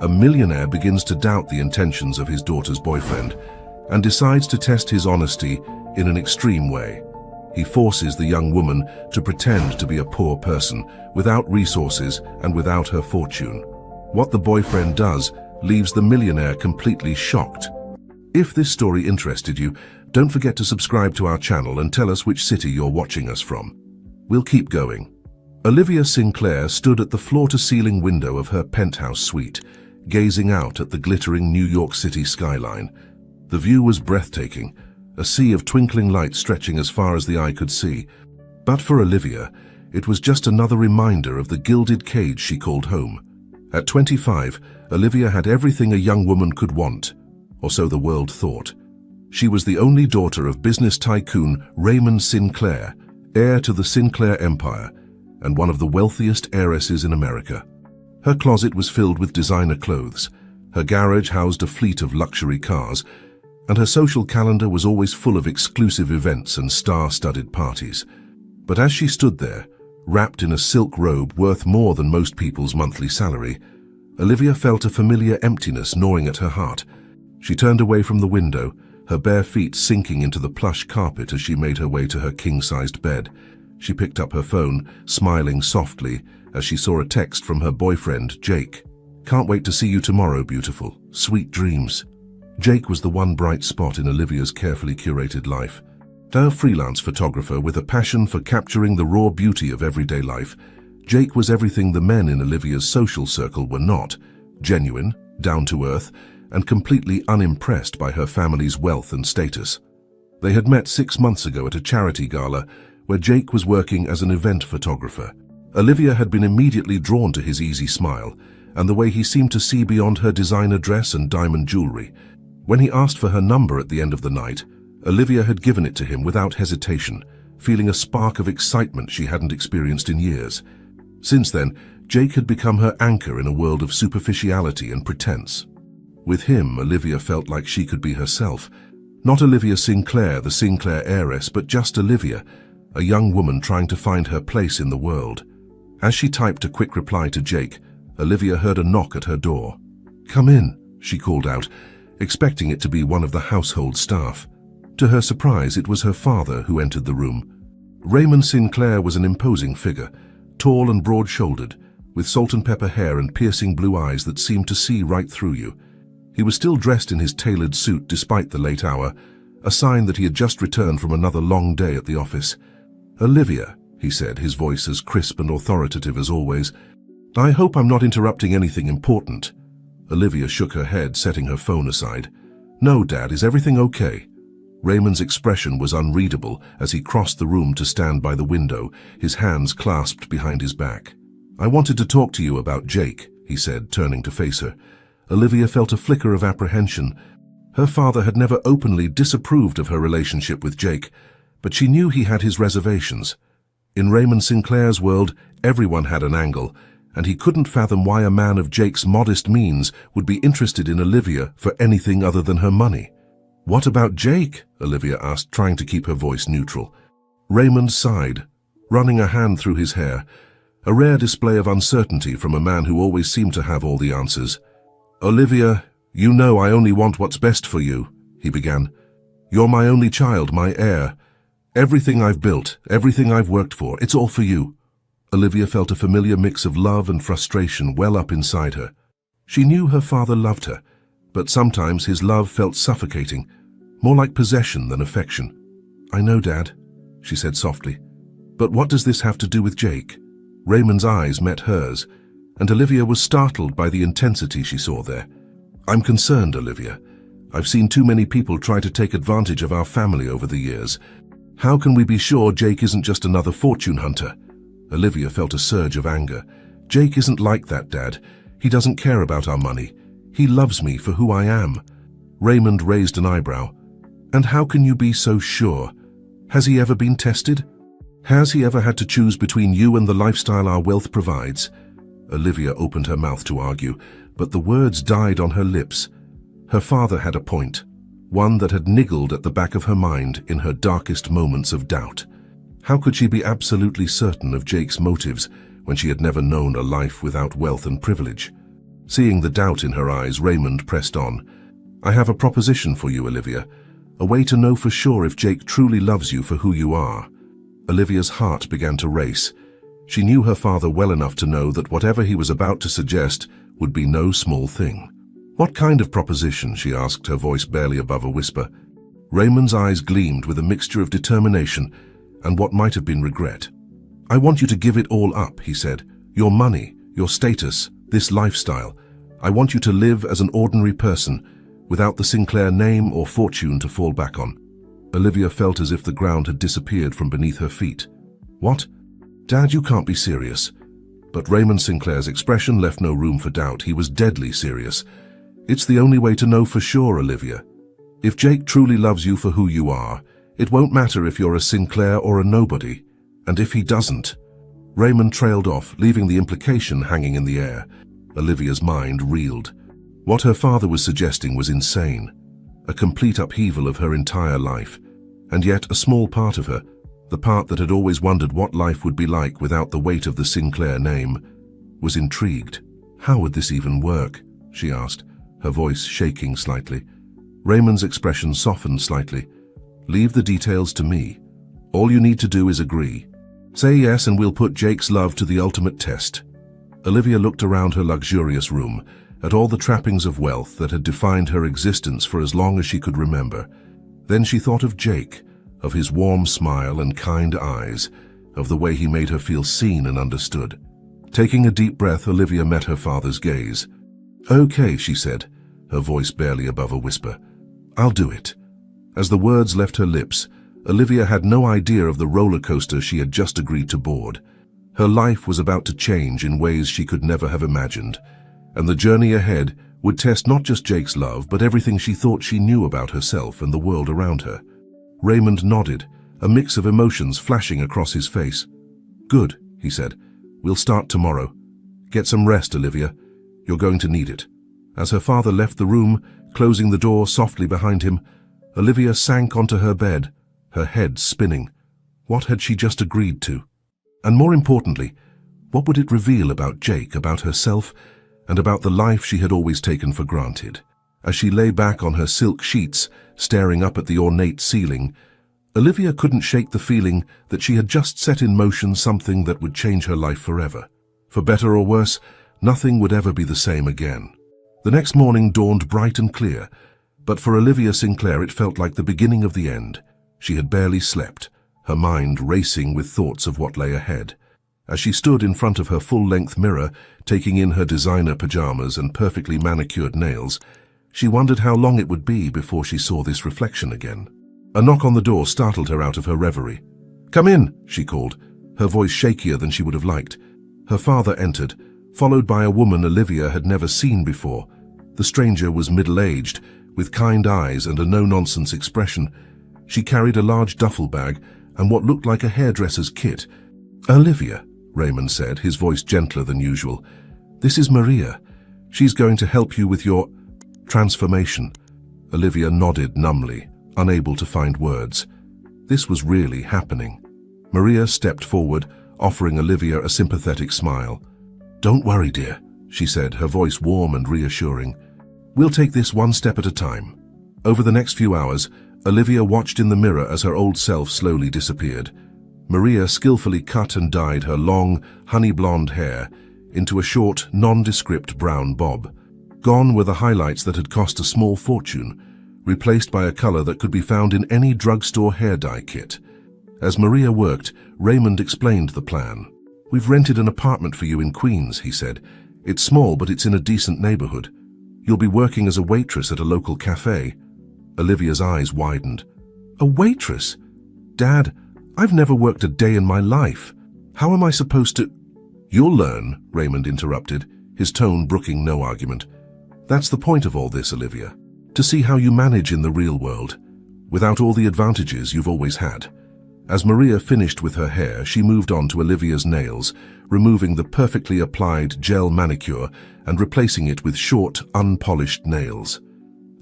a millionaire begins to doubt the intentions of his daughter's boyfriend and decides to test his honesty in an extreme way. He forces the young woman to pretend to be a poor person, without resources and without her fortune. What the boyfriend does leaves the millionaire completely shocked. If this story interested you, don't forget to subscribe to our channel and tell us which city you're watching us from. We'll keep going. Olivia Sinclair stood at the floor-to-ceiling window of her penthouse suite, gazing out at the glittering New York City skyline. The view was breathtaking, a sea of twinkling lights stretching as far as the eye could see. But for Olivia, it was just another reminder of the gilded cage she called home. At 25, Olivia had everything a young woman could want, or so the world thought. She was the only daughter of business tycoon Raymond Sinclair, heir to the Sinclair Empire, and one of the wealthiest heiresses in America. Her closet was filled with designer clothes, her garage housed a fleet of luxury cars, and her social calendar was always full of exclusive events and star-studded parties. But as she stood there, wrapped in a silk robe worth more than most people's monthly salary, Olivia felt a familiar emptiness gnawing at her heart. She turned away from the window, her bare feet sinking into the plush carpet as she made her way to her king-sized bed. She picked up her phone, smiling softly, as she saw a text from her boyfriend, Jake. "Can't wait to see you tomorrow, beautiful. Sweet dreams." Jake was the one bright spot in Olivia's carefully curated life. A freelance photographer with a passion for capturing the raw beauty of everyday life, Jake was everything the men in Olivia's social circle were not: genuine, down-to-earth, and completely unimpressed by her family's wealth and status. They had met 6 months ago at a charity gala where Jake was working as an event photographer. Olivia had been immediately drawn to his easy smile and the way he seemed to see beyond her designer dress and diamond jewelry. When he asked for her number at the end of the night, Olivia had given it to him without hesitation, feeling a spark of excitement she hadn't experienced in years. Since then, Jake had become her anchor in a world of superficiality and pretense. With him, Olivia felt like she could be herself. Not Olivia Sinclair, the Sinclair heiress, but just Olivia, a young woman trying to find her place in the world. As she typed a quick reply to Jake, Olivia heard a knock at her door. "Come in," she called out, expecting it to be one of the household staff. To her surprise, it was her father who entered the room. Raymond Sinclair was an imposing figure, tall and broad-shouldered, with salt-and-pepper hair and piercing blue eyes that seemed to see right through you. He was still dressed in his tailored suit despite the late hour, a sign that he had just returned from another long day at the office. "Olivia," he said, his voice as crisp and authoritative as always, "I hope I'm not interrupting anything important." Olivia shook her head, setting her phone aside. "No, Dad, is everything okay?" Raymond's expression was unreadable as he crossed the room to stand by the window, his hands clasped behind his back. "I wanted to talk to you about Jake," he said, turning to face her. Olivia felt a flicker of apprehension. Her father had never openly disapproved of her relationship with Jake, but she knew he had his reservations. In Raymond Sinclair's world, everyone had an angle, and he couldn't fathom why a man of Jake's modest means would be interested in Olivia for anything other than her money. "What about Jake?" Olivia asked, trying to keep her voice neutral. Raymond sighed, running a hand through his hair, a rare display of uncertainty from a man who always seemed to have all the answers. "Olivia, you know I only want what's best for you," he began. "You're my only child, my heir. Everything I've built, everything I've worked for, it's all for you." Olivia felt a familiar mix of love and frustration well up inside her. She knew her father loved her, but sometimes his love felt suffocating, more like possession than affection. "I know, Dad," she said softly. "But what does this have to do with Jake?" Raymond's eyes met hers, and Olivia was startled by the intensity she saw there. "I'm concerned, Olivia. I've seen too many people try to take advantage of our family over the years. How can we be sure Jake isn't just another fortune hunter?" Olivia felt a surge of anger. "Jake isn't like that, Dad. He doesn't care about our money. He loves me for who I am." Raymond raised an eyebrow. "And how can you be so sure? Has he ever been tested? Has he ever had to choose between you and the lifestyle our wealth provides?" Olivia opened her mouth to argue, but the words died on her lips. Her father had a point, one that had niggled at the back of her mind in her darkest moments of doubt. How could she be absolutely certain of Jake's motives when she had never known a life without wealth and privilege? Seeing the doubt in her eyes, Raymond pressed on. "I have a proposition for you, Olivia. A way to know for sure if Jake truly loves you for who you are." Olivia's heart began to race. She knew her father well enough to know that whatever he was about to suggest would be no small thing. "What kind of proposition?" she asked, her voice barely above a whisper. Raymond's eyes gleamed with a mixture of determination and what might have been regret. "I want you to give it all up," he said. "Your money, your status, this lifestyle. I want you to live as an ordinary person, without the Sinclair name or fortune to fall back on." Olivia felt as if the ground had disappeared from beneath her feet. "What? Dad, you can't be serious." But Raymond Sinclair's expression left no room for doubt. He was deadly serious. "It's the only way to know for sure, Olivia. If Jake truly loves you for who you are, it won't matter if you're a Sinclair or a nobody. And if he doesn't..." Raymond trailed off, leaving the implication hanging in the air. Olivia's mind reeled. What her father was suggesting was insane. A complete upheaval of her entire life. And yet a small part of her, the part that had always wondered what life would be like without the weight of the Sinclair name, was intrigued. "How would this even work?" she asked, her voice shaking slightly. Raymond's expression softened slightly. "Leave the details to me. All you need to do is agree. Say yes and we'll put Jake's love to the ultimate test." Olivia looked around her luxurious room, at all the trappings of wealth that had defined her existence for as long as she could remember. Then she thought of Jake, of his warm smile and kind eyes, of the way he made her feel seen and understood. Taking a deep breath, Olivia met her father's gaze. "Okay," she said, her voice barely above a whisper. "I'll do it." As the words left her lips, Olivia had no idea of the roller coaster she had just agreed to board. Her life was about to change in ways she could never have imagined, and the journey ahead would test not just Jake's love, but everything she thought she knew about herself and the world around her. Raymond nodded, a mix of emotions flashing across his face. "Good," he said. "We'll start tomorrow. Get some rest, Olivia. You're going to need it." As her father left the room, closing the door softly behind him, Olivia sank onto her bed, her head spinning. What had she just agreed to? And more importantly, what would it reveal about Jake, about herself, and about the life she had always taken for granted? As she lay back on her silk sheets, staring up at the ornate ceiling, Olivia couldn't shake the feeling that she had just set in motion something that would change her life forever. For better or worse, nothing would ever be the same again. The next morning dawned bright and clear, but for Olivia Sinclair it felt like the beginning of the end. She had barely slept, her mind racing with thoughts of what lay ahead. As she stood in front of her full-length mirror, taking in her designer pajamas and perfectly manicured nails, she wondered how long it would be before she saw this reflection again. A knock on the door startled her out of her reverie. "Come in," she called, her voice shakier than she would have liked. Her father entered, followed by a woman Olivia had never seen before. The stranger was middle-aged, with kind eyes and a no-nonsense expression. She carried a large duffel bag and what looked like a hairdresser's kit. "Olivia," Raymond said, his voice gentler than usual. "This is Maria. She's going to help you with your transformation." Olivia nodded numbly, unable to find words. This was really happening. Maria stepped forward, offering Olivia a sympathetic smile. "Don't worry, dear," she said, her voice warm and reassuring. "We'll take this one step at a time." Over the next few hours, Olivia watched in the mirror as her old self slowly disappeared. Maria skillfully cut and dyed her long, honey-blonde hair into a short, nondescript brown bob. Gone were the highlights that had cost a small fortune, replaced by a color that could be found in any drugstore hair dye kit. As Maria worked, Raymond explained the plan. "We've rented an apartment for you in Queens," he said. "It's small, but it's in a decent neighborhood. You'll be working as a waitress at a local cafe." Olivia's eyes widened. "A waitress? Dad, I've never worked a day in my life. How am I supposed to—" "You'll learn," Raymond interrupted, his tone brooking no argument. "That's the point of all this, Olivia. To see how you manage in the real world, without all the advantages you've always had." As Maria finished with her hair, she moved on to Olivia's nails, removing the perfectly applied gel manicure and replacing it with short, unpolished nails.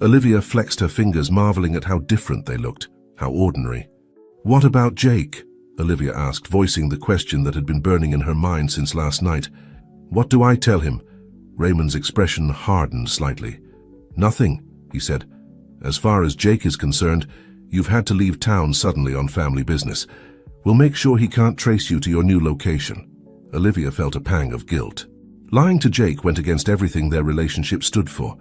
Olivia flexed her fingers, marveling at how different they looked, how ordinary. "What about Jake?" Olivia asked, voicing the question that had been burning in her mind since last night. "What do I tell him?" Raymond's expression hardened slightly. "Nothing," he said. "As far as Jake is concerned, you've had to leave town suddenly on family business. We'll make sure he can't trace you to your new location." Olivia felt a pang of guilt. Lying to Jake went against everything their relationship stood for,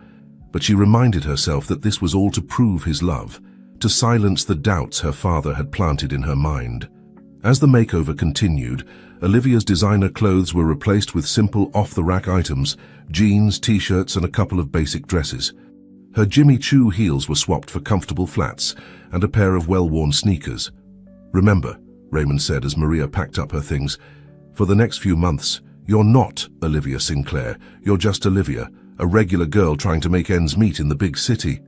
but she reminded herself that this was all to prove his love, to silence the doubts her father had planted in her mind. As the makeover continued, Olivia's designer clothes were replaced with simple off-the-rack items, jeans, t-shirts, and a couple of basic dresses. Her Jimmy Choo heels were swapped for comfortable flats and a pair of well-worn sneakers. "Remember," Raymond said as Maria packed up her things, "for the next few months, you're not Olivia Sinclair. You're just Olivia, a regular girl trying to make ends meet in the big city."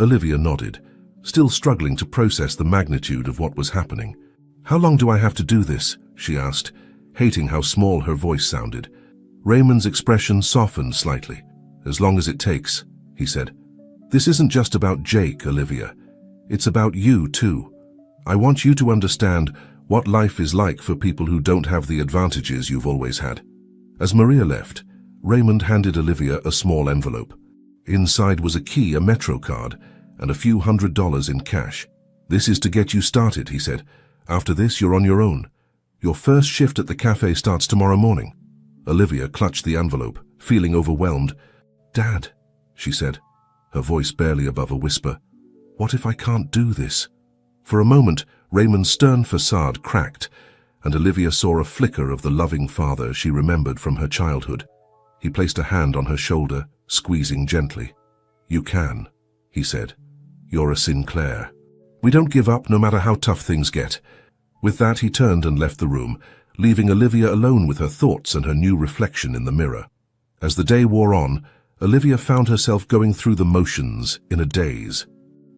Olivia nodded, still struggling to process the magnitude of what was happening. "How long do I have to do this?" she asked, hating how small her voice sounded. Raymond's expression softened slightly. "As long as it takes," he said. "This isn't just about Jake, Olivia. It's about you, too. I want you to understand what life is like for people who don't have the advantages you've always had." As Maria left, Raymond handed Olivia a small envelope. Inside was a key, a Metro card, and a few $100s in cash. "This is to get you started," he said. "After this, you're on your own. Your first shift at the cafe starts tomorrow morning." Olivia clutched the envelope, feeling overwhelmed. "Dad," she said, her voice barely above a whisper, "what if I can't do this?" For a moment, Raymond's stern facade cracked, and Olivia saw a flicker of the loving father she remembered from her childhood. He placed a hand on her shoulder, squeezing gently. "You can," he said. "You're a Sinclair. We don't give up no matter how tough things get." With that, he turned and left the room, leaving Olivia alone with her thoughts and her new reflection in the mirror. As the day wore on, Olivia found herself going through the motions in a daze.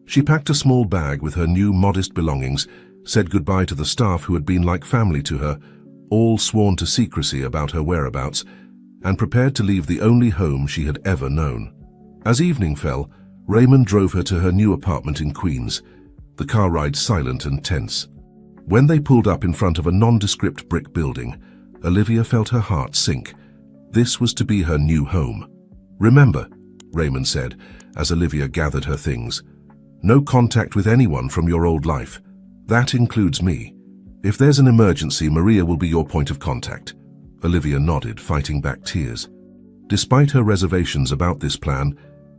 She packed a small bag with her new modest belongings, said goodbye to the staff who had been like family to her, all sworn to secrecy about her whereabouts, and prepared to leave the only home she had ever known. As evening fell, Raymond drove her to her new apartment in Queens, the car ride silent and tense. When they pulled up in front of a nondescript brick building, Olivia felt her heart sink. This was to be her new home. "Remember," Raymond said, as Olivia gathered her things, "no contact with anyone from your old life. That includes me. If there's an emergency, Maria will be your point of contact." Olivia nodded, fighting back tears. Despite her reservations about this plan,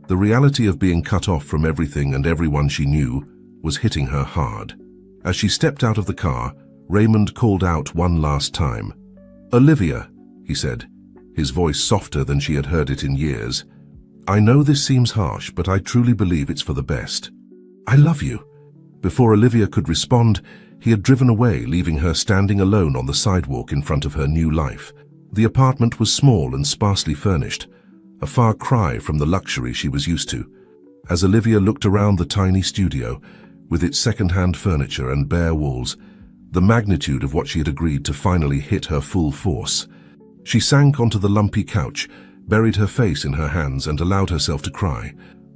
the reality of being cut off from everything and everyone she knew was hitting her hard. As she stepped out of the car, Raymond called out one last time. "Olivia," he said, his voice softer than she had heard it in years. "I know this seems harsh, but I truly believe it's for the best. I love you." Before Olivia could respond, he had driven away, leaving her standing alone on the sidewalk in front of her new life. The apartment was small and sparsely furnished, a far cry from the luxury she was used to. As Olivia looked around the tiny studio, with its second-hand furniture and bare walls, the magnitude of what she had agreed to finally hit her full force. She sank onto the lumpy couch, buried her face in her hands, and allowed herself to cry.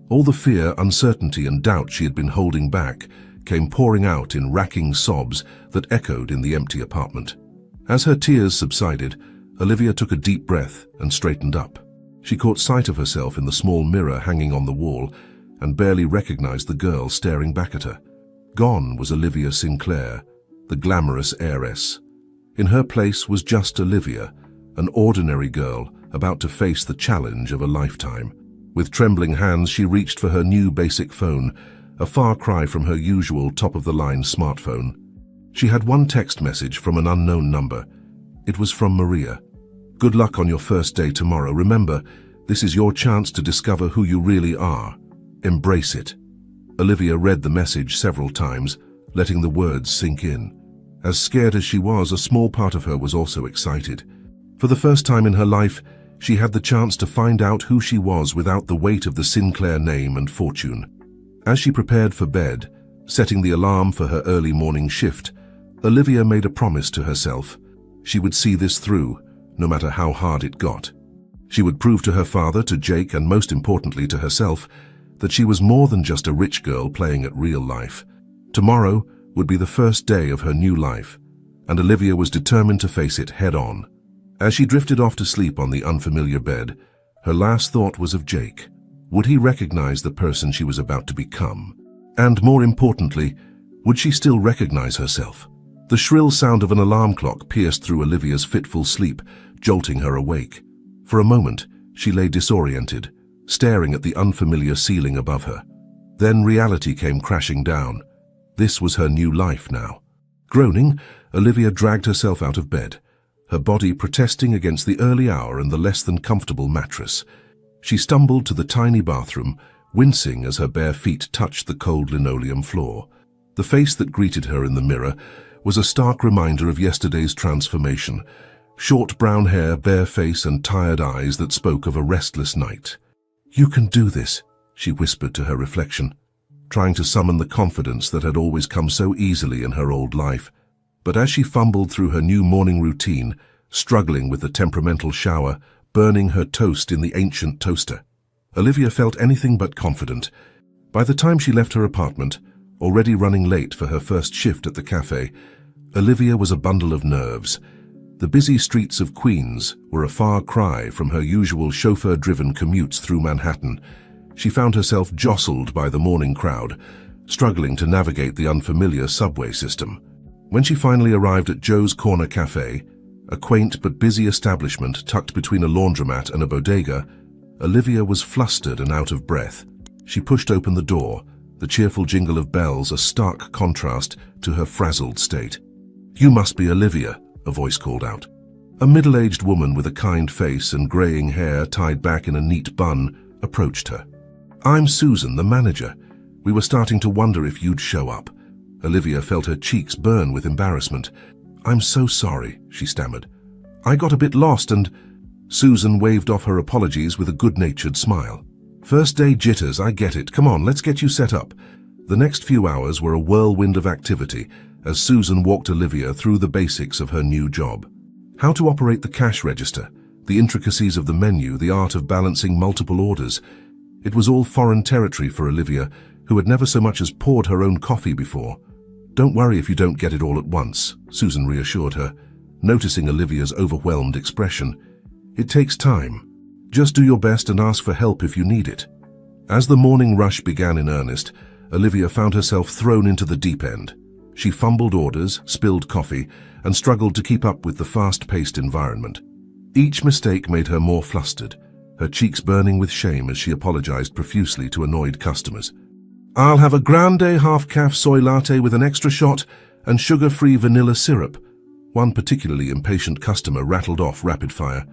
All the fear, uncertainty, and doubt she had been holding back came pouring out in racking sobs that echoed in the empty apartment. As her tears subsided, Olivia took a deep breath and straightened up. She caught sight of herself in the small mirror hanging on the wall and barely recognized the girl staring back at her. Gone was Olivia Sinclair, the glamorous heiress. In her place was just Olivia, an ordinary girl about to face the challenge of a lifetime. With trembling hands, she reached for her new basic phone, a far cry from her usual top-of-the-line smartphone. She had one text message from an unknown number. It was from Maria. "Good luck on your first day tomorrow. Remember, this is your chance to discover who you really are. Embrace it." Olivia read the message several times, letting the words sink in. As scared as she was, a small part of her was also excited. For the first time in her life, she had the chance to find out who she was without the weight of the Sinclair name and fortune. As she prepared for bed, setting the alarm for her early morning shift, Olivia made a promise to herself. She would see this through, no matter how hard it got. She would prove to her father, to Jake, and most importantly to herself, that she was more than just a rich girl playing at real life. Tomorrow would be the first day of her new life, and Olivia was determined to face it head-on. As she drifted off to sleep on the unfamiliar bed, Her last thought was of Jake. Would he recognize the person she was about to become? And more importantly, would she still recognize herself? The shrill sound of an alarm clock pierced through Olivia's fitful sleep, jolting her awake. For a moment, she lay disoriented, staring at the unfamiliar ceiling above her. Then reality came crashing down. This was her new life now. Groaning, Olivia dragged herself out of bed, her body protesting against the early hour and the less than comfortable mattress. She stumbled to the tiny bathroom, wincing as her bare feet touched the cold linoleum floor. The face that greeted her in the mirror was a stark reminder of yesterday's transformation. Short brown hair, bare face, and tired eyes that spoke of a restless night. "You can do this," she whispered to her reflection, trying to summon the confidence that had always come so easily in her old life. But as she fumbled through her new morning routine, struggling with the temperamental shower, burning her toast in the ancient toaster, Olivia felt anything but confident. By the time she left her apartment, already running late for her first shift at the cafe, Olivia was a bundle of nerves. The busy streets of Queens were a far cry from her usual chauffeur-driven commutes through Manhattan. She found herself jostled by the morning crowd, struggling to navigate the unfamiliar subway system. When she finally arrived at Joe's Corner Cafe, a quaint but busy establishment tucked between a laundromat and a bodega, Olivia was flustered and out of breath. She pushed open the door, the cheerful jingle of bells a stark contrast to her frazzled state. "You must be Olivia," a voice called out. A middle-aged woman with a kind face and graying hair tied back in a neat bun approached her. "I'm Susan, the manager. We were starting to wonder if you'd show up." Olivia felt her cheeks burn with embarrassment. "I'm so sorry," she stammered. "I got a bit lost and—" Susan waved off her apologies with a good-natured smile. "First day jitters, I get it. Come on, let's get you set up." The next few hours were a whirlwind of activity as Susan walked Olivia through the basics of her new job. How to operate the cash register, the intricacies of the menu, the art of balancing multiple orders. It was all foreign territory for Olivia, who had never so much as poured her own coffee before. "Don't worry if you don't get it all at once," Susan reassured her, noticing Olivia's overwhelmed expression. "It takes time. Just do your best and ask for help if you need it." As the morning rush began in earnest, Olivia found herself thrown into the deep end. She fumbled orders, spilled coffee, and struggled to keep up with the fast-paced environment. Each mistake made her more flustered, her cheeks burning with shame as she apologized profusely to annoyed customers. "I'll have a grande half-caf soy latte with an extra shot and sugar-free vanilla syrup," one particularly impatient customer rattled off rapid-fire.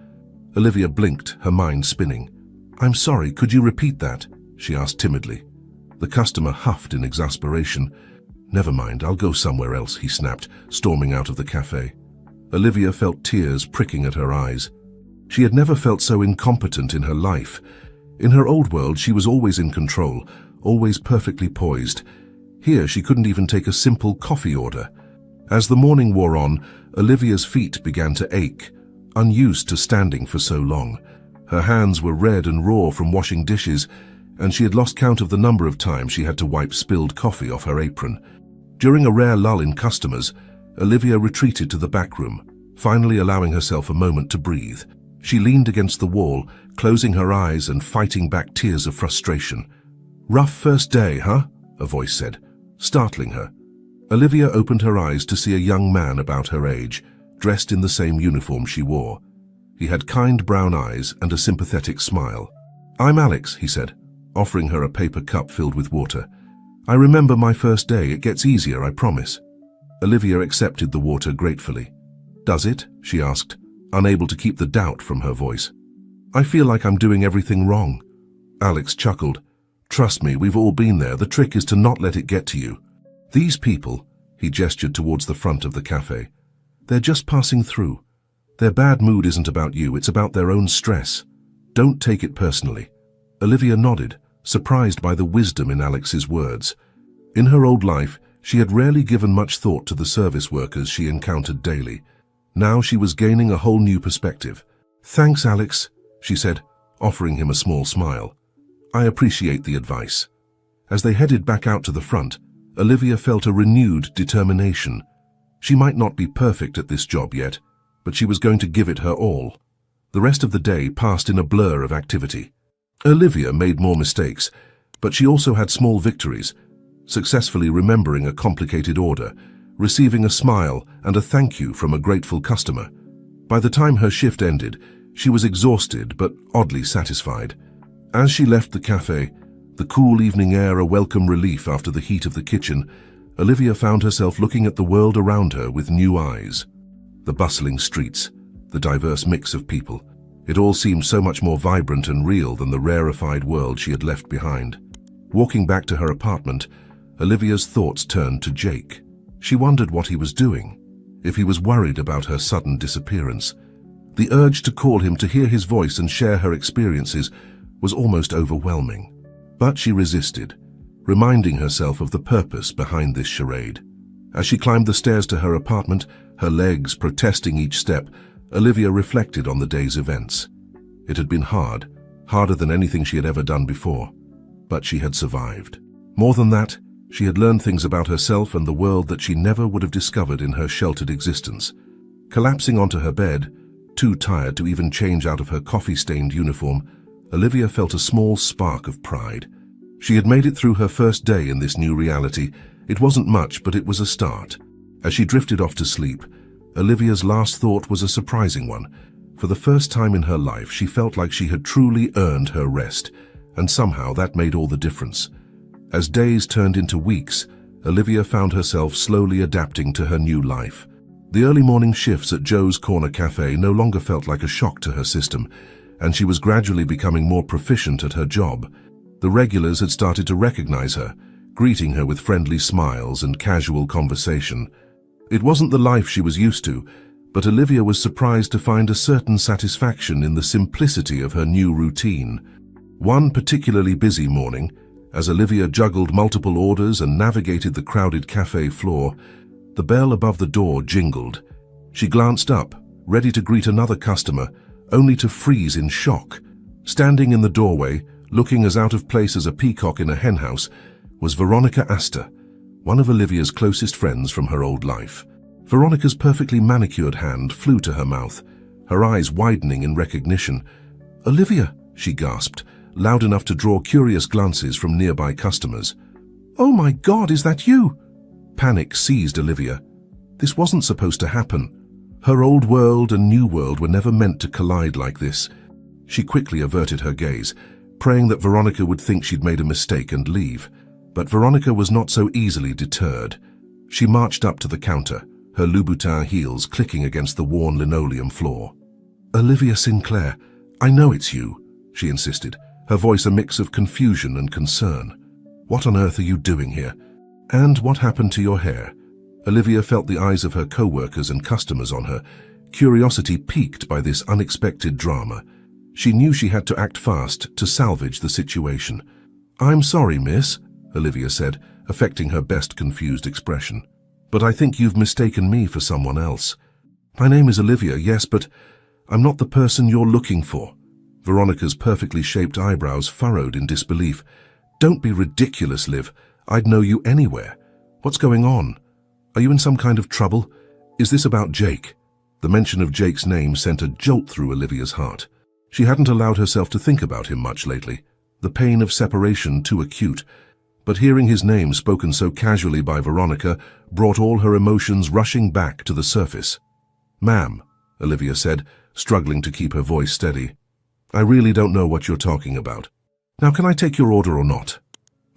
Olivia blinked, her mind spinning. "I'm sorry, could you repeat that?" she asked timidly. The customer huffed in exasperation. "Never mind, I'll go somewhere else," he snapped, storming out of the cafe. Olivia felt tears pricking at her eyes. She had never felt so incompetent in her life. In her old world, she was always in control, always perfectly poised. Here, she couldn't even take a simple coffee order. As the morning wore on, Olivia's feet began to ache, unused to standing for so long. Her hands were red and raw from washing dishes, and she had lost count of the number of times she had to wipe spilled coffee off her apron. During a rare lull in customers, Olivia retreated to the back room, finally allowing herself a moment to breathe. She leaned against the wall, closing her eyes and fighting back tears of frustration. "Rough first day, huh?" a voice said, startling her. Olivia opened her eyes to see a young man about her age, dressed in the same uniform she wore. He had kind brown eyes and a sympathetic smile. "I'm Alex," he said, offering her a paper cup filled with water. "I remember my first day. It gets easier, I promise." Olivia accepted the water gratefully. "Does it?" she asked, unable to keep the doubt from her voice. "I feel like I'm doing everything wrong." Alex chuckled. "Trust me, we've all been there. The trick is to not let it get to you. These people," he gestured towards the front of the cafe, "they're just passing through. Their bad mood isn't about you, it's about their own stress. Don't take it personally." Olivia nodded, surprised by the wisdom in Alex's words. In her old life, she had rarely given much thought to the service workers she encountered daily. Now she was gaining a whole new perspective. "Thanks, Alex," she said, offering him a small smile. "I appreciate the advice." As they headed back out to the front, Olivia felt a renewed determination. She might not be perfect at this job yet, but she was going to give it her all. The rest of the day passed in a blur of activity. Olivia made more mistakes, but she also had small victories, successfully remembering a complicated order, receiving a smile and a thank you from a grateful customer. By the time her shift ended, she was exhausted but oddly satisfied. As she left the cafe, the cool evening air a welcome relief after the heat of the kitchen, Olivia found herself looking at the world around her with new eyes. The bustling streets, the diverse mix of people, it all seemed so much more vibrant and real than the rarefied world she had left behind. Walking back to her apartment, Olivia's thoughts turned to Jake. She wondered what he was doing, if he was worried about her sudden disappearance. The urge to call him, to hear his voice and share her experiences was almost overwhelming. But she resisted, reminding herself of the purpose behind this charade. As she climbed the stairs to her apartment, her legs protesting each step, Olivia reflected on the day's events. It had been hard, harder than anything she had ever done before, but she had survived. More than that, she had learned things about herself and the world that she never would have discovered in her sheltered existence. Collapsing onto her bed, too tired to even change out of her coffee-stained uniform, Olivia felt a small spark of pride. She had made it through her first day in this new reality. It wasn't much, but it was a start. As she drifted off to sleep, Olivia's last thought was a surprising one. For the first time in her life, she felt like she had truly earned her rest, and somehow that made all the difference. As days turned into weeks, Olivia found herself slowly adapting to her new life. The early morning shifts at Joe's Corner Cafe no longer felt like a shock to her system, and she was gradually becoming more proficient at her job. The regulars had started to recognize her, greeting her with friendly smiles and casual conversation. It wasn't the life she was used to, but Olivia was surprised to find a certain satisfaction in the simplicity of her new routine. One particularly busy morning, as Olivia juggled multiple orders and navigated the crowded cafe floor, the bell above the door jingled. She glanced up, ready to greet another customer, only to freeze in shock. Standing in the doorway, looking as out of place as a peacock in a henhouse, was Veronica Astor, one of Olivia's closest friends from her old life. Veronica's perfectly manicured hand flew to her mouth, her eyes widening in recognition. "Olivia," she gasped, loud enough to draw curious glances from nearby customers. "Oh my God, is that you?" Panic seized Olivia. This wasn't supposed to happen. Her old world and new world were never meant to collide like this. She quickly averted her gaze, praying that Veronica would think she'd made a mistake and leave. But Veronica was not so easily deterred. She marched up to the counter, her Louboutin heels clicking against the worn linoleum floor. "Olivia Sinclair, I know it's you," she insisted, her voice a mix of confusion and concern. "What on earth are you doing here? And what happened to your hair?" Olivia felt the eyes of her co-workers and customers on her, curiosity piqued by this unexpected drama. She knew she had to act fast to salvage the situation. "I'm sorry, miss," Olivia said, affecting her best confused expression. "But I think you've mistaken me for someone else." "My name is Olivia, yes, but I'm not the person you're looking for." Veronica's perfectly shaped eyebrows furrowed in disbelief. "Don't be ridiculous, Liv. I'd know you anywhere. What's going on? Are you in some kind of trouble? Is this about Jake?" The mention of Jake's name sent a jolt through Olivia's heart. She hadn't allowed herself to think about him much lately, the pain of separation too acute. But hearing his name spoken so casually by Veronica brought all her emotions rushing back to the surface. "Ma'am," Olivia said, struggling to keep her voice steady, "I really don't know what you're talking about. Now, can I take your order or not?"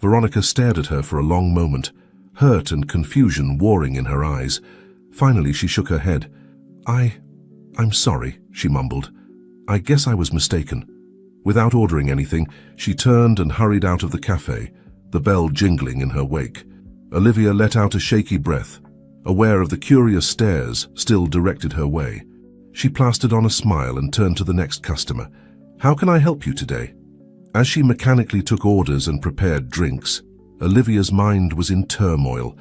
Veronica stared at her for a long moment, hurt and confusion warring in her eyes. Finally, she shook her head. I'm sorry," she mumbled. "I guess I was mistaken." Without ordering anything, she turned and hurried out of the cafe, the bell jingling in her wake. Olivia let out a shaky breath, aware of the curious stares still directed her way. She plastered on a smile and turned to the next customer. "How can I help you today?" As she mechanically took orders and prepared drinks, Olivia's mind was in turmoil.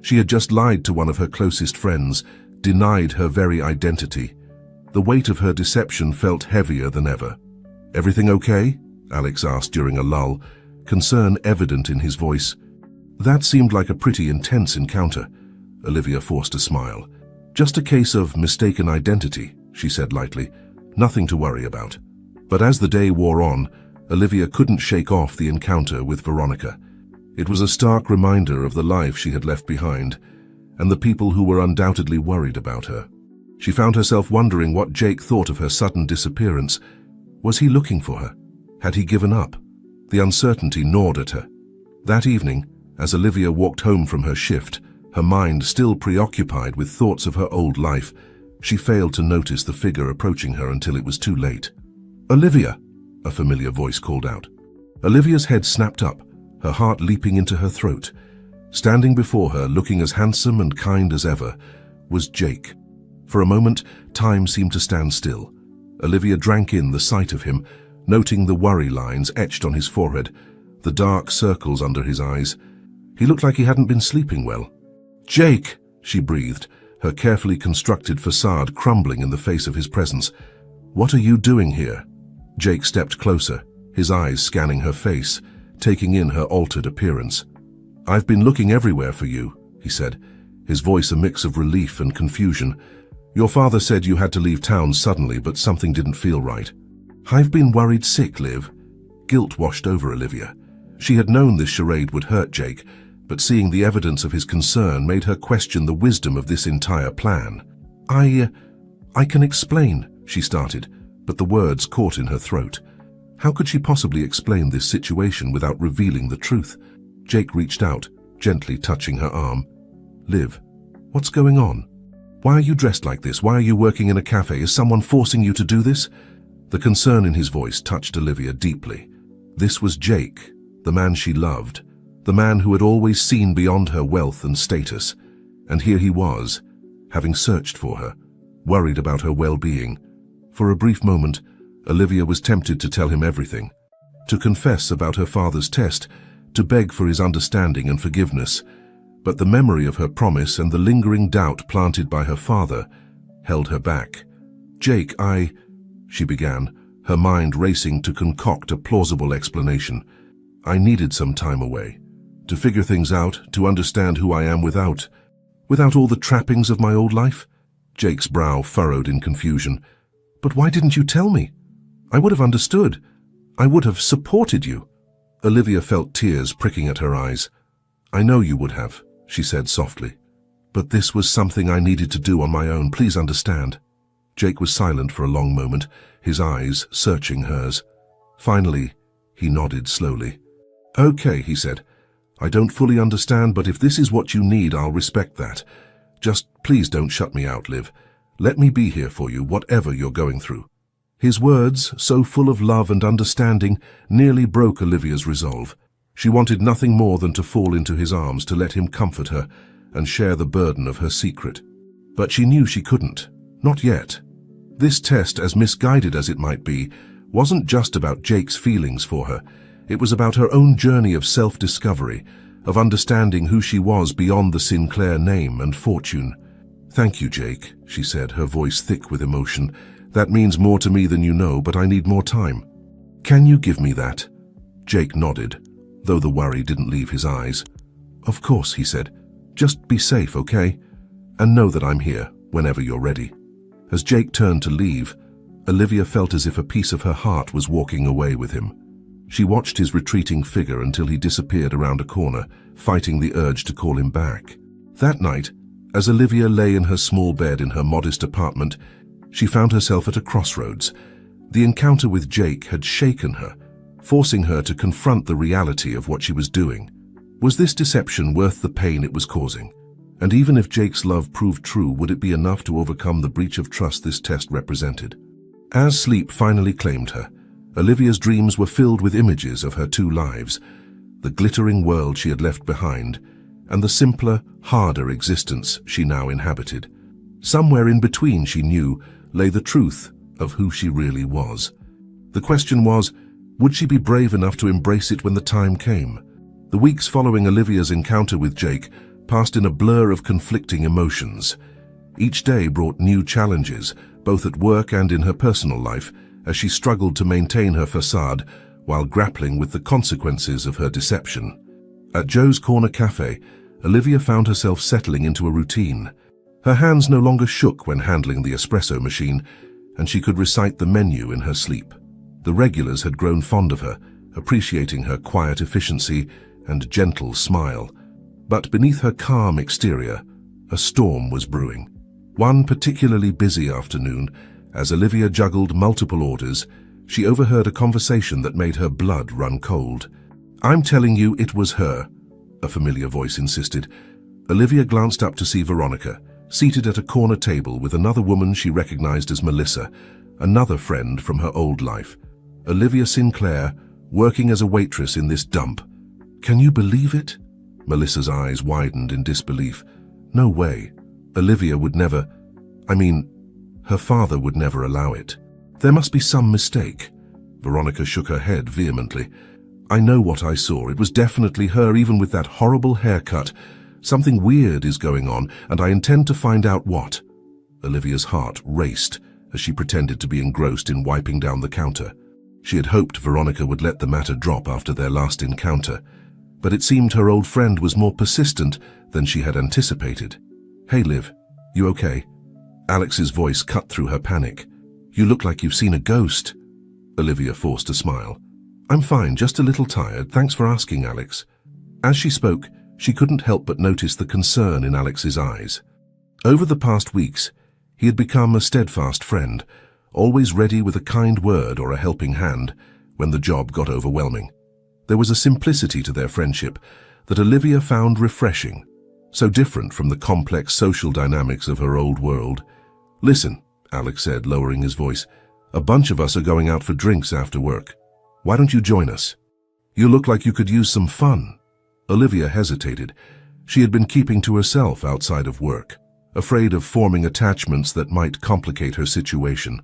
She had just lied to one of her closest friends, denied her very identity. The weight of her deception felt heavier than ever. "Everything okay?" Alex asked during a lull, concern evident in his voice. "That seemed like a pretty intense encounter." Olivia forced a smile. "Just a case of mistaken identity," she said lightly. nothing to worry about. But as the day wore on, Olivia couldn't shake off the encounter with Veronica. It was a stark reminder of the life she had left behind, and the people who were undoubtedly worried about her. She found herself wondering what Jake thought of her sudden disappearance. Was he looking for her? Had he given up? The uncertainty gnawed at her. That evening, as Olivia walked home from her shift, her mind still preoccupied with thoughts of her old life, she failed to notice the figure approaching her until it was too late. "Olivia!" a familiar voice called out. Olivia's head snapped up, her heart leaping into her throat. Standing before her, looking as handsome and kind as ever, was Jake. For a moment, time seemed to stand still. Olivia drank in the sight of him, noting the worry lines etched on his forehead, the dark circles under his eyes. He looked like he hadn't been sleeping well. "Jake!" she breathed, her carefully constructed facade crumbling in the face of his presence. "What are you doing here?" Jake stepped closer, his eyes scanning her face, taking in her altered appearance. "I've been looking everywhere for you," he said, his voice a mix of relief and confusion. "Your father said you had to leave town suddenly, but something didn't feel right." "I've been worried sick, Liv." Guilt washed over Olivia. She had known this charade would hurt Jake, but seeing the evidence of his concern made her question the wisdom of this entire plan. I can explain," she started, but the words caught in her throat. How could she possibly explain this situation without revealing the truth? Jake reached out, gently touching her arm. "Liv, what's going on? Why are you dressed like this? Why are you working in a cafe? Is someone forcing you to do this?" The concern in his voice touched Olivia deeply. This was Jake, the man she loved, the man who had always seen beyond her wealth and status. And here he was, having searched for her, worried about her well-being. For a brief moment, Olivia was tempted to tell him everything, to confess about her father's test, to beg for his understanding and forgiveness. But the memory of her promise and the lingering doubt planted by her father held her back. "Jake, she began, her mind racing to concoct a plausible explanation. "I needed some time away, to figure things out, to understand who I am without all the trappings of my old life." Jake's brow furrowed in confusion. "But why didn't you tell me? I would have understood. I would have supported you." Olivia felt tears pricking at her eyes. "I know you would have," she said softly. "But this was something I needed to do on my own. Please understand." Jake was silent for a long moment, his eyes searching hers. Finally, he nodded slowly. "Okay," he said. "I don't fully understand, but if this is what you need, I'll respect that. Just please don't shut me out, Liv. Let me be here for you, whatever you're going through." His words, so full of love and understanding, nearly broke Olivia's resolve. She wanted nothing more than to fall into his arms, to let him comfort her and share the burden of her secret. But she knew she couldn't. Not yet. This test, as misguided as it might be, wasn't just about Jake's feelings for her. It was about her own journey of self-discovery, of understanding who she was beyond the Sinclair name and fortune. "Thank you, Jake," she said, her voice thick with emotion. "That means more to me than you know, but I need more time." "Can you give me that?" Jake nodded, though the worry didn't leave his eyes. "Of course," he said. "Just be safe, okay? And know that I'm here, whenever you're ready." As Jake turned to leave, Olivia felt as if a piece of her heart was walking away with him. She watched his retreating figure until he disappeared around a corner, fighting the urge to call him back. That night, as Olivia lay in her small bed in her modest apartment, she found herself at a crossroads. The encounter with Jake had shaken her, forcing her to confront the reality of what she was doing. Was this deception worth the pain it was causing? And even if Jake's love proved true, would it be enough to overcome the breach of trust this test represented? As sleep finally claimed her, Olivia's dreams were filled with images of her two lives, the glittering world she had left behind, and the simpler, harder existence she now inhabited. Somewhere in between, she knew, lay the truth of who she really was. The question was, would she be brave enough to embrace it when the time came? The weeks following Olivia's encounter with Jake passed in a blur of conflicting emotions. Each day brought new challenges, both at work and in her personal life, as she struggled to maintain her facade while grappling with the consequences of her deception. At Joe's Corner Cafe, Olivia found herself settling into a routine. Her hands no longer shook when handling the espresso machine, and she could recite the menu in her sleep. The regulars had grown fond of her, appreciating her quiet efficiency and gentle smile. But beneath her calm exterior, a storm was brewing. One particularly busy afternoon, as Olivia juggled multiple orders, she overheard a conversation that made her blood run cold. "I'm telling you it was her," a familiar voice insisted. Olivia glanced up to see Veronica, seated at a corner table with another woman she recognized as Melissa, another friend from her old life. Olivia Sinclair, working as a waitress in this dump. "Can you believe it?" Melissa's eyes widened in disbelief. "No way. Olivia would never... her father would never allow it. There must be some mistake." Veronica shook her head vehemently. "I know what I saw. It was definitely her, even with that horrible haircut. Something weird is going on, and I intend to find out what." Olivia's heart raced as she pretended to be engrossed in wiping down the counter. She had hoped Veronica would let the matter drop after their last encounter, but it seemed her old friend was more persistent than she had anticipated. "Hey, Liv, you okay?" Alex's voice cut through her panic. "You look like you've seen a ghost." Olivia forced a smile. "I'm fine, just a little tired. Thanks for asking, Alex." As she spoke, she couldn't help but notice the concern in Alex's eyes. Over the past weeks, he had become a steadfast friend, always ready with a kind word or a helping hand when the job got overwhelming. There was a simplicity to their friendship that Olivia found refreshing, so different from the complex social dynamics of her old world. "Listen," Alex said, lowering his voice, "a bunch of us are going out for drinks after work. Why don't you join us? You look like you could use some fun." Olivia hesitated. She had been keeping to herself outside of work, afraid of forming attachments that might complicate her situation.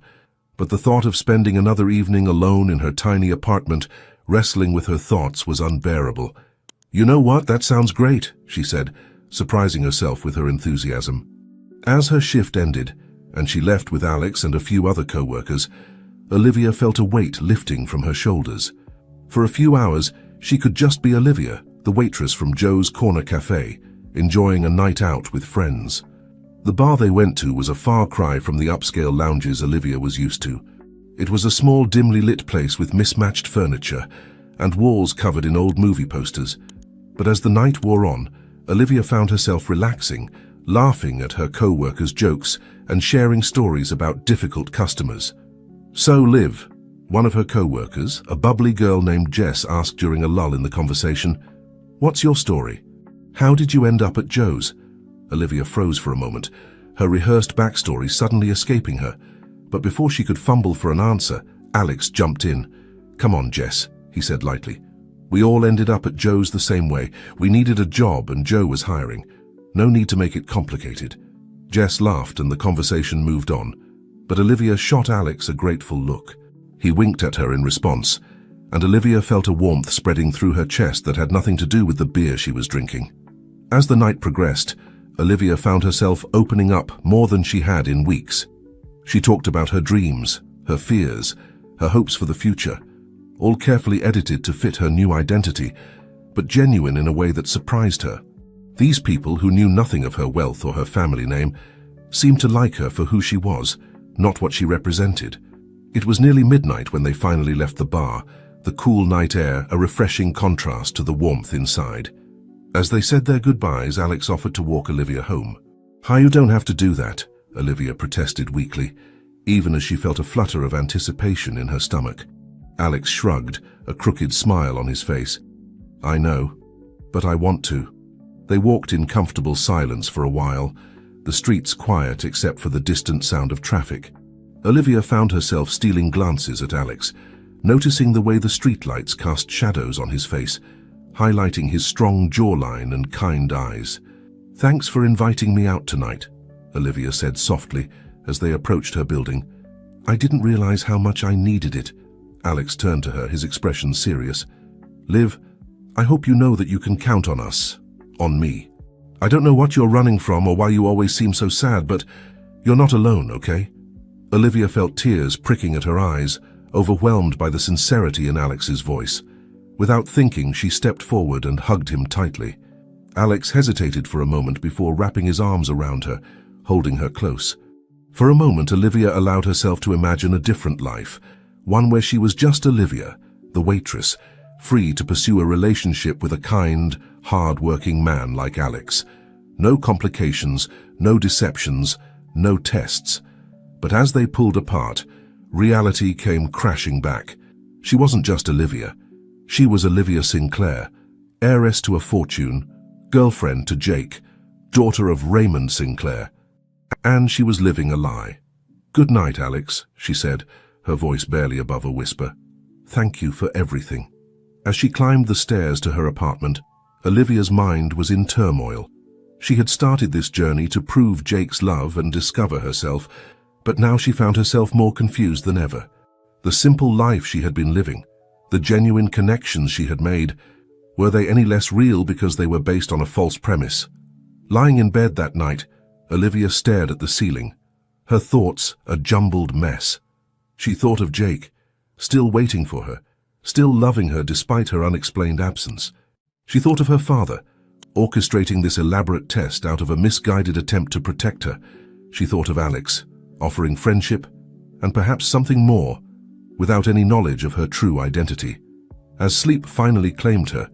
But the thought of spending another evening alone in her tiny apartment, wrestling with her thoughts, was unbearable. "You know what? That sounds great," she said, surprising herself with her enthusiasm. As her shift ended, and she left with Alex and a few other co-workers, Olivia felt a weight lifting from her shoulders. For a few hours, she could just be Olivia, the waitress from Joe's Corner Cafe, enjoying a night out with friends. The bar they went to was a far cry from the upscale lounges Olivia was used to. It was a small, dimly lit place with mismatched furniture and walls covered in old movie posters. But as the night wore on, Olivia found herself relaxing, laughing at her co-workers' jokes and sharing stories about difficult customers. "So, Liv," one of her co-workers, a bubbly girl named Jess, asked during a lull in the conversation, "what's your story? How did you end up at Joe's?" Olivia froze for a moment, her rehearsed backstory suddenly escaping her. But before she could fumble for an answer, Alex jumped in. "Come on, Jess," he said lightly. "We all ended up at Joe's the same way. We needed a job and Joe was hiring. No need to make it complicated." Jess laughed and the conversation moved on, but Olivia shot Alex a grateful look. He winked at her in response, and Olivia felt a warmth spreading through her chest that had nothing to do with the beer she was drinking. As the night progressed, Olivia found herself opening up more than she had in weeks. She talked about her dreams, her fears, her hopes for the future, all carefully edited to fit her new identity, but genuine in a way that surprised her. These people, who knew nothing of her wealth or her family name, seemed to like her for who she was, not what she represented. It was nearly midnight when they finally left the bar, the cool night air a refreshing contrast to the warmth inside. As they said their goodbyes, Alex offered to walk Olivia home. "Hi, you don't have to do that," Olivia protested weakly, even as she felt a flutter of anticipation in her stomach. Alex shrugged, a crooked smile on his face. "I know, but I want to." They walked in comfortable silence for a while, the streets quiet except for the distant sound of traffic. Olivia found herself stealing glances at Alex, noticing the way the streetlights cast shadows on his face, highlighting his strong jawline and kind eyes. "Thanks for inviting me out tonight," Olivia said softly as they approached her building. "I didn't realize how much I needed it." Alex turned to her, his expression serious. "Liv, I hope you know that you can count on us. On me. I don't know what you're running from or why you always seem so sad, but you're not alone, okay?" Olivia felt tears pricking at her eyes, overwhelmed by the sincerity in Alex's voice. Without thinking, she stepped forward and hugged him tightly. Alex hesitated for a moment before wrapping his arms around her, holding her close. For a moment, Olivia allowed herself to imagine a different life, one where she was just Olivia, the waitress, free to pursue a relationship with a kind, hard-working man like Alex. No complications, no deceptions, no tests. But as they pulled apart, reality came crashing back. She wasn't just Olivia. She was Olivia Sinclair, heiress to a fortune, girlfriend to Jake, daughter of Raymond Sinclair. And she was living a lie. "Good night, Alex," she said, her voice barely above a whisper. "Thank you for everything." As she climbed the stairs to her apartment, Olivia's mind was in turmoil. She had started this journey to prove Jake's love and discover herself, but now she found herself more confused than ever. The simple life she had been living, the genuine connections she had made, were they any less real because they were based on a false premise? Lying in bed that night, Olivia stared at the ceiling, her thoughts a jumbled mess. She thought of Jake, still waiting for her, still loving her despite her unexplained absence. She thought of her father, orchestrating this elaborate test out of a misguided attempt to protect her. She thought of Alex, offering friendship, and perhaps something more, without any knowledge of her true identity. As sleep finally claimed her,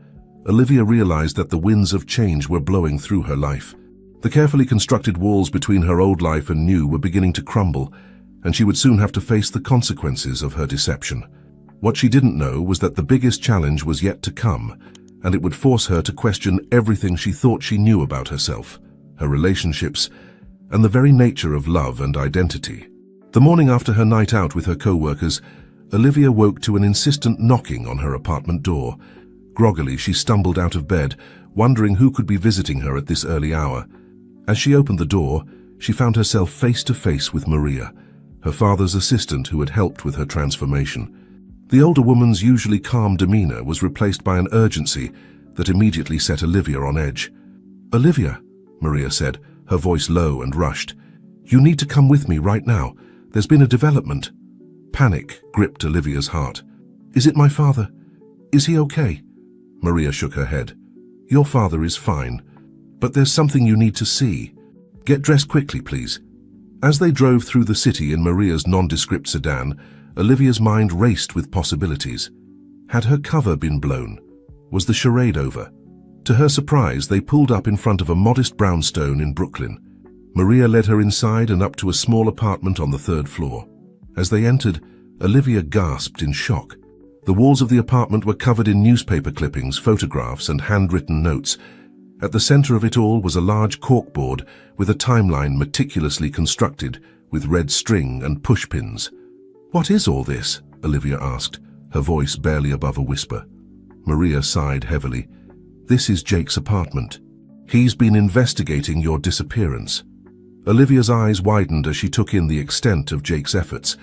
Olivia realized that the winds of change were blowing through her life. The carefully constructed walls between her old life and new were beginning to crumble, and she would soon have to face the consequences of her deception. What she didn't know was that the biggest challenge was yet to come, and it would force her to question everything she thought she knew about herself, her relationships, and the very nature of love and identity. The morning after her night out with her co-workers, Olivia woke to an insistent knocking on her apartment door. Groggily, she stumbled out of bed, wondering who could be visiting her at this early hour. As she opened the door, she found herself face to face with Maria, her father's assistant who had helped with her transformation. The older woman's usually calm demeanor was replaced by an urgency that immediately set Olivia on edge. "Olivia," Maria said, her voice low and rushed, "you need to come with me right now. There's been a development." Panic gripped Olivia's heart. "Is it my father? Is he okay?" Maria shook her head. "Your father is fine, but there's something you need to see. Get dressed quickly, please." As they drove through the city in Maria's nondescript sedan, Olivia's mind raced with possibilities. Had her cover been blown? Was the charade over? To her surprise, they pulled up in front of a modest brownstone in Brooklyn. Maria led her inside and up to a small apartment on the 3rd floor. As they entered, Olivia gasped in shock. The walls of the apartment were covered in newspaper clippings, photographs, and handwritten notes. At the center of it all was a large corkboard with a timeline meticulously constructed with red string and pushpins. "What is all this?" Olivia asked, her voice barely above a whisper. Maria sighed heavily. "This is Jake's apartment. He's been investigating your disappearance." Olivia's eyes widened as she took in the extent of Jake's efforts.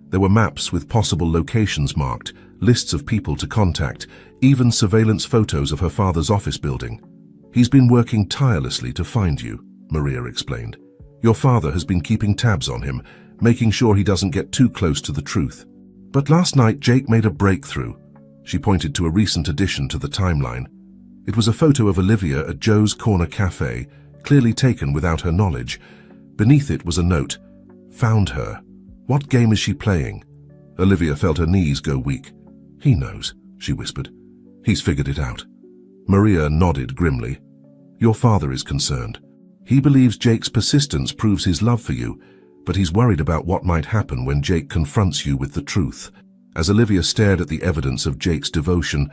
There were maps with possible locations marked, lists of people to contact, even surveillance photos of her father's office building. "He's been working tirelessly to find you," Maria explained. "Your father has been keeping tabs on him, making sure he doesn't get too close to the truth. But last night Jake made a breakthrough." She pointed to a recent addition to the timeline. It was a photo of Olivia at Joe's Corner Cafe, clearly taken without her knowledge. Beneath it was a note. "Found her. What game is she playing?" Olivia felt her knees go weak. "He knows," she whispered. "He's figured it out." Maria nodded grimly. "Your father is concerned. He believes Jake's persistence proves his love for you, but he's worried about what might happen when Jake confronts you with the truth." As Olivia stared at the evidence of Jake's devotion,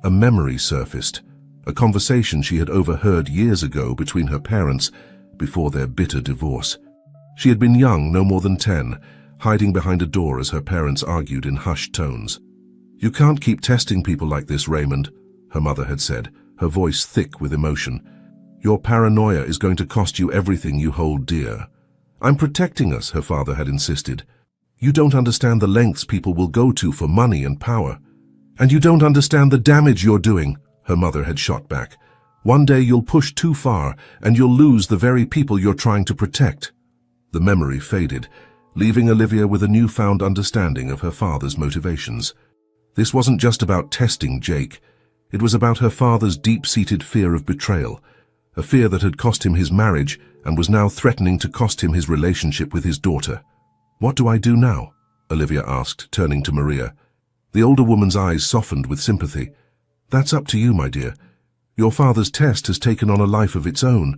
a memory surfaced, a conversation she had overheard years ago between her parents before their bitter divorce. She had been young, no more than 10, hiding behind a door as her parents argued in hushed tones. "You can't keep testing people like this, Raymond," her mother had said, her voice thick with emotion. "Your paranoia is going to cost you everything you hold dear." "I'm protecting us," her father had insisted. "You don't understand the lengths people will go to for money and power. And you don't understand the damage you're doing," her mother had shot back. "One day you'll push too far, and you'll lose the very people you're trying to protect." The memory faded, leaving Olivia with a newfound understanding of her father's motivations. This wasn't just about testing Jake. It was about her father's deep-seated fear of betrayal, a fear that had cost him his marriage and was now threatening to cost him his relationship with his daughter. "What do I do now?" Olivia asked, turning to Maria. The older woman's eyes softened with sympathy. "That's up to you, my dear. Your father's test has taken on a life of its own.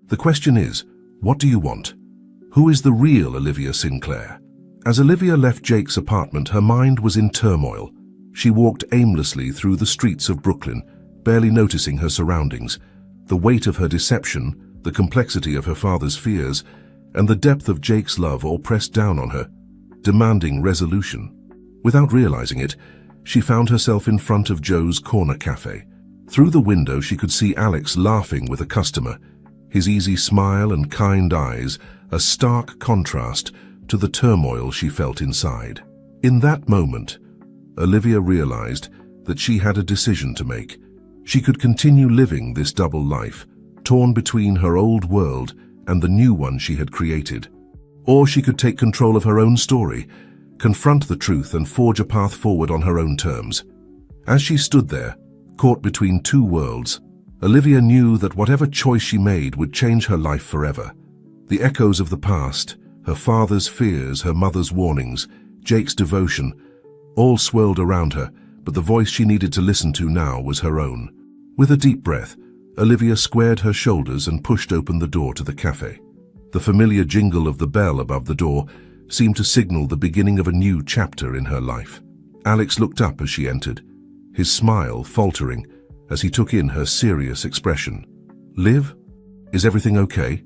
The question is, what do you want? Who is the real Olivia Sinclair?" As Olivia left Jake's apartment, her mind was in turmoil. She walked aimlessly through the streets of Brooklyn, barely noticing her surroundings. The weight of her deception, the complexity of her father's fears, and the depth of Jake's love all pressed down on her, demanding resolution. Without realizing it, she found herself in front of Joe's Corner Cafe. Through the window, she could see Alex laughing with a customer, his easy smile and kind eyes a stark contrast to the turmoil she felt inside. In that moment, Olivia realized that she had a decision to make. She could continue living this double life, torn between her old world and the new one she had created. Or she could take control of her own story, confront the truth and forge a path forward on her own terms. As she stood there, caught between two worlds, Olivia knew that whatever choice she made would change her life forever. The echoes of the past, her father's fears, her mother's warnings, Jake's devotion, all swirled around her, but the voice she needed to listen to now was her own. With a deep breath, Olivia squared her shoulders and pushed open the door to the cafe. The familiar jingle of the bell above the door seemed to signal the beginning of a new chapter in her life. Alex looked up as she entered, his smile faltering as he took in her serious expression. "Liv, is everything okay?"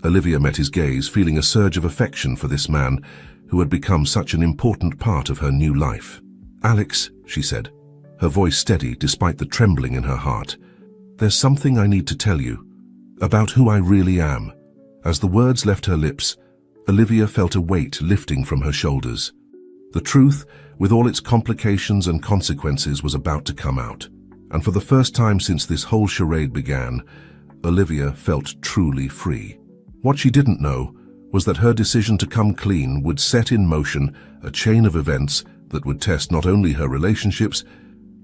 Olivia met his gaze, feeling a surge of affection for this man who had become such an important part of her new life. "Alex," she said, her voice steady despite the trembling in her heart, "there's something I need to tell you about who I really am." As the words left her lips, Olivia felt a weight lifting from her shoulders. The truth, with all its complications and consequences, was about to come out. And for the first time since this whole charade began, Olivia felt truly free. What she didn't know was that her decision to come clean would set in motion a chain of events that would test not only her relationships,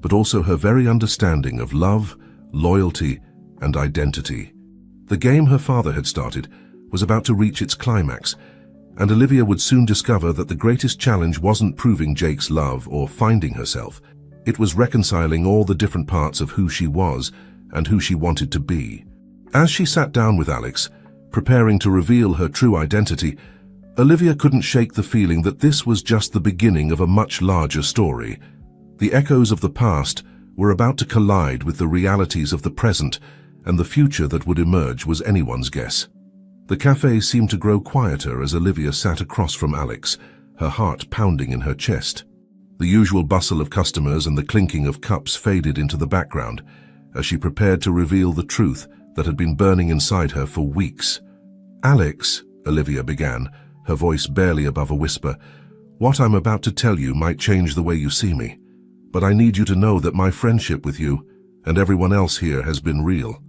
but also her very understanding of love, loyalty, and identity. The game her father had started was about to reach its climax, and Olivia would soon discover that the greatest challenge wasn't proving Jake's love or finding herself. It was reconciling all the different parts of who she was and who she wanted to be. As she sat down with Alex, preparing to reveal her true identity, Olivia couldn't shake the feeling that this was just the beginning of a much larger story. The echoes of the past were about to collide with the realities of the present, and the future that would emerge was anyone's guess. The cafe seemed to grow quieter as Olivia sat across from Alex, her heart pounding in her chest. The usual bustle of customers and the clinking of cups faded into the background as she prepared to reveal the truth that had been burning inside her for weeks. "Alex," Olivia began, her voice barely above a whisper, "what I'm about to tell you might change the way you see me, but I need you to know that my friendship with you and everyone else here has been real.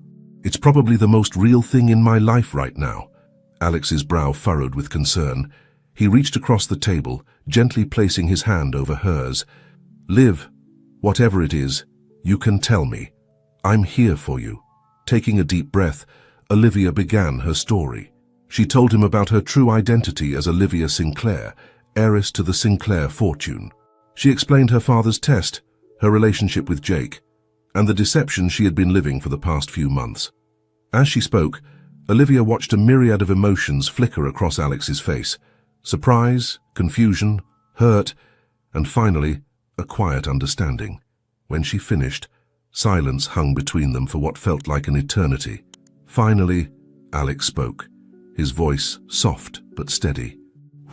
It's probably the most real thing in my life right now." Alex's brow furrowed with concern. He reached across the table, gently placing his hand over hers. "Liv, whatever it is, you can tell me. I'm here for you." Taking a deep breath, Olivia began her story. She told him about her true identity as Olivia Sinclair, heiress to the Sinclair fortune. She explained her father's test, her relationship with Jake, and the deception she had been living for the past few months. As she spoke, Olivia watched a myriad of emotions flicker across Alex's face. Surprise, confusion, hurt, and finally, a quiet understanding. When she finished, silence hung between them for what felt like an eternity. Finally, Alex spoke, his voice soft but steady.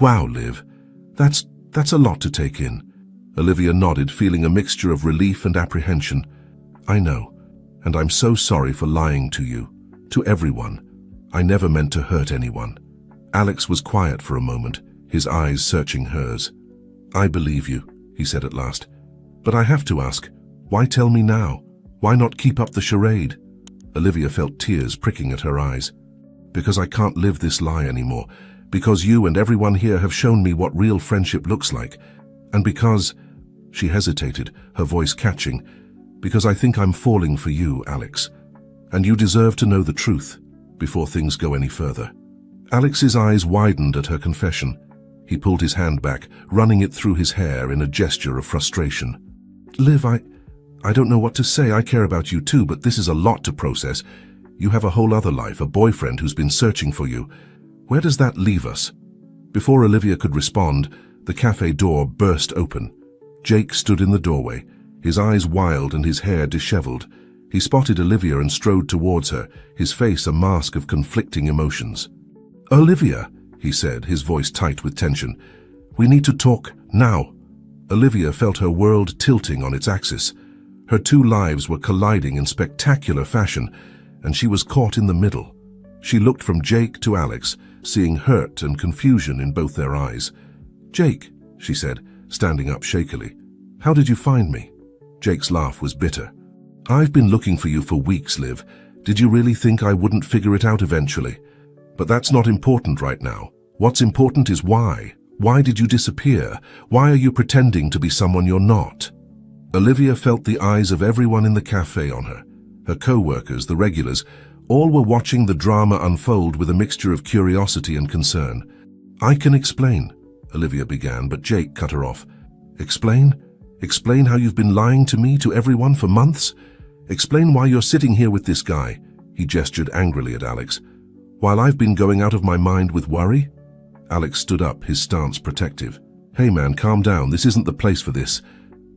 "Wow, Liv, that's a lot to take in." Olivia nodded, feeling a mixture of relief and apprehension. "I know, and I'm so sorry for lying to you, to everyone. I never meant to hurt anyone." Alex was quiet for a moment, his eyes searching hers. "I believe you," he said at last. "But I have to ask, why tell me now? Why not keep up the charade?" Olivia felt tears pricking at her eyes. "Because I can't live this lie anymore. Because you and everyone here have shown me what real friendship looks like. And because—" she hesitated, her voice catching, "because I think I'm falling for you, Alex. And you deserve to know the truth. before things go any further. Alex's eyes widened at her confession. He pulled his hand back, running it through his hair in a gesture of frustration. Liv, I don't know what to say. I care about you too, but this is a lot to process. You have a whole other life, a boyfriend who's been searching for you. Where does that leave us? Before Olivia could respond, the cafe door burst open. Jake stood in the doorway, his eyes wild and his hair disheveled. He spotted Olivia and strode towards her, his face a mask of conflicting emotions. Olivia, he said, his voice tight with tension. We need to talk now. Olivia felt her world tilting on its axis. Her two lives were colliding in spectacular fashion, and she was caught in the middle. She looked from Jake to Alex, seeing hurt and confusion in both their eyes. Jake, she said, standing up shakily. How did you find me? Jake's laugh was bitter. I've been looking for you for weeks, Liv. Did you really think I wouldn't figure it out eventually? But that's not important right now. What's important is why. Why did you disappear? Why are you pretending to be someone you're not? Olivia felt the eyes of everyone in the cafe on her. Her co-workers, the regulars, all were watching the drama unfold with a mixture of curiosity and concern. I can explain, Olivia began, but Jake cut her off. Explain? Explain how you've been lying to me, to everyone, for months? Explain why you're sitting here with this guy, he gestured angrily at Alex, while I've been going out of my mind with worry? Alex stood up, his stance protective. Hey man, calm down, this isn't the place for this.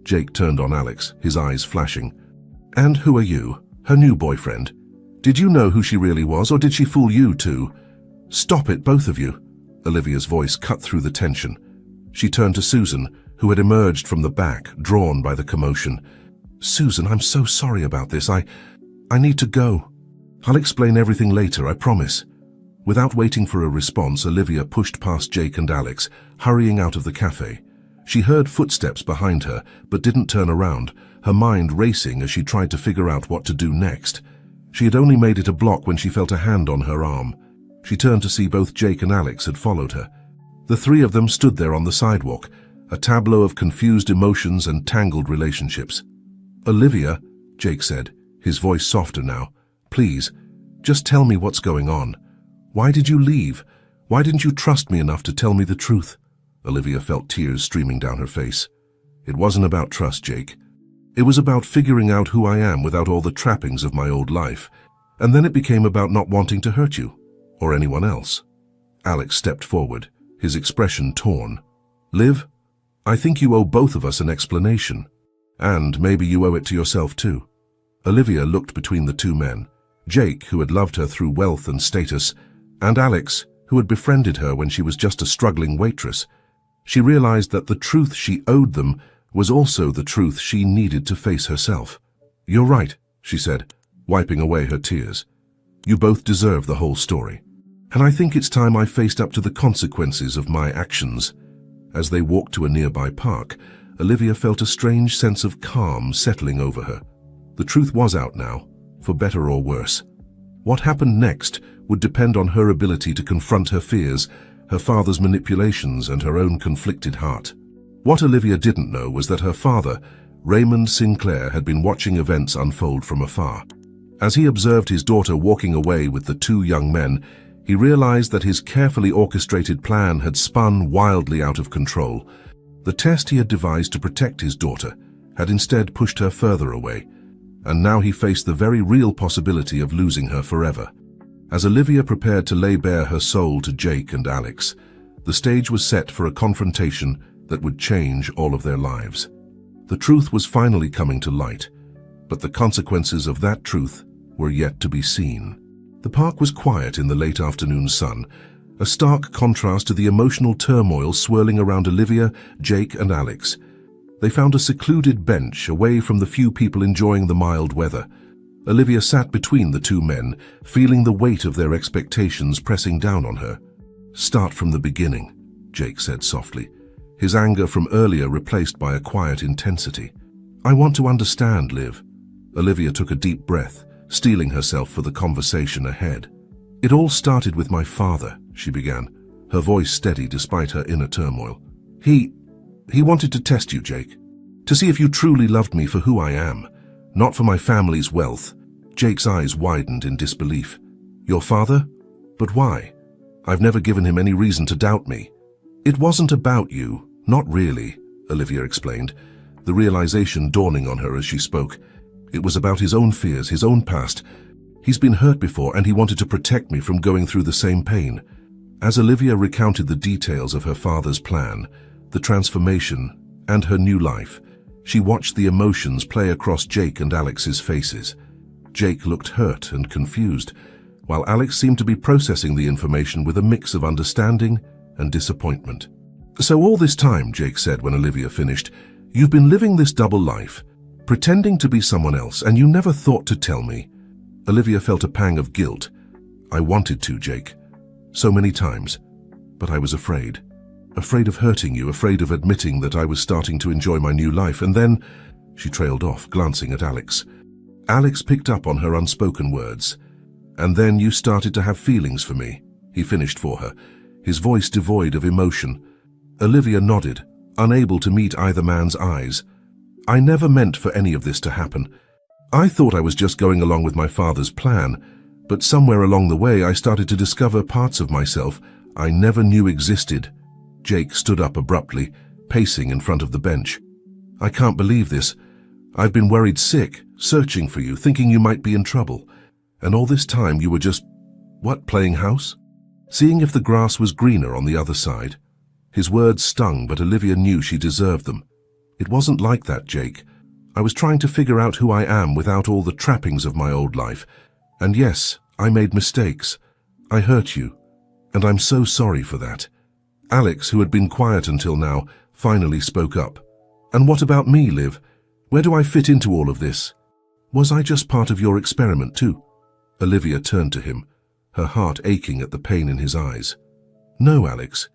Jake turned on Alex, his eyes flashing. And who are you? Her new boyfriend? Did you know who she really was, or did she fool you too? Stop it, both of you. Olivia's voice cut through the tension. She turned to Susan, who had emerged from the back, drawn by the commotion. Susan, I'm so sorry about this. I need to go. I'll explain everything later, I promise. Without waiting for a response, Olivia pushed past Jake and Alex, hurrying out of the cafe. She heard footsteps behind her, but didn't turn around, her mind racing as she tried to figure out what to do next. She had only made it a block when she felt a hand on her arm. She turned to see both Jake and Alex had followed her. The three of them stood there on the sidewalk, a tableau of confused emotions and tangled relationships. Olivia, Jake said, his voice softer now, please, just tell me what's going on. Why did you leave? Why didn't you trust me enough to tell me the truth? Olivia felt tears streaming down her face. It wasn't about trust, Jake. It was about figuring out who I am without all the trappings of my old life. And then it became about not wanting to hurt you, or anyone else. Alex stepped forward, his expression torn. Liv, I think you owe both of us an explanation. And maybe you owe it to yourself too. Olivia looked between the two men, Jake, who had loved her through wealth and status, and Alex, who had befriended her when she was just a struggling waitress. She realized that the truth she owed them was also the truth she needed to face herself. You're right, she said, wiping away her tears. You both deserve the whole story. And I think it's time I faced up to the consequences of my actions. As they walked to a nearby park, Olivia felt a strange sense of calm settling over her. The truth was out now, for better or worse. What happened next would depend on her ability to confront her fears, her father's manipulations, and her own conflicted heart. What Olivia didn't know was that her father, Raymond Sinclair, had been watching events unfold from afar. As he observed his daughter walking away with the two young men, he realized that his carefully orchestrated plan had spun wildly out of control. The test he had devised to protect his daughter had instead pushed her further away, and now he faced the very real possibility of losing her forever. As Olivia prepared to lay bare her soul to Jake and Alex, the stage was set for a confrontation that would change all of their lives. The truth was finally coming to light, but the consequences of that truth were yet to be seen. The park was quiet in the late afternoon sun, a stark contrast to the emotional turmoil swirling around Olivia, Jake, and Alex. They found a secluded bench away from the few people enjoying the mild weather. Olivia sat between the two men, feeling the weight of their expectations pressing down on her. Start from the beginning, Jake said softly, his anger from earlier replaced by a quiet intensity. I want to understand, Liv. Olivia took a deep breath, steeling herself for the conversation ahead. It all started with my father, she began, her voice steady despite her inner turmoil. He wanted to test you, Jake, to see if you truly loved me for who I am, not for my family's wealth. Jake's eyes widened in disbelief. Your father? But why? I've never given him any reason to doubt me. It wasn't about you, not really, Olivia explained, the realization dawning on her as she spoke. It was about his own fears, his own past. He's been hurt before and he wanted to protect me from going through the same pain. As Olivia recounted the details of her father's plan, the transformation, and her new life, she watched the emotions play across Jake and Alex's faces. Jake looked hurt and confused, while Alex seemed to be processing the information with a mix of understanding and disappointment. So all this time, Jake said when Olivia finished, you've been living this double life, pretending to be someone else, and you never thought to tell me. Olivia felt a pang of guilt. I wanted to, Jake. So many times. But I was afraid. Afraid of hurting you, afraid of admitting that I was starting to enjoy my new life. And then, she trailed off, glancing at Alex. Alex picked up on her unspoken words. And then you started to have feelings for me, he finished for her, his voice devoid of emotion. Olivia nodded, unable to meet either man's eyes. I never meant for any of this to happen. I thought I was just going along with my father's plan, but somewhere along the way I started to discover parts of myself I never knew existed. Jake stood up abruptly, pacing in front of the bench. I can't believe this. I've been worried sick, searching for you, thinking you might be in trouble. And all this time you were just, playing house? Seeing if the grass was greener on the other side. His words stung, but Olivia knew she deserved them. It wasn't like that, Jake. I was trying to figure out who I am without all the trappings of my old life. And yes, I made mistakes. I hurt you. And I'm so sorry for that. Alex, who had been quiet until now, finally spoke up. And what about me, Liv? Where do I fit into all of this? Was I just part of your experiment too? Olivia turned to him, her heart aching at the pain in his eyes. No, Alex.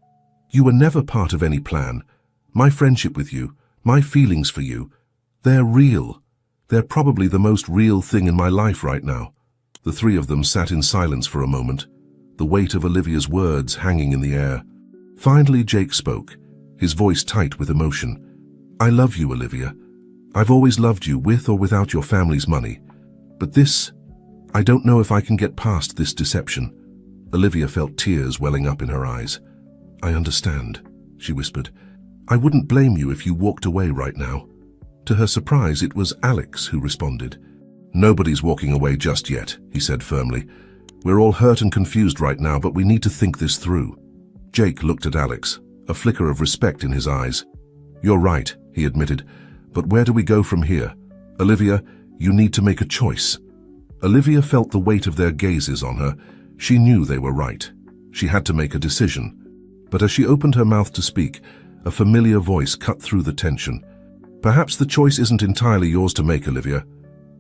You were never part of any plan. My friendship with you, my feelings for you, they're real. They're probably the most real thing in my life right now. The three of them sat in silence for a moment, the weight of Olivia's words hanging in the air. Finally, Jake spoke, his voice tight with emotion. I love you, Olivia. I've always loved you, with or without your family's money. But this, I don't know if I can get past this deception. Olivia felt tears welling up in her eyes. I understand, she whispered. I wouldn't blame you if you walked away right now. To her surprise, it was Alex who responded. Nobody's walking away just yet, he said firmly. We're all hurt and confused right now, but we need to think this through. Jake looked at Alex, a flicker of respect in his eyes. You're right, he admitted, but where do we go from here? Olivia, you need to make a choice. Olivia felt the weight of their gazes on her. She knew they were right. She had to make a decision. But as she opened her mouth to speak, a familiar voice cut through the tension. Perhaps the choice isn't entirely yours to make, Olivia.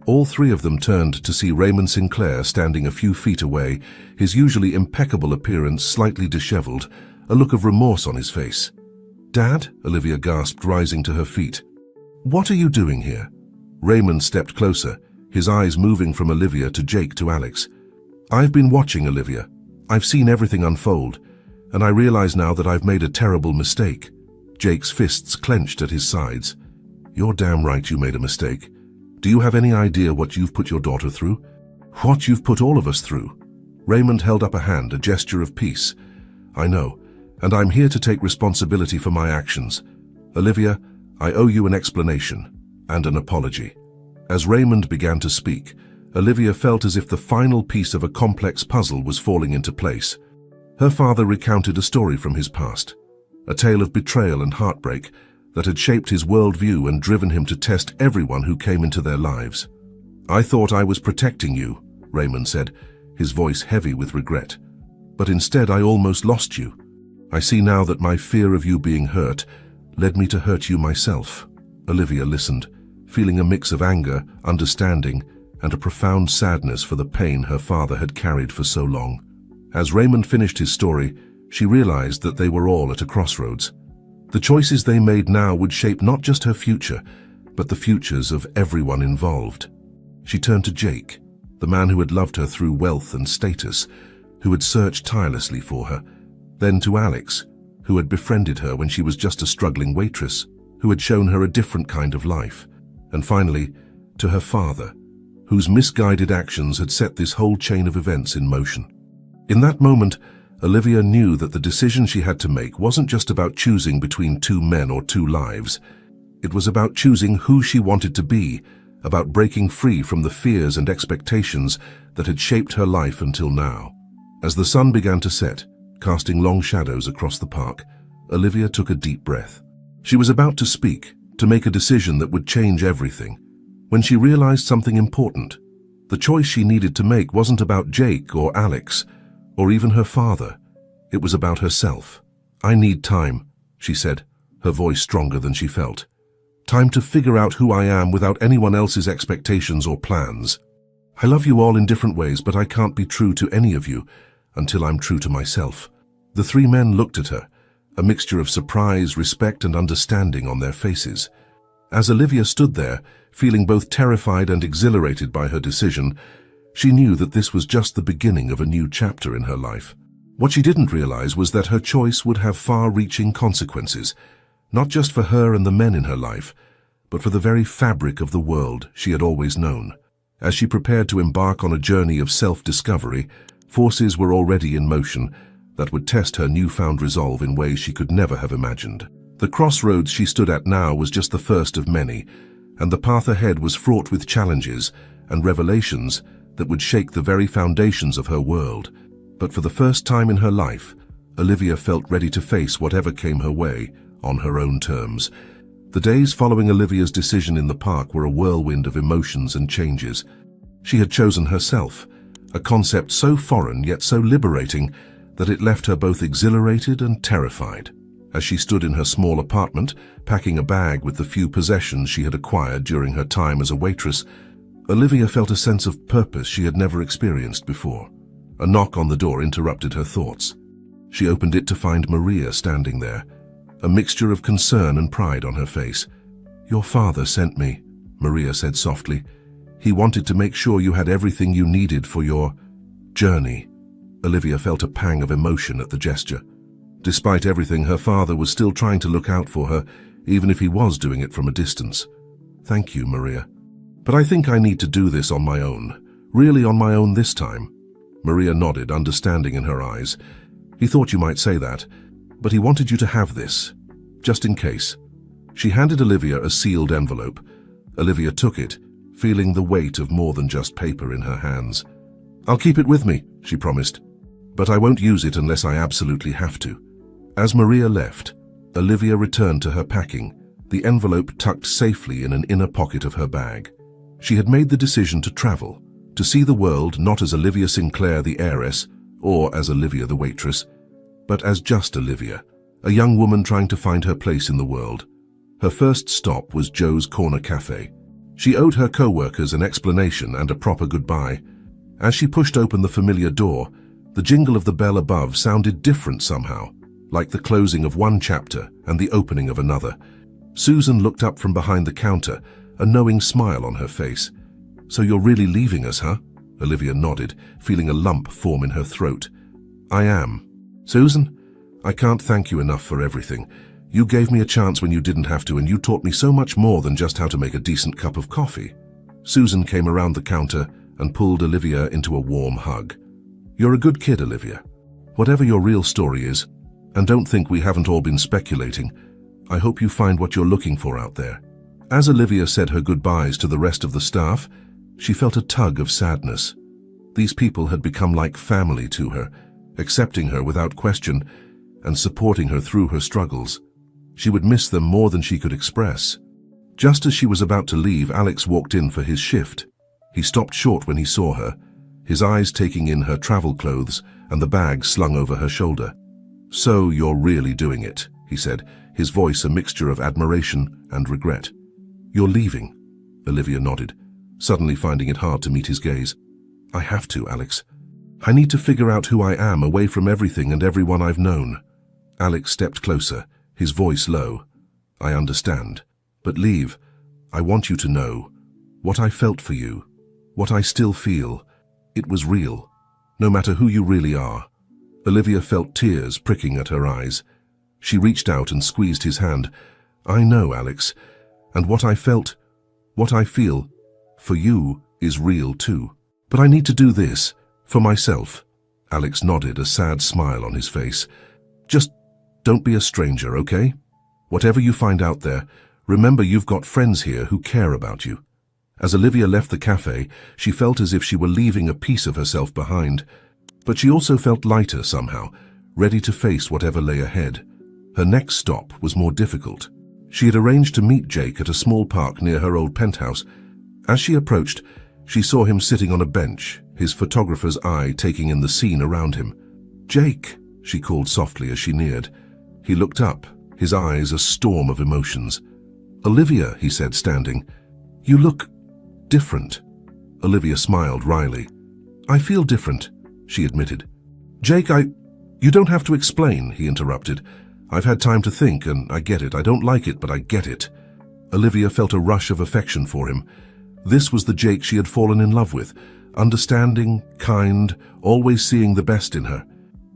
All three of them turned to see Raymond Sinclair standing a few feet away, his usually impeccable appearance slightly disheveled, a look of remorse on his face. Dad? Olivia gasped, rising to her feet. What are you doing here? Raymond stepped closer, his eyes moving from Olivia to Jake to Alex. I've been watching, Olivia. I've seen everything unfold, and I realize now that I've made a terrible mistake. Jake's fists clenched at his sides. You're damn right you made a mistake. Do you have any idea what you've put your daughter through? What you've put all of us through? Raymond held up a hand, a gesture of peace. I know, and I'm here to take responsibility for my actions. Olivia, I owe you an explanation and an apology. As Raymond began to speak, Olivia felt as if the final piece of a complex puzzle was falling into place. Her father recounted a story from his past, a tale of betrayal and heartbreak that had shaped his worldview and driven him to test everyone who came into their lives. I thought I was protecting you, Raymond said, his voice heavy with regret. But instead I almost lost you. I see now that my fear of you being hurt led me to hurt you myself. Olivia listened, feeling a mix of anger, understanding, and a profound sadness for the pain her father had carried for so long. As Raymond finished his story, she realized that they were all at a crossroads. The choices they made now would shape not just her future, but the futures of everyone involved. She turned to Jake, the man who had loved her through wealth and status, who had searched tirelessly for her, then to Alex, who had befriended her when she was just a struggling waitress, who had shown her a different kind of life, and finally, to her father, whose misguided actions had set this whole chain of events in motion. In that moment, Olivia knew that the decision she had to make wasn't just about choosing between two men or two lives. It was about choosing who she wanted to be, about breaking free from the fears and expectations that had shaped her life until now. As the sun began to set, casting long shadows across the park, Olivia took a deep breath. She was about to speak, to make a decision that would change everything, when she realized something important. The choice she needed to make wasn't about Jake or Alex, or even her father. It was about herself. "I need time," she said, her voice stronger than she felt. "Time to figure out who I am without anyone else's expectations or plans. I love you all in different ways, but I can't be true to any of you until I'm true to myself." The three men looked at her, a mixture of surprise, respect, and understanding on their faces. As Olivia stood there, feeling both terrified and exhilarated by her decision, she knew that this was just the beginning of a new chapter in her life. What she didn't realize was that her choice would have far-reaching consequences, not just for her and the men in her life, but for the very fabric of the world she had always known. As she prepared to embark on a journey of self-discovery, forces were already in motion that would test her newfound resolve in ways she could never have imagined. The crossroads she stood at now was just the first of many, and the path ahead was fraught with challenges and revelations that would shake the very foundations of her world. But for the first time in her life, Olivia felt ready to face whatever came her way on her own terms. The days following Olivia's decision in the park were a whirlwind of emotions and changes. She had chosen herself, a concept so foreign yet so liberating that it left her both exhilarated and terrified. As she stood in her small apartment, packing a bag with the few possessions she had acquired during her time as a waitress, Olivia felt a sense of purpose she had never experienced before. A knock on the door interrupted her thoughts. She opened it to find Maria standing there, a mixture of concern and pride on her face. "Your father sent me," Maria said softly. "He wanted to make sure you had everything you needed for your journey." Olivia felt a pang of emotion at the gesture. Despite everything, her father was still trying to look out for her, even if he was doing it from a distance. "Thank you, Maria. But I think I need to do this on my own. Really on my own this time." Maria nodded, understanding in her eyes. "He thought you might say that, but he wanted you to have this, just in case." She handed Olivia a sealed envelope. Olivia took it, feeling the weight of more than just paper in her hands. "I'll keep it with me," she promised, "but I won't use it unless I absolutely have to." As Maria left, Olivia returned to her packing, the envelope tucked safely in an inner pocket of her bag. She had made the decision to travel, to see the world not as Olivia Sinclair the heiress, or as Olivia the waitress, but as just Olivia, a young woman trying to find her place in the world. Her first stop was Joe's Corner Cafe. She owed her co-workers an explanation and a proper goodbye. As she pushed open the familiar door, the jingle of the bell above sounded different somehow, like the closing of one chapter and the opening of another. Susan looked up from behind the counter, a knowing smile on her face. "So you're really leaving us, huh?" Olivia nodded, feeling a lump form in her throat. "I am. Susan, I can't thank you enough for everything. You gave me a chance when you didn't have to, and you taught me so much more than just how to make a decent cup of coffee." Susan came around the counter and pulled Olivia into a warm hug. "You're a good kid, Olivia. Whatever your real story is, and don't think we haven't all been speculating, I hope you find what you're looking for out there." As Olivia said her goodbyes to the rest of the staff, she felt a tug of sadness. These people had become like family to her, accepting her without question and supporting her through her struggles. She would miss them more than she could express. Just as she was about to leave, Alex walked in for his shift. He stopped short when he saw her, his eyes taking in her travel clothes and the bag slung over her shoulder. "So you're really doing it," he said, his voice a mixture of admiration and regret. "You're leaving?" Olivia nodded, suddenly finding it hard to meet his gaze. "I have to, Alex. I need to figure out who I am away from everything and everyone I've known." Alex stepped closer, his voice low. "I understand. But leave. I want you to know. What I felt for you, what I still feel, it was real, no matter who you really are." Olivia felt tears pricking at her eyes. She reached out and squeezed his hand. "I know, Alex, and what I felt, what I feel, for you, is real too. But I need to do this, for myself. Alex nodded, a sad smile on his face. Just don't be a stranger, okay? Whatever you find out there, remember you've got friends here who care about you. As Olivia left the cafe, she felt as if she were leaving a piece of herself behind. But she also felt lighter somehow, ready to face whatever lay ahead. Her next stop was more difficult. She had arranged to meet Jake at a small park near her old penthouse. As she approached, she saw him sitting on a bench, his photographer's eye taking in the scene around him. "Jake," she called softly as she neared. He looked up, his eyes a storm of emotions. "Olivia," he said, standing, "you look different." Olivia smiled wryly. "I feel different," she admitted. "Jake, You don't have to explain," he interrupted. "I've had time to think, and I get it. I don't like it, but I get it." Olivia felt a rush of affection for him. This was the Jake she had fallen in love with, understanding, kind, always seeing the best in her.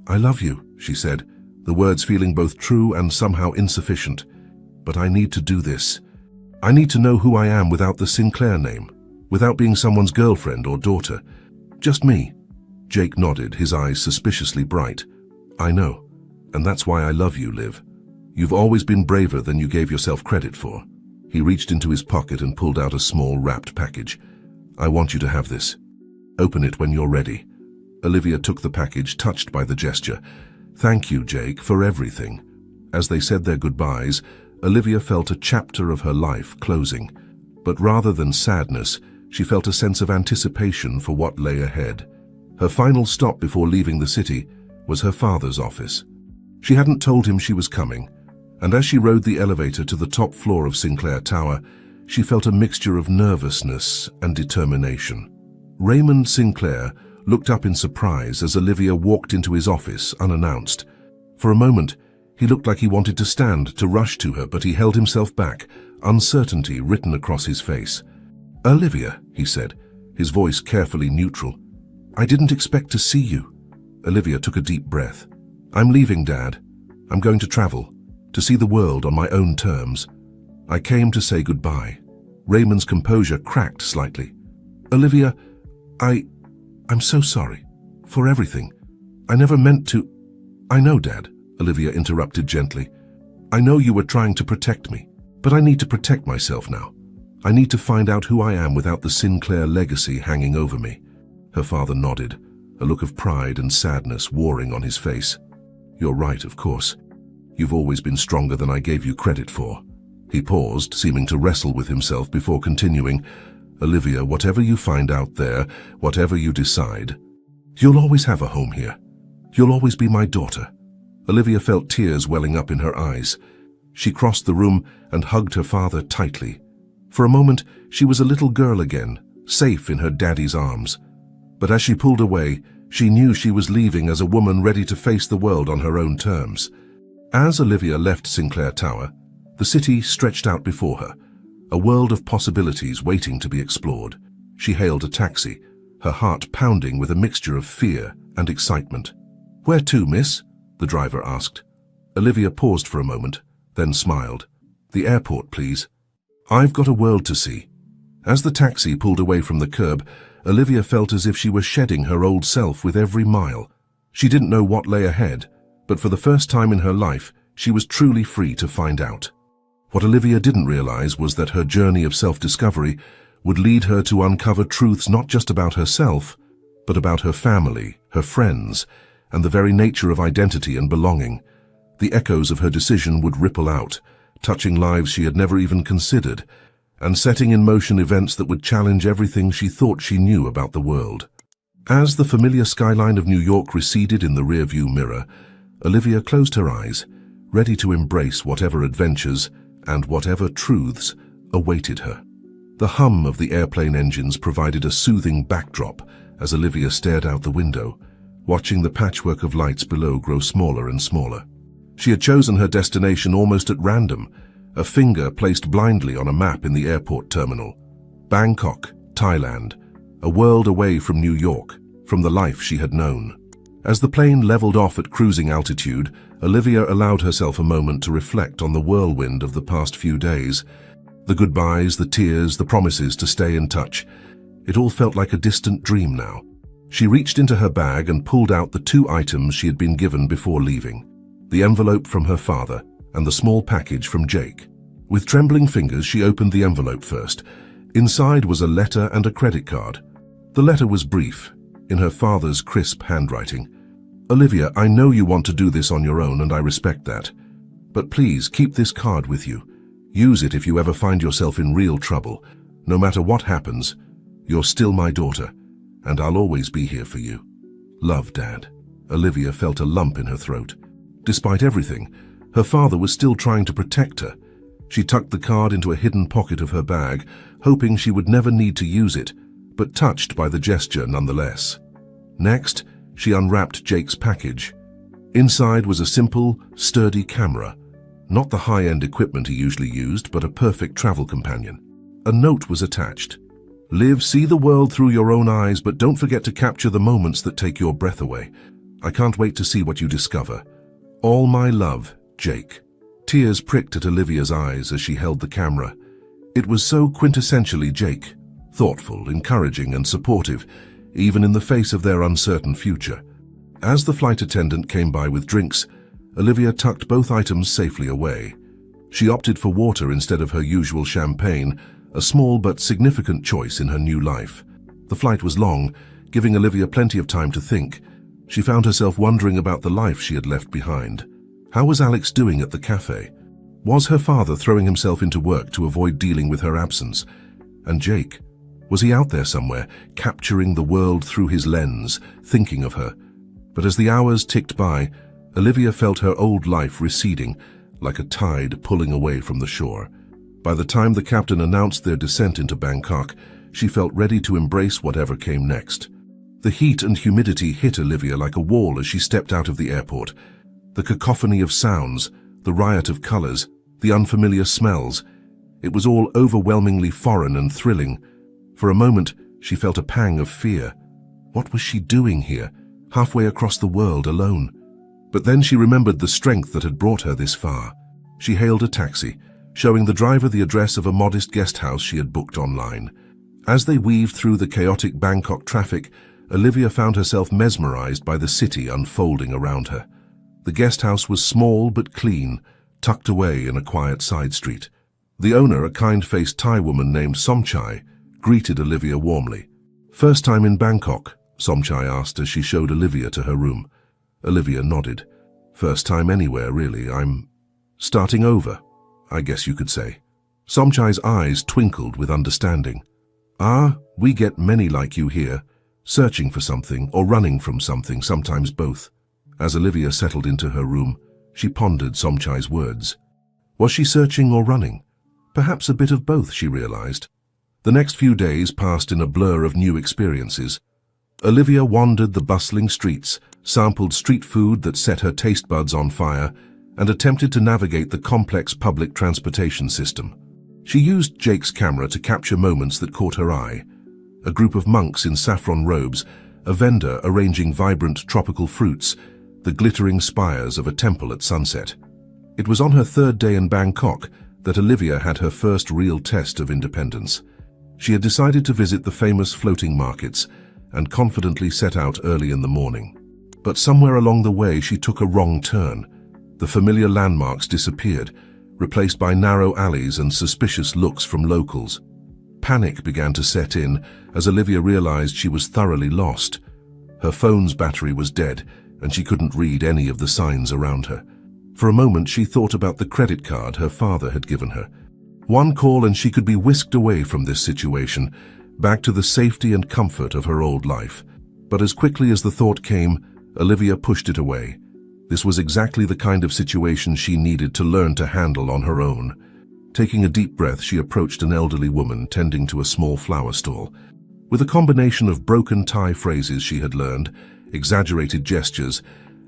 "I love you," she said, the words feeling both true and somehow insufficient. "But I need to do this. I need to know who I am without the Sinclair name, without being someone's girlfriend or daughter. Just me." Jake nodded, his eyes suspiciously bright. "I know, and that's why I love you, Liv. You've always been braver than you gave yourself credit for." He reached into his pocket and pulled out a small wrapped package. "I want you to have this. Open it when you're ready." Olivia took the package, touched by the gesture. "Thank you, Jake, for everything." As they said their goodbyes, Olivia felt a chapter of her life closing. But rather than sadness, she felt a sense of anticipation for what lay ahead. Her final stop before leaving the city was her father's office. She hadn't told him she was coming, and as she rode the elevator to the top floor of Sinclair Tower, she felt a mixture of nervousness and determination. Raymond Sinclair looked up in surprise as Olivia walked into his office unannounced. For a moment, he looked like he wanted to stand, to rush to her, but he held himself back, uncertainty written across his face. "Olivia," he said, his voice carefully neutral. "I didn't expect to see you." Olivia took a deep breath. "I'm leaving, Dad. I'm going to travel, to see the world on my own terms. I came to say goodbye." Raymond's composure cracked slightly. "Olivia, I'm so sorry. For everything. I never meant to—" "I know, Dad," Olivia interrupted gently. "I know you were trying to protect me, but I need to protect myself now. I need to find out who I am without the Sinclair legacy hanging over me." Her father nodded, a look of pride and sadness warring on his face. "You're right, of course. You've always been stronger than I gave you credit for." He paused, seeming to wrestle with himself before continuing. "Olivia, whatever you find out there, whatever you decide, you'll always have a home here. You'll always be my daughter." Olivia felt tears welling up in her eyes. She crossed the room and hugged her father tightly. For a moment, she was a little girl again, safe in her daddy's arms. But as she pulled away, she knew she was leaving as a woman ready to face the world on her own terms. As Olivia left Sinclair Tower, the city stretched out before her, a world of possibilities waiting to be explored. She hailed a taxi, her heart pounding with a mixture of fear and excitement. "Where to, miss?" the driver asked. Olivia paused for a moment, then smiled. "The airport, please. I've got a world to see." As the taxi pulled away from the curb, Olivia felt as if she were shedding her old self with every mile. She didn't know what lay ahead, but for the first time in her life, she was truly free to find out. What Olivia didn't realize was that her journey of self-discovery would lead her to uncover truths not just about herself, but about her family, her friends, and the very nature of identity and belonging. The echoes of her decision would ripple out, touching lives she had never even considered, and setting in motion events that would challenge everything she thought she knew about the world. As the familiar skyline of New York receded in the rearview mirror, Olivia closed her eyes, ready to embrace whatever adventures and whatever truths awaited her. The hum of the airplane engines provided a soothing backdrop as Olivia stared out the window, watching the patchwork of lights below grow smaller and smaller. She had chosen her destination almost at random, a finger placed blindly on a map in the airport terminal. Bangkok, Thailand, a world away from New York, from the life she had known. As the plane leveled off at cruising altitude, Olivia allowed herself a moment to reflect on the whirlwind of the past few days. The goodbyes, the tears, the promises to stay in touch. It all felt like a distant dream now. She reached into her bag and pulled out the 2 items she had been given before leaving: the envelope from her father and the small package from Jake. With trembling fingers, she opened the envelope first. Inside was a letter and a credit card. The letter was brief, in her father's crisp handwriting. "Olivia, I know you want to do this on your own, and I respect that. But please, keep this card with you. Use it if you ever find yourself in real trouble. No matter what happens, you're still my daughter, and I'll always be here for you. Love, Dad." Olivia felt a lump in her throat. Despite everything, her father was still trying to protect her. She tucked the card into a hidden pocket of her bag, hoping she would never need to use it, but touched by the gesture nonetheless. Next, she unwrapped Jake's package. Inside was a simple, sturdy camera. Not the high-end equipment he usually used, but a perfect travel companion. A note was attached. "Live, see the world through your own eyes, but don't forget to capture the moments that take your breath away. I can't wait to see what you discover. All my love, Jake." Tears pricked at Olivia's eyes as she held the camera. It was so quintessentially Jake, thoughtful, encouraging, and supportive, even in the face of their uncertain future. As the flight attendant came by with drinks, Olivia tucked both items safely away. She opted for water instead of her usual champagne, a small but significant choice in her new life. The flight was long, giving Olivia plenty of time to think. She found herself wondering about the life she had left behind. How was Alex doing at the cafe? Was her father throwing himself into work to avoid dealing with her absence? And Jake? Was he out there somewhere, capturing the world through his lens, thinking of her? But as the hours ticked by, Olivia felt her old life receding, like a tide pulling away from the shore. By the time the captain announced their descent into Bangkok, she felt ready to embrace whatever came next. The heat and humidity hit Olivia like a wall as she stepped out of the airport. The cacophony of sounds, the riot of colors, the unfamiliar smells. It was all overwhelmingly foreign and thrilling. For a moment, she felt a pang of fear. What was she doing here, halfway across the world alone? But then she remembered the strength that had brought her this far. She hailed a taxi, showing the driver the address of a modest guest house she had booked online. As they weaved through the chaotic Bangkok traffic, Olivia found herself mesmerized by the city unfolding around her. The guest house was small but clean, tucked away in a quiet side street. The owner, a kind-faced Thai woman named Somchai, greeted Olivia warmly. "First time in Bangkok?" Somchai asked as she showed Olivia to her room. Olivia nodded. "First time anywhere, really. I'm starting over, I guess you could say." Somchai's eyes twinkled with understanding. "Ah, we get many like you here, searching for something or running from something, sometimes both." As Olivia settled into her room, she pondered Somchai's words. Was she searching or running? Perhaps a bit of both, she realized. The next few days passed in a blur of new experiences. Olivia wandered the bustling streets, sampled street food that set her taste buds on fire, and attempted to navigate the complex public transportation system. She used Jake's camera to capture moments that caught her eye. A group of monks in saffron robes, a vendor arranging vibrant tropical fruits, the glittering spires of a temple at sunset. It was on her 3rd day in Bangkok that Olivia had her first real test of independence. She had decided to visit the famous floating markets and confidently set out early in the morning. But somewhere along the way she took a wrong turn. The familiar landmarks disappeared, replaced by narrow alleys and suspicious looks from locals. Panic began to set in as Olivia realized she was thoroughly lost. Her phone's battery was dead, and she couldn't read any of the signs around her. For a moment she thought about the credit card her father had given her. One call and she could be whisked away from this situation, back to the safety and comfort of her old life. But as quickly as the thought came, Olivia pushed it away. This was exactly the kind of situation she needed to learn to handle on her own. Taking a deep breath, she approached an elderly woman tending to a small flower stall. With a combination of broken Thai phrases she had learned, exaggerated gestures,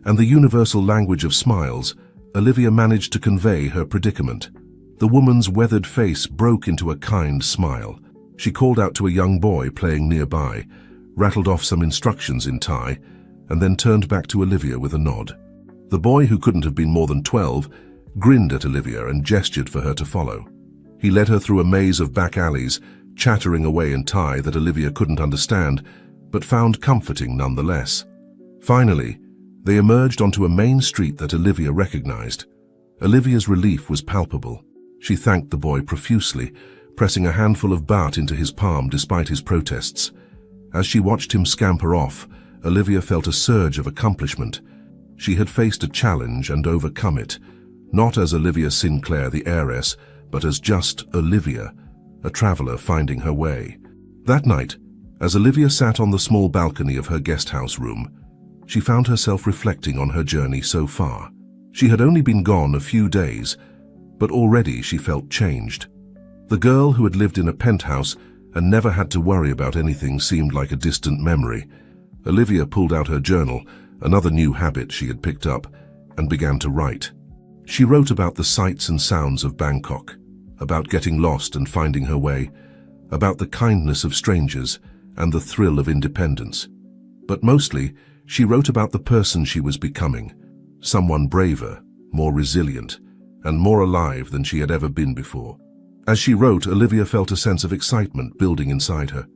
and the universal language of smiles, Olivia managed to convey her predicament. The woman's weathered face broke into a kind smile. She called out to a young boy playing nearby, rattled off some instructions in Thai, and then turned back to Olivia with a nod. The boy, who couldn't have been more than 12, grinned at Olivia and gestured for her to follow. He led her through a maze of back alleys, chattering away in Thai that Olivia couldn't understand, but found comforting nonetheless. Finally, they emerged onto a main street that Olivia recognized. Olivia's relief was palpable. She thanked the boy profusely, pressing a handful of baht into his palm despite his protests. As she watched him scamper off, Olivia felt a surge of accomplishment. She had faced a challenge and overcome it, not as Olivia Sinclair, the heiress, but as just Olivia, a traveler finding her way. That night, as Olivia sat on the small balcony of her guest house room, she found herself reflecting on her journey so far. She had only been gone a few days, but already she felt changed. The girl who had lived in a penthouse and never had to worry about anything seemed like a distant memory. Olivia pulled out her journal, another new habit she had picked up, and began to write. She wrote about the sights and sounds of Bangkok, about getting lost and finding her way, about the kindness of strangers and the thrill of independence. But mostly, she wrote about the person she was becoming, someone braver, more resilient, and more alive than she had ever been before. As she wrote, Olivia felt a sense of excitement building inside her.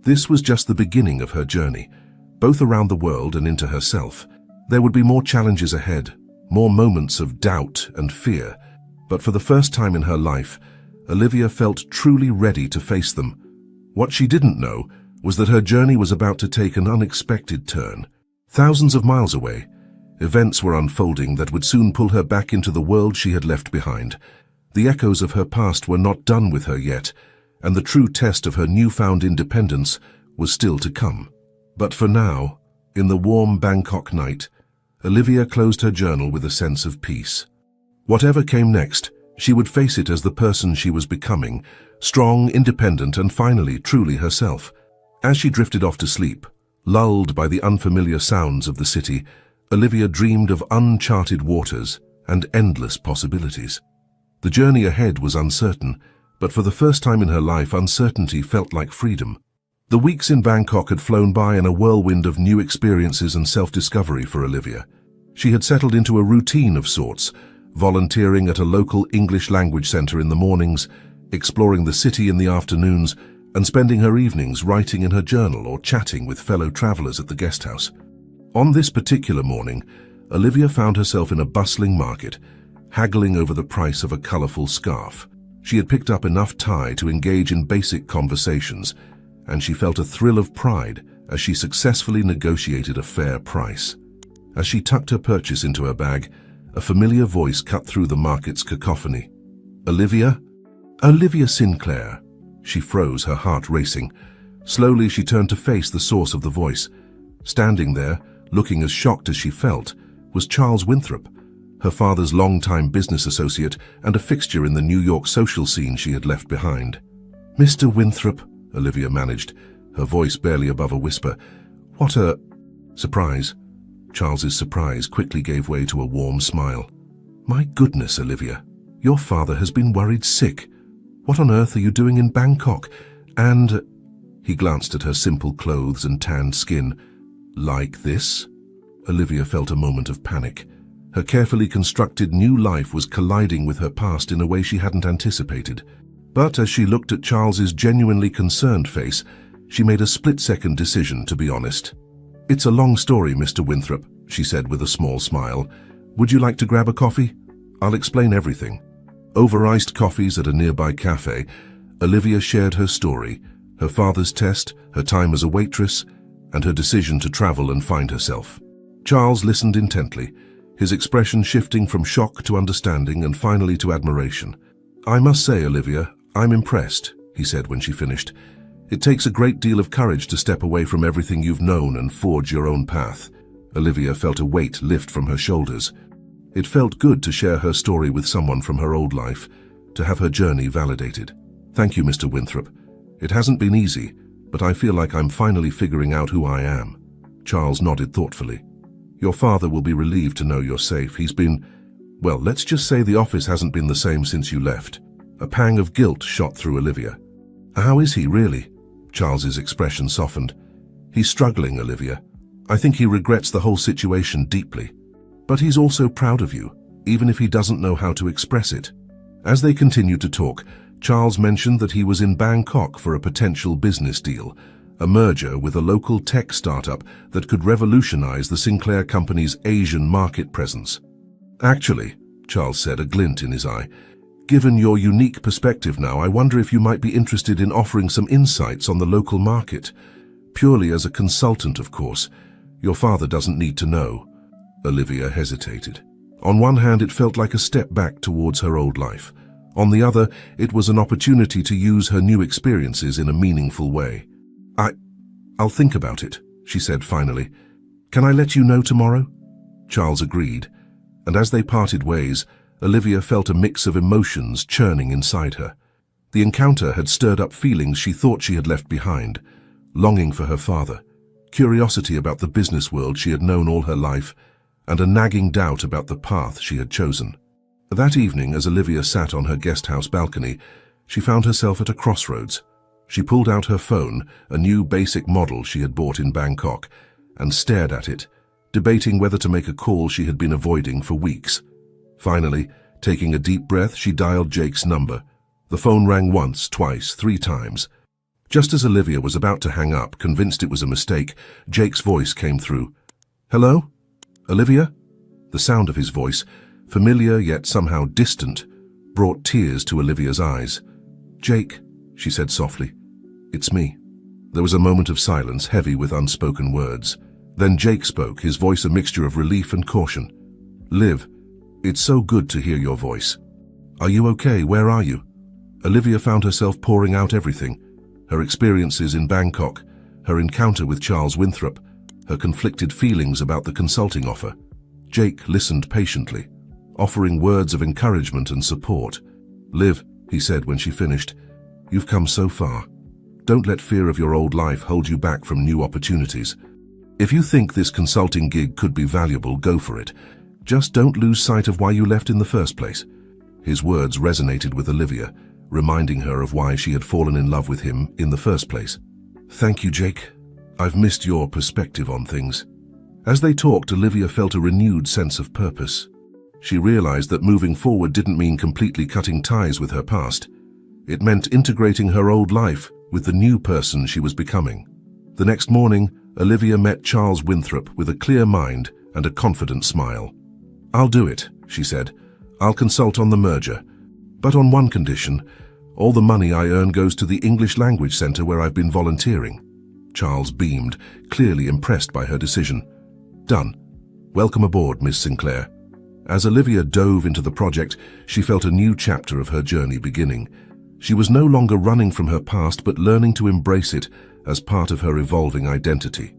This was just the beginning of her journey, both around the world and into herself. There would be more challenges ahead, more moments of doubt and fear, but for the first time in her life, Olivia felt truly ready to face them. What she didn't know was that her journey was about to take an unexpected turn. Thousands of miles away, events were unfolding that would soon pull her back into the world she had left behind. The echoes of her past were not done with her yet, and the true test of her newfound independence was still to come. But for now, in the warm Bangkok night, Olivia closed her journal with a sense of peace. Whatever came next, she would face it as the person she was becoming, strong, independent, and finally truly herself. As she drifted off to sleep, lulled by the unfamiliar sounds of the city, Olivia dreamed of uncharted waters and endless possibilities. The journey ahead was uncertain, but for the first time in her life, uncertainty felt like freedom. The weeks in Bangkok had flown by in a whirlwind of new experiences and self-discovery for Olivia. She had settled into a routine of sorts, volunteering at a local English language center in the mornings, exploring the city in the afternoons, and spending her evenings writing in her journal or chatting with fellow travelers at the guest house. On this particular morning, Olivia found herself in a bustling market, haggling over the price of a colorful scarf. She had picked up enough Thai to engage in basic conversations, and she felt a thrill of pride as she successfully negotiated a fair price. As she tucked her purchase into her bag, a familiar voice cut through the market's cacophony. "Olivia? Olivia Sinclair." She froze, her heart racing. Slowly she turned to face the source of the voice. Standing there, looking as shocked as she felt, was Charles Winthrop, her father's longtime business associate and a fixture in the New York social scene she had left behind. "Mr. Winthrop," Olivia managed, her voice barely above a whisper. "What a..." Surprise. Charles's surprise quickly gave way to a warm smile. "My goodness, Olivia, your father has been worried sick. What on earth are you doing in Bangkok? And..." He glanced at her simple clothes and tanned skin. "Like this?" Olivia felt a moment of panic. Her carefully constructed new life was colliding with her past in a way she hadn't anticipated. But as she looked at Charles's genuinely concerned face, she made a split-second decision, to be honest. "It's a long story, Mr. Winthrop," she said with a small smile. "Would you like to grab a coffee? I'll explain everything." Over iced coffees at a nearby cafe, Olivia shared her story, her father's test, her time as a waitress, and her decision to travel and find herself. Charles listened intently, his expression shifting from shock to understanding and finally to admiration. "I must say, Olivia, I'm impressed," he said when she finished. "It takes a great deal of courage to step away from everything you've known and forge your own path." Olivia felt a weight lift from her shoulders. It felt good to share her story with someone from her old life, to have her journey validated. "Thank you, Mr. Winthrop. It hasn't been easy, but I feel like I'm finally figuring out who I am." Charles nodded thoughtfully. "Your father will be relieved to know you're safe. He's been, well, let's just say the office hasn't been the same since you left." A pang of guilt shot through Olivia. "How is he, really?" Charles's expression softened. "He's struggling, Olivia. I think he regrets the whole situation deeply. But he's also proud of you, even if he doesn't know how to express it." As they continued to talk, Charles mentioned that he was in Bangkok for a potential business deal, a merger with a local tech startup that could revolutionize the Sinclair company's Asian market presence. "Actually," Charles said, a glint in his eye, "given your unique perspective now, I wonder if you might be interested in offering some insights on the local market. Purely as a consultant, of course. Your father doesn't need to know." Olivia hesitated. On one hand, it felt like a step back towards her old life. On the other, it was an opportunity to use her new experiences in a meaningful way. I'll think about it," she said finally. "Can I let you know tomorrow?" Charles agreed, and as they parted ways, Olivia felt a mix of emotions churning inside her. The encounter had stirred up feelings she thought she had left behind: longing for her father, curiosity about the business world she had known all her life, and a nagging doubt about the path she had chosen. That evening, as Olivia sat on her guest house balcony, she found herself at a crossroads. She pulled out her phone, a new basic model she had bought in Bangkok, and stared at it, debating whether to make a call she had been avoiding for weeks. Finally, taking a deep breath, she dialed Jake's number. The phone rang once, twice, 3 times. Just as Olivia was about to hang up, convinced it was a mistake, Jake's voice came through. "Hello? Olivia?" The sound of his voice, familiar yet somehow distant, brought tears to Olivia's eyes. "Jake," she said softly, "it's me." There was a moment of silence, heavy with unspoken words. Then Jake spoke, his voice a mixture of relief and caution. "Liv, it's so good to hear your voice. Are you okay? Where are you?" Olivia found herself pouring out everything: her experiences in Bangkok, her encounter with Charles Winthrop, her conflicted feelings about the consulting offer. Jake listened patiently, offering words of encouragement and support. "Liv," he said when she finished, "you've come so far. Don't let fear of your old life hold you back from new opportunities. If you think this consulting gig could be valuable, go for it. Just don't lose sight of why you left in the first place." His words resonated with Olivia, reminding her of why she had fallen in love with him in the first place. "Thank you, Jake. I've missed your perspective on things." As they talked, Olivia felt a renewed sense of purpose. She realized that moving forward didn't mean completely cutting ties with her past. It meant integrating her old life with the new person she was becoming. The next morning, Olivia met Charles Winthrop with a clear mind and a confident smile. "I'll do it," she said. "I'll consult on the merger. But on one condition: all the money I earn goes to the English Language Center where I've been volunteering." Charles beamed, clearly impressed by her decision. "Done. Welcome aboard, Miss Sinclair." As Olivia dove into the project, she felt a new chapter of her journey beginning. She was no longer running from her past, but learning to embrace it as part of her evolving identity.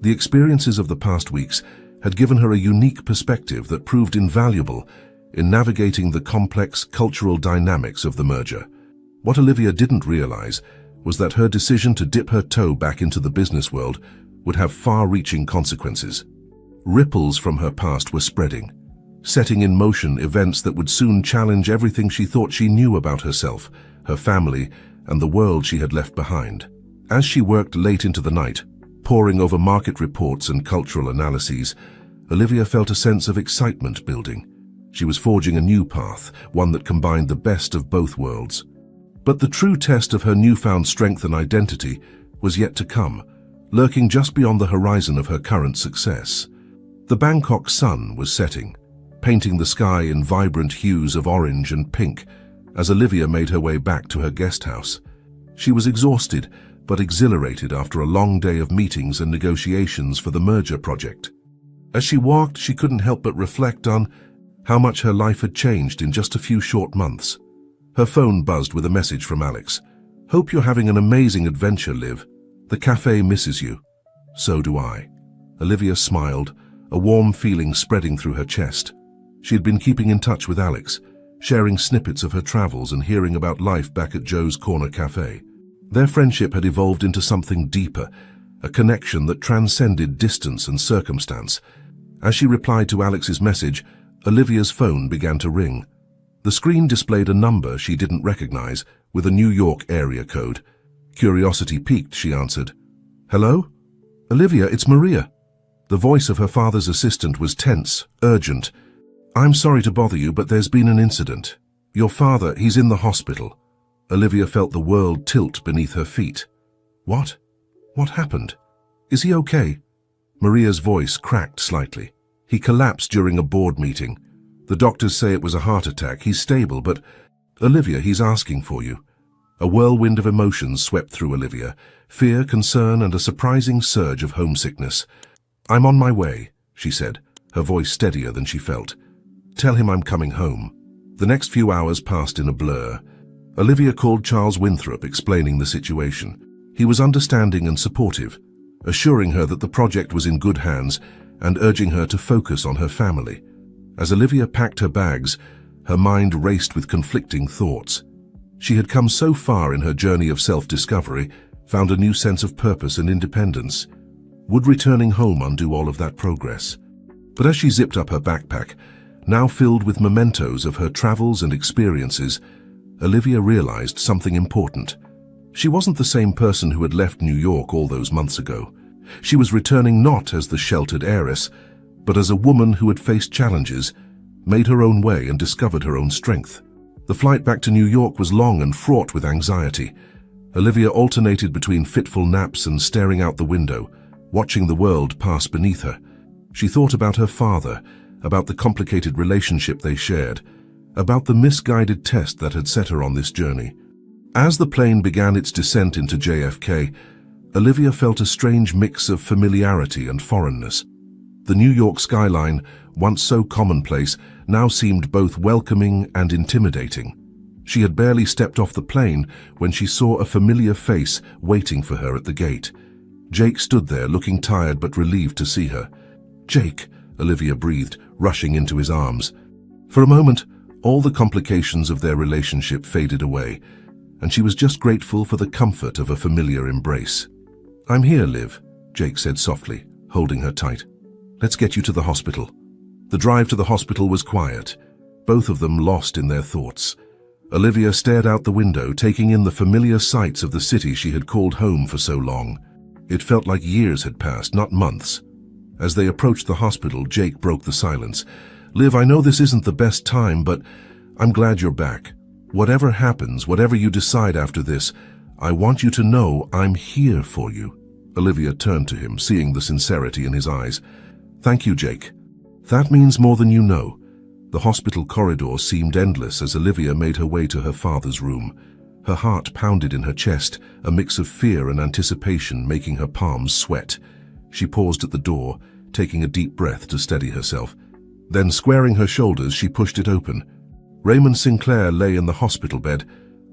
The experiences of the past weeks had given her a unique perspective that proved invaluable in navigating the complex cultural dynamics of the merger. What Olivia didn't realize was that her decision to dip her toe back into the business world would have far-reaching consequences. Ripples from her past were spreading, setting in motion events that would soon challenge everything she thought she knew about herself, her family, and the world she had left behind. As she worked late into the night, poring over market reports and cultural analyses, Olivia felt a sense of excitement building. She was forging a new path, one that combined the best of both worlds. But the true test of her newfound strength and identity was yet to come, lurking just beyond the horizon of her current success. The Bangkok sun was setting, painting the sky in vibrant hues of orange and pink as Olivia made her way back to her guest house. She was exhausted but exhilarated after a long day of meetings and negotiations for the merger project. As she walked, she couldn't help but reflect on how much her life had changed in just a few short months. Her phone buzzed with a message from Alex. "Hope you're having an amazing adventure, Liv. The cafe misses you." "So do I." Olivia smiled, a warm feeling spreading through her chest. She had been keeping in touch with Alex, sharing snippets of her travels and hearing about life back at Joe's Corner Cafe. Their friendship had evolved into something deeper, a connection that transcended distance and circumstance. As she replied to Alex's message, Olivia's phone began to ring. The screen displayed a number she didn't recognize, with a New York area code. Curiosity piqued, she answered. "Hello? Olivia, it's Maria." The voice of her father's assistant was tense, urgent. "I'm sorry to bother you, but there's been an incident. Your father, he's in the hospital." Olivia felt the world tilt beneath her feet. What? What happened? Is he okay? Maria's voice cracked slightly. He collapsed during a board meeting. The doctors say it was a heart attack. He's stable, but... Olivia, he's asking for you. A whirlwind of emotions swept through Olivia. Fear, concern, and a surprising surge of homesickness. I'm on my way, she said, her voice steadier than she felt. Tell him I'm coming home. The next few hours passed in a blur. Olivia called Charles Winthrop, explaining the situation. He was understanding and supportive, assuring her that the project was in good hands and urging her to focus on her family. As Olivia packed her bags, her mind raced with conflicting thoughts. She had come so far in her journey of self-discovery, found a new sense of purpose and independence. Would returning home undo all of that progress? But as she zipped up her backpack, now filled with mementos of her travels and experiences, Olivia realized something important. She wasn't the same person who had left New York all those months ago. She was returning not as the sheltered heiress, but as a woman who had faced challenges, made her own way and discovered her own strength. The flight back to New York was long and fraught with anxiety. Olivia alternated between fitful naps and staring out the window, watching the world pass beneath her. She thought about her father, about the complicated relationship they shared, about the misguided test that had set her on this journey. As the plane began its descent into JFK, Olivia felt a strange mix of familiarity and foreignness. The New York skyline, once so commonplace, now seemed both welcoming and intimidating. She had barely stepped off the plane when she saw a familiar face waiting for her at the gate. Jake stood there, looking tired but relieved to see her. "Jake," Olivia breathed, rushing into his arms. For a moment, all the complications of their relationship faded away, and she was just grateful for the comfort of a familiar embrace. "I'm here, Liv," Jake said softly, holding her tight. "Let's get you to the hospital." The drive to the hospital was quiet, both of them lost in their thoughts. Olivia stared out the window, taking in the familiar sights of the city she had called home for so long. It felt like years had passed, not months. As they approached the hospital, Jake broke the silence. "Liv, I know this isn't the best time, but I'm glad you're back. Whatever happens, whatever you decide after this, I want you to know I'm here for you." Olivia turned to him, seeing the sincerity in his eyes. "Thank you, Jake. That means more than you know." The hospital corridor seemed endless as Olivia made her way to her father's room. Her heart pounded in her chest, a mix of fear and anticipation making her palms sweat. She paused at the door, taking a deep breath to steady herself. Then, squaring her shoulders, she pushed it open. Raymond Sinclair lay in the hospital bed,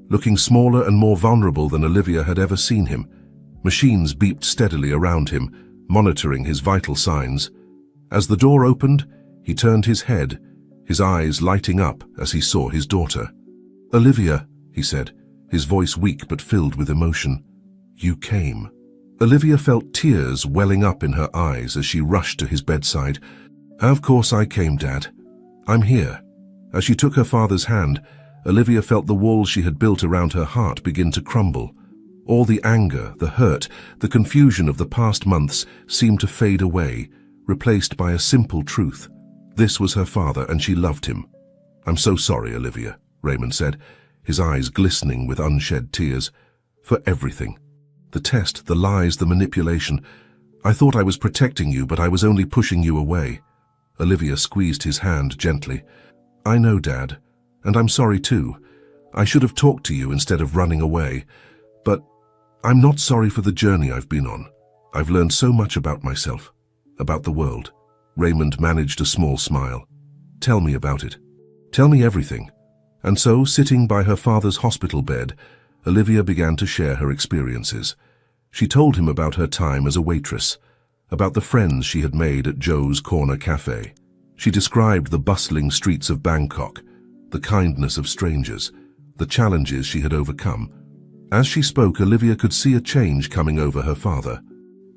looking smaller and more vulnerable than Olivia had ever seen him. Machines beeped steadily around him, monitoring his vital signs. As the door opened, he turned his head, his eyes lighting up as he saw his daughter. "Olivia," he said, his voice weak but filled with emotion. "You came." Olivia felt tears welling up in her eyes as she rushed to his bedside. "Of course I came, Dad. I'm here." As she took her father's hand, Olivia felt the walls she had built around her heart begin to crumble. All the anger, the hurt, the confusion of the past months seemed to fade away, replaced by a simple truth. This was her father, and she loved him. "I'm so sorry, Olivia," Raymond said, his eyes glistening with unshed tears. "For everything. The test, the lies, the manipulation. I thought I was protecting you, but I was only pushing you away." Olivia squeezed his hand gently. "I know, Dad, and I'm sorry too. I should have talked to you instead of running away. But I'm not sorry for the journey I've been on. I've learned so much about myself, about the world." Raymond managed a small smile. "Tell me about it. Tell me everything." And so, sitting by her father's hospital bed, Olivia began to share her experiences. She told him about her time as a waitress, about the friends she had made at Joe's Corner Cafe. She described the bustling streets of Bangkok, the kindness of strangers, the challenges she had overcome. As she spoke, Olivia could see a change coming over her father.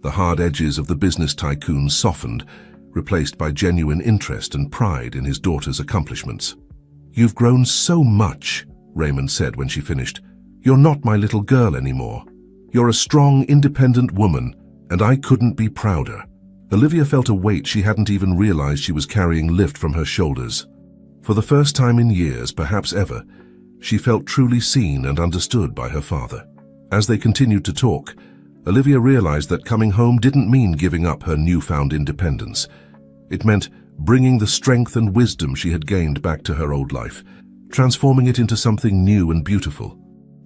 The hard edges of the business tycoon softened, replaced by genuine interest and pride in his daughter's accomplishments. "You've grown so much," Raymond said when she finished. "You're not my little girl anymore. You're a strong, independent woman, and I couldn't be prouder." Olivia felt a weight she hadn't even realized she was carrying lift from her shoulders. For the first time in years, perhaps ever, She felt truly seen and understood by her father. As they continued to talk, Olivia realized that coming home didn't mean giving up her newfound independence. It meant bringing the strength and wisdom she had gained back to her old life, transforming it into something new and beautiful.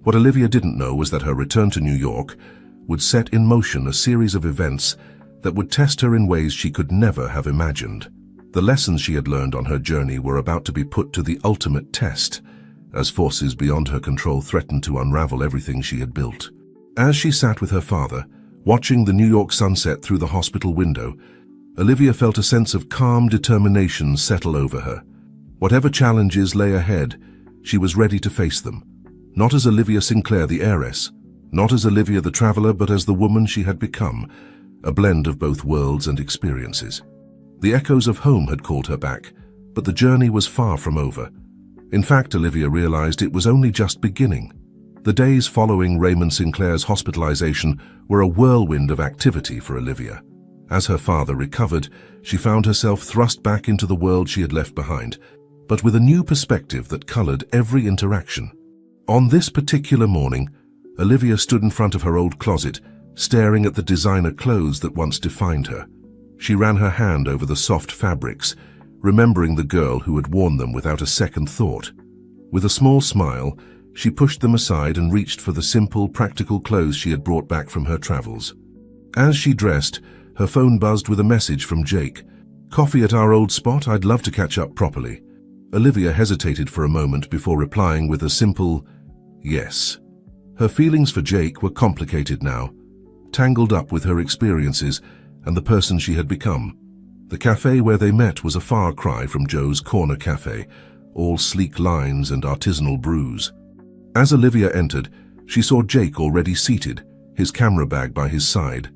What Olivia didn't know was that her return to New York would set in motion a series of events that would test her in ways she could never have imagined. The lessons she had learned on her journey were about to be put to the ultimate test, as forces beyond her control threatened to unravel everything she had built. As she sat with her father, watching the New York sunset through the hospital window, Olivia felt a sense of calm determination settle over her. Whatever challenges lay ahead, she was ready to face them. Not as Olivia Sinclair the heiress, not as Olivia the traveler, but as the woman she had become, a blend of both worlds and experiences. The echoes of home had called her back, but the journey was far from over. In fact, Olivia realized it was only just beginning. The days following Raymond Sinclair's hospitalization were a whirlwind of activity for Olivia. As her father recovered, she found herself thrust back into the world she had left behind, but with a new perspective that colored every interaction. On this particular morning, Olivia stood in front of her old closet, staring at the designer clothes that once defined her. She ran her hand over the soft fabrics, remembering the girl who had worn them without a second thought. With a small smile, she pushed them aside and reached for the simple, practical clothes she had brought back from her travels. As she dressed, her phone buzzed with a message from Jake. "Coffee at our old spot? I'd love to catch up properly." Olivia hesitated for a moment before replying with a simple yes. Her feelings for Jake were complicated now, tangled up with her experiences and the person she had become. The cafe where they met was a far cry from Joe's Corner Cafe, all sleek lines and artisanal brews. As Olivia entered, she saw Jake already seated, his camera bag by his side.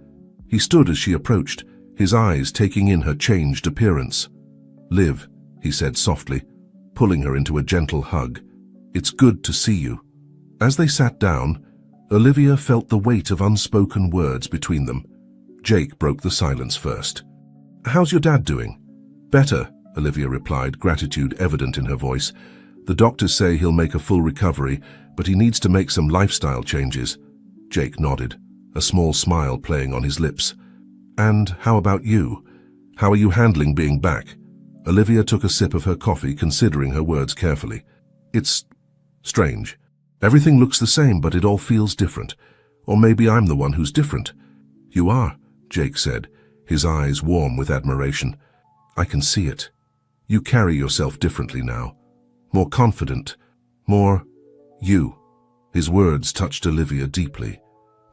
He stood as she approached, his eyes taking in her changed appearance. "Liv," he said softly, pulling her into a gentle hug. "It's good to see you." As they sat down, Olivia felt the weight of unspoken words between them. Jake broke the silence first. "How's your dad doing?" "Better," Olivia replied, gratitude evident in her voice. "The doctors say he'll make a full recovery, but he needs to make some lifestyle changes." Jake nodded, a small smile playing on his lips. "And how about you? How are you handling being back?" Olivia took a sip of her coffee, considering her words carefully. "It's strange. Everything looks the same, but it all feels different. Or maybe I'm the one who's different." "You are," Jake said, his eyes warm with admiration. "I can see it. You carry yourself differently now. More confident. More you." His words touched Olivia deeply.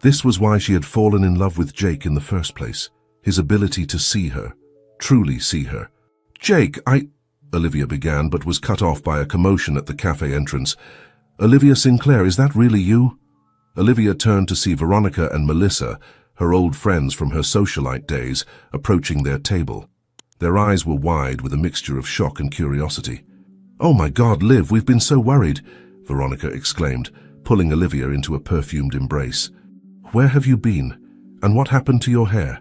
This was why she had fallen in love with Jake in the first place. His ability to see her. Truly see her. "Jake, Olivia began, but was cut off by a commotion at the cafe entrance. "Olivia Sinclair, is that really you?" Olivia turned to see Veronica and Melissa, her old friends from her socialite days, approaching their table. Their eyes were wide with a mixture of shock and curiosity. "Oh my God, Liv, we've been so worried," Veronica exclaimed, pulling Olivia into a perfumed embrace. "Where have you been? And what happened to your hair?"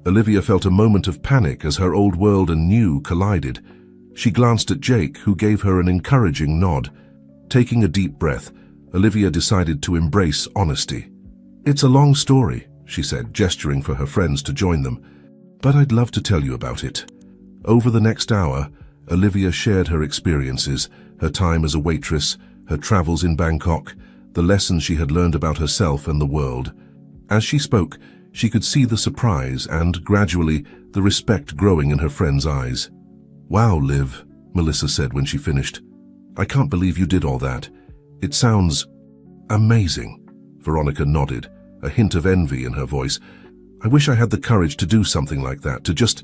Olivia felt a moment of panic as her old world and new collided. She glanced at Jake, who gave her an encouraging nod. Taking a deep breath, Olivia decided to embrace honesty. "It's a long story," she said, gesturing for her friends to join them, "but I'd love to tell you about it." Over the next hour, Olivia shared her experiences, her time as a waitress, her travels in Bangkok, the lessons she had learned about herself and the world. As she spoke, she could see the surprise and, gradually, the respect growing in her friends' eyes. "Wow, Liv," Melissa said when she finished. "I can't believe you did all that. It sounds amazing." Veronica nodded, a hint of envy in her voice. "I wish I had the courage to do something like that, to just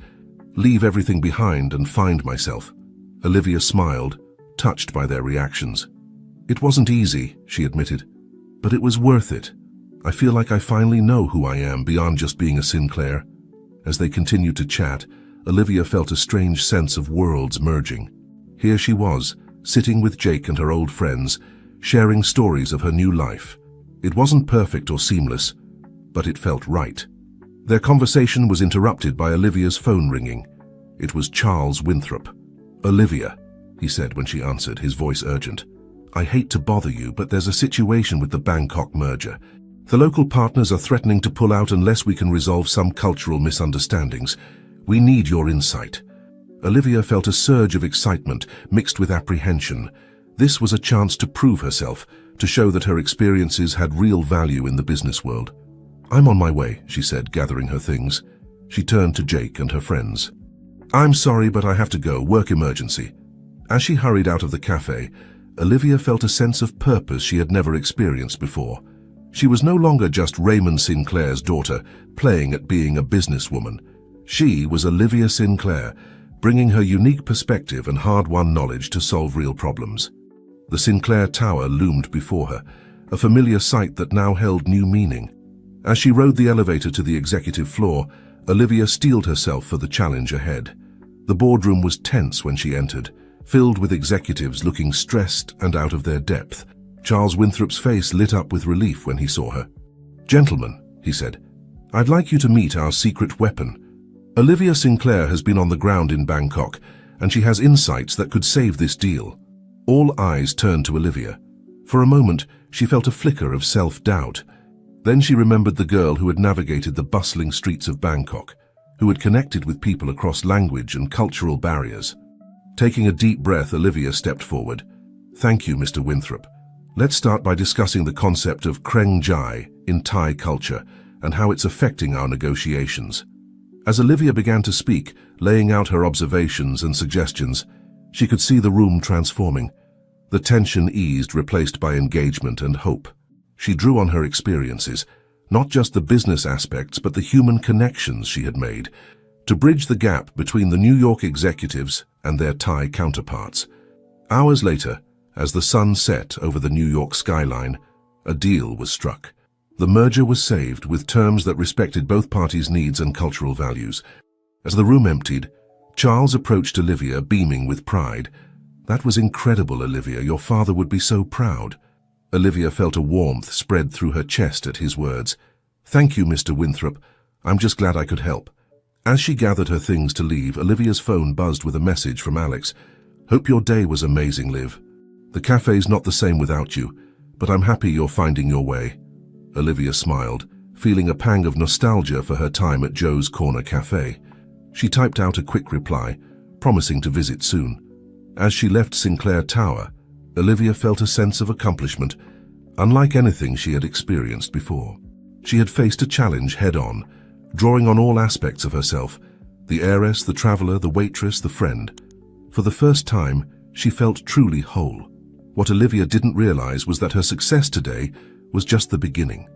leave everything behind and find myself." Olivia smiled, touched by their reactions. "It wasn't easy," she admitted, "but it was worth it. I feel like I finally know who I am beyond just being a Sinclair." As they continued to chat, Olivia felt a strange sense of worlds merging. Here she was, sitting with Jake and her old friends, sharing stories of her new life. It wasn't perfect or seamless, but it felt right. Their conversation was interrupted by Olivia's phone ringing. It was Charles Winthrop. "Olivia," he said when she answered, his voice urgent. I hate to bother you, but there's a situation with the Bangkok merger. The local partners are threatening to pull out unless we can resolve some cultural misunderstandings. We need your insight." Olivia felt a surge of excitement mixed with apprehension. This was a chance to prove herself, to show that her experiences had real value in the business world. "I'm on my way," she said, gathering her things. She turned to Jake and her friends. "I'm sorry, but I have to go. Work emergency." As she hurried out of the cafe, Olivia felt a sense of purpose she had never experienced before. She was no longer just Raymond Sinclair's daughter, playing at being a businesswoman. She was Olivia Sinclair, bringing her unique perspective and hard-won knowledge to solve real problems. The Sinclair Tower loomed before her, a familiar sight that now held new meaning. As she rode the elevator to the executive floor, Olivia steeled herself for the challenge ahead. The boardroom was tense when she entered, filled with executives looking stressed and out of their depth. Charles Winthrop's face lit up with relief when he saw her. "Gentlemen," he said, "I'd like you to meet our secret weapon. Olivia Sinclair has been on the ground in Bangkok, and she has insights that could save this deal." All eyes turned to Olivia. For a moment, she felt a flicker of self-doubt. Then she remembered the girl who had navigated the bustling streets of Bangkok, who had connected with people across language and cultural barriers. Taking a deep breath, Olivia stepped forward. "Thank you, Mr. Winthrop. Let's start by discussing the concept of Kreng Jai in Thai culture and how it's affecting our negotiations." As Olivia began to speak, laying out her observations and suggestions, she could see the room transforming. The tension eased, replaced by engagement and hope. She drew on her experiences, not just the business aspects but the human connections she had made, to bridge the gap between the New York executives and their Thai counterparts. Hours later, as the sun set over the New York skyline, a deal was struck. The merger was saved with terms that respected both parties' needs and cultural values. As the room emptied, Charles approached Olivia, beaming with pride. "That was incredible, Olivia. Your father would be so proud." Olivia felt a warmth spread through her chest at his words. "Thank you, Mr. Winthrop. I'm just glad I could help." As she gathered her things to leave, Olivia's phone buzzed with a message from Alex. "Hope your day was amazing, Liv. The cafe's not the same without you, but I'm happy you're finding your way." Olivia smiled, feeling a pang of nostalgia for her time at Joe's Corner Cafe. She typed out a quick reply, promising to visit soon. As she left Sinclair Tower, Olivia felt a sense of accomplishment, unlike anything she had experienced before. She had faced a challenge head-on, drawing on all aspects of herself: the heiress, the traveler, the waitress, the friend. For the first time, she felt truly whole. What Olivia didn't realize was that her success today was just the beginning.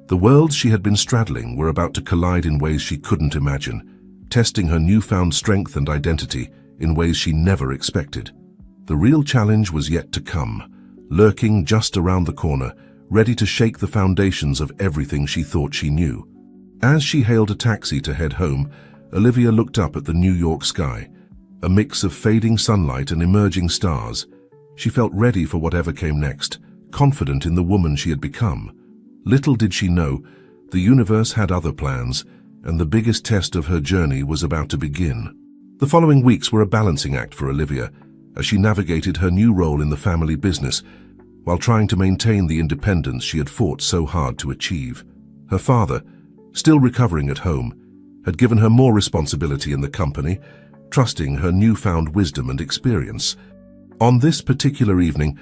The worlds she had been straddling were about to collide in ways she couldn't imagine, testing her newfound strength and identity in ways she never expected. The real challenge was yet to come, lurking just around the corner, ready to shake the foundations of everything she thought she knew. As she hailed a taxi to head home, Olivia looked up at the New York sky, a mix of fading sunlight and emerging stars. She felt ready for whatever came next, confident in the woman she had become. Little did she know, the universe had other plans, and the biggest test of her journey was about to begin. The following weeks were a balancing act for Olivia, as she navigated her new role in the family business, while trying to maintain the independence she had fought so hard to achieve. Her father, still recovering at home, had given her more responsibility in the company, trusting her newfound wisdom and experience. On this particular evening,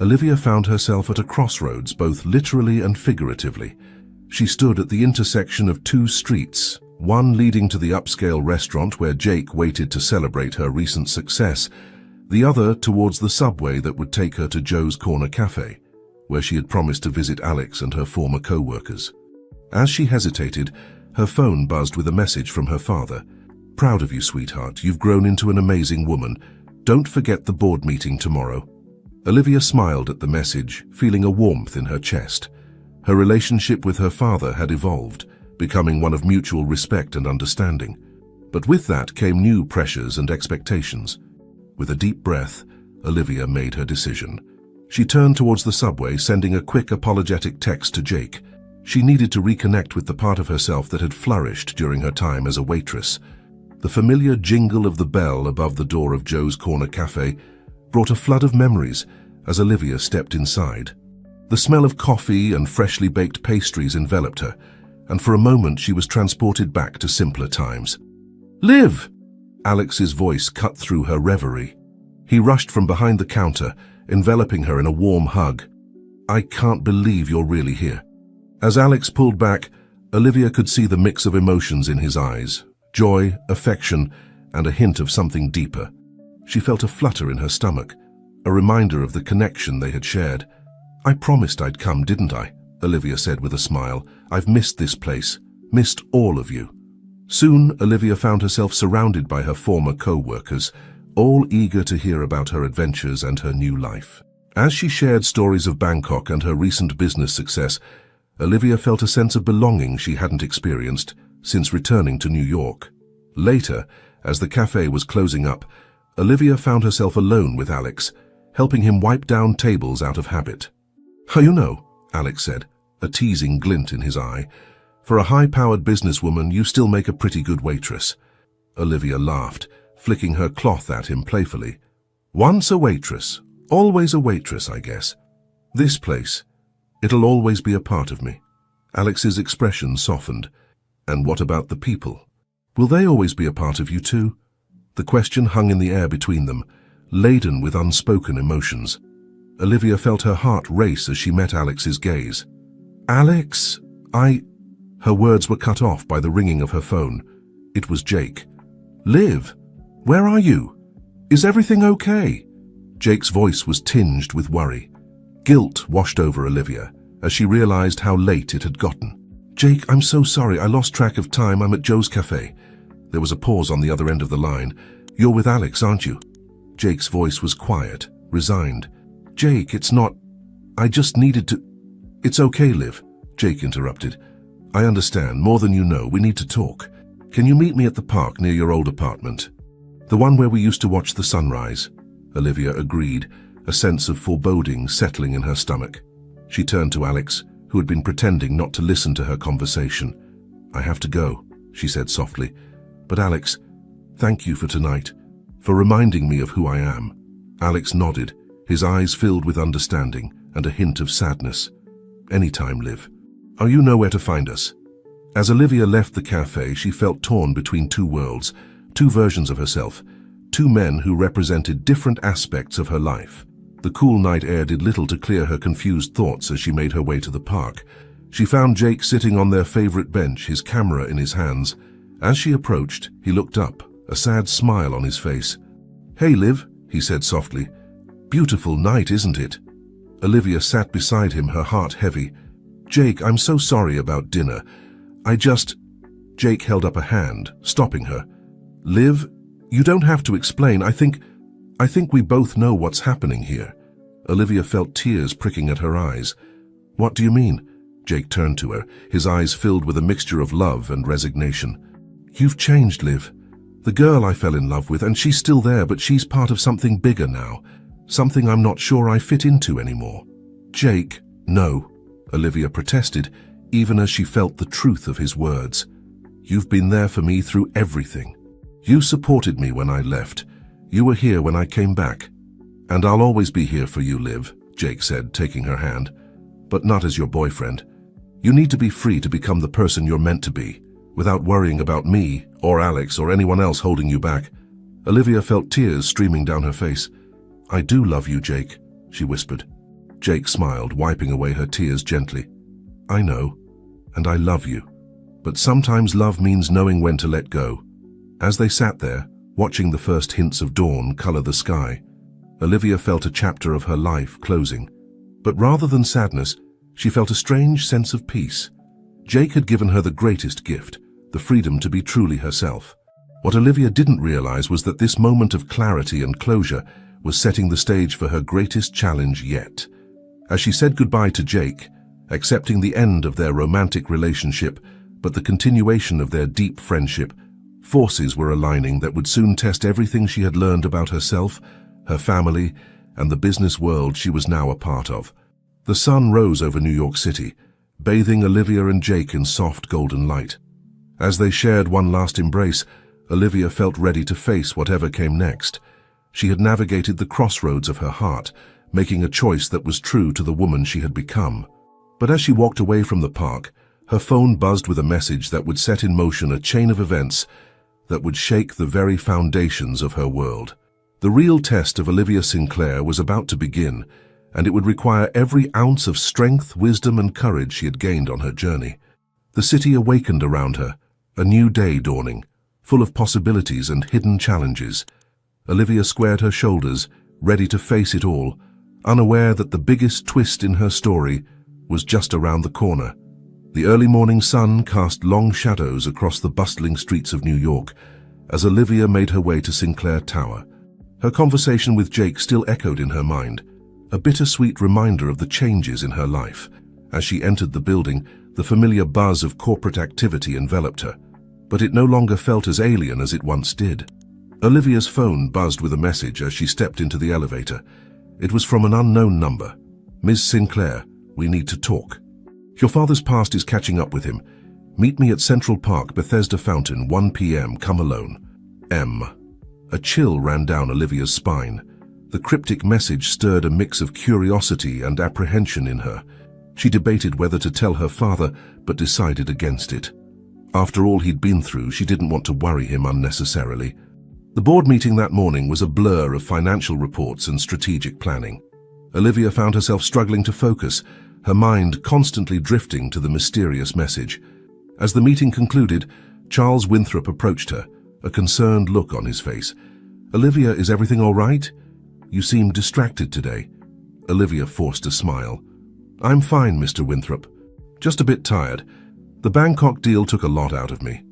Olivia found herself at a crossroads, both literally and figuratively. She stood at the intersection of two streets, one leading to the upscale restaurant where Jake waited to celebrate her recent success, the other towards the subway that would take her to Joe's Corner Cafe, where she had promised to visit Alex and her former co-workers. As she hesitated, her phone buzzed with a message from her father. "Proud of you, sweetheart. You've grown into an amazing woman. Don't forget the board meeting tomorrow." Olivia smiled at the message, feeling a warmth in her chest. Her relationship with her father had evolved, becoming one of mutual respect and understanding. But with that came new pressures and expectations. With a deep breath, Olivia made her decision. She turned towards the subway, sending a quick apologetic text to Jake. She needed to reconnect with the part of herself that had flourished during her time as a waitress. The familiar jingle of the bell above the door of Joe's Corner Cafe brought a flood of memories, as Olivia stepped inside. The smell of coffee and freshly baked pastries enveloped her, and for a moment she was transported back to simpler times. "Liv!" Alex's voice cut through her reverie. He rushed from behind the counter, enveloping her in a warm hug. "I can't believe you're really here." As Alex pulled back, Olivia could see the mix of emotions in his eyes: joy, affection, and a hint of something deeper. She felt a flutter in her stomach, a reminder of the connection they had shared. "I promised I'd come, didn't I?" Olivia said with a smile. "I've missed this place, missed all of you." Soon, Olivia found herself surrounded by her former co-workers, all eager to hear about her adventures and her new life. As she shared stories of Bangkok and her recent business success, Olivia felt a sense of belonging she hadn't experienced since returning to New York. Later, as the cafe was closing up, Olivia found herself alone with Alex, helping him wipe down tables out of habit. "You know," Alex said, a teasing glint in his eye, "for a high-powered businesswoman, you still make a pretty good waitress." Olivia laughed, flicking her cloth at him playfully. "Once a waitress, always a waitress, I guess. This place, it'll always be a part of me." Alex's expression softened. "And what about the people? Will they always be a part of you too?" The question hung in the air between them, laden with unspoken emotions. Olivia felt her heart race as she met Alex's gaze. "Alex, Her words were cut off by the ringing of her phone. It was Jake. "Liv, where are you? Is everything okay?" Jake's voice was tinged with worry. Guilt washed over Olivia as she realized how late it had gotten. "Jake, I'm so sorry. I lost track of time. I'm at Joe's cafe." There was a pause on the other end of the line. "You're with Alex, aren't you?" Jake's voice was quiet, resigned. "Jake, it's not... I just needed to..." "It's okay, Liv," Jake interrupted. "I understand. More than you know. We need to talk. Can you meet me at the park near your old apartment? The one where we used to watch the sunrise." Olivia agreed, a sense of foreboding settling in her stomach. She turned to Alex, who had been pretending not to listen to her conversation. "I have to go," she said softly. "But Alex, thank you for tonight, for reminding me of who I am." Alex nodded, his eyes filled with understanding and a hint of sadness. "Anytime, Liv. You know where to find us." As Olivia left the cafe, she felt torn between two worlds, two versions of herself, two men who represented different aspects of her life. The cool night air did little to clear her confused thoughts as she made her way to the park. She found Jake sitting on their favorite bench, his camera in his hands. As she approached, he looked up, a sad smile on his face. "Hey, Liv," he said softly. "Beautiful night, isn't it?" Olivia sat beside him, her heart heavy. "Jake, I'm so sorry about dinner. Jake held up a hand, stopping her. "Liv, you don't have to explain. I think we both know what's happening here." Olivia felt tears pricking at her eyes. "What do you mean?" Jake turned to her, his eyes filled with a mixture of love and resignation. "You've changed, Liv. The girl I fell in love with, and she's still there, but she's part of something bigger now. Something I'm not sure I fit into anymore." "Jake, no," Olivia protested, even as she felt the truth of his words. "You've been there for me through everything. You supported me when I left. You were here when I came back. And I'll always be here for you, Liv," Jake said, taking her hand. "But not as your boyfriend. You need to be free to become the person you're meant to be, without worrying about me, or Alex, or anyone else holding you back." Olivia felt tears streaming down her face. "I do love you, Jake," she whispered. Jake smiled, wiping away her tears gently. "I know, and I love you. But sometimes love means knowing when to let go." As they sat there, watching the first hints of dawn color the sky, Olivia felt a chapter of her life closing. But rather than sadness, she felt a strange sense of peace. Jake had given her the greatest gift, the freedom to be truly herself. What Olivia didn't realize was that this moment of clarity and closure was setting the stage for her greatest challenge yet. As she said goodbye to Jake, accepting the end of their romantic relationship, but the continuation of their deep friendship, forces were aligning that would soon test everything she had learned about herself, her family, and the business world she was now a part of. The sun rose over New York City, bathing Olivia and Jake in soft golden light. As they shared one last embrace, Olivia felt ready to face whatever came next. She had navigated the crossroads of her heart, making a choice that was true to the woman she had become. But as she walked away from the park, her phone buzzed with a message that would set in motion a chain of events that would shake the very foundations of her world. The real test of Olivia Sinclair was about to begin, and it would require every ounce of strength, wisdom, and courage she had gained on her journey. The city awakened around her, a new day dawning, full of possibilities and hidden challenges. Olivia squared her shoulders, ready to face it all, unaware that the biggest twist in her story was just around the corner. The early morning sun cast long shadows across the bustling streets of New York as Olivia made her way to Sinclair Tower. Her conversation with Jake still echoed in her mind, a bittersweet reminder of the changes in her life. As she entered the building, the familiar buzz of corporate activity enveloped her, but it no longer felt as alien as it once did. Olivia's phone buzzed with a message as she stepped into the elevator. It was from an unknown number. "Ms. Sinclair, we need to talk. Your father's past is catching up with him. Meet me at Central Park, Bethesda Fountain, 1 p.m. Come alone. M." A chill ran down Olivia's spine. The cryptic message stirred a mix of curiosity and apprehension in her. She debated whether to tell her father, but decided against it. After all he'd been through, she didn't want to worry him unnecessarily. The board meeting that morning was a blur of financial reports and strategic planning. Olivia found herself struggling to focus, her mind constantly drifting to the mysterious message. As the meeting concluded, Charles Winthrop approached her, a concerned look on his face. "Olivia, is everything all right? You seem distracted today." Olivia forced a smile. "I'm fine, Mr. Winthrop. Just a bit tired. The Bangkok deal took a lot out of me."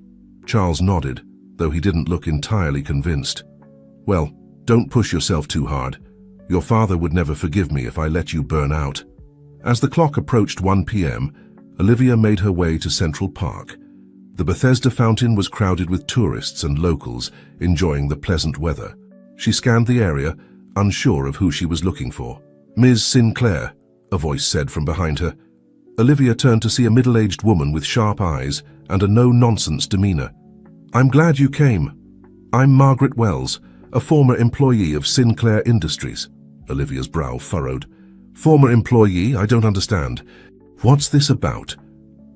Charles nodded, though he didn't look entirely convinced. "Well, don't push yourself too hard. Your father would never forgive me if I let you burn out." As the clock approached 1 p.m., Olivia made her way to Central Park. The Bethesda Fountain was crowded with tourists and locals enjoying the pleasant weather. She scanned the area, unsure of who she was looking for. "Ms. Sinclair," a voice said from behind her. Olivia turned to see a middle-aged woman with sharp eyes and a no-nonsense demeanor. "I'm glad you came. I'm Margaret Wells, a former employee of Sinclair Industries." Olivia's brow furrowed. "Former employee? I don't understand. What's this about?"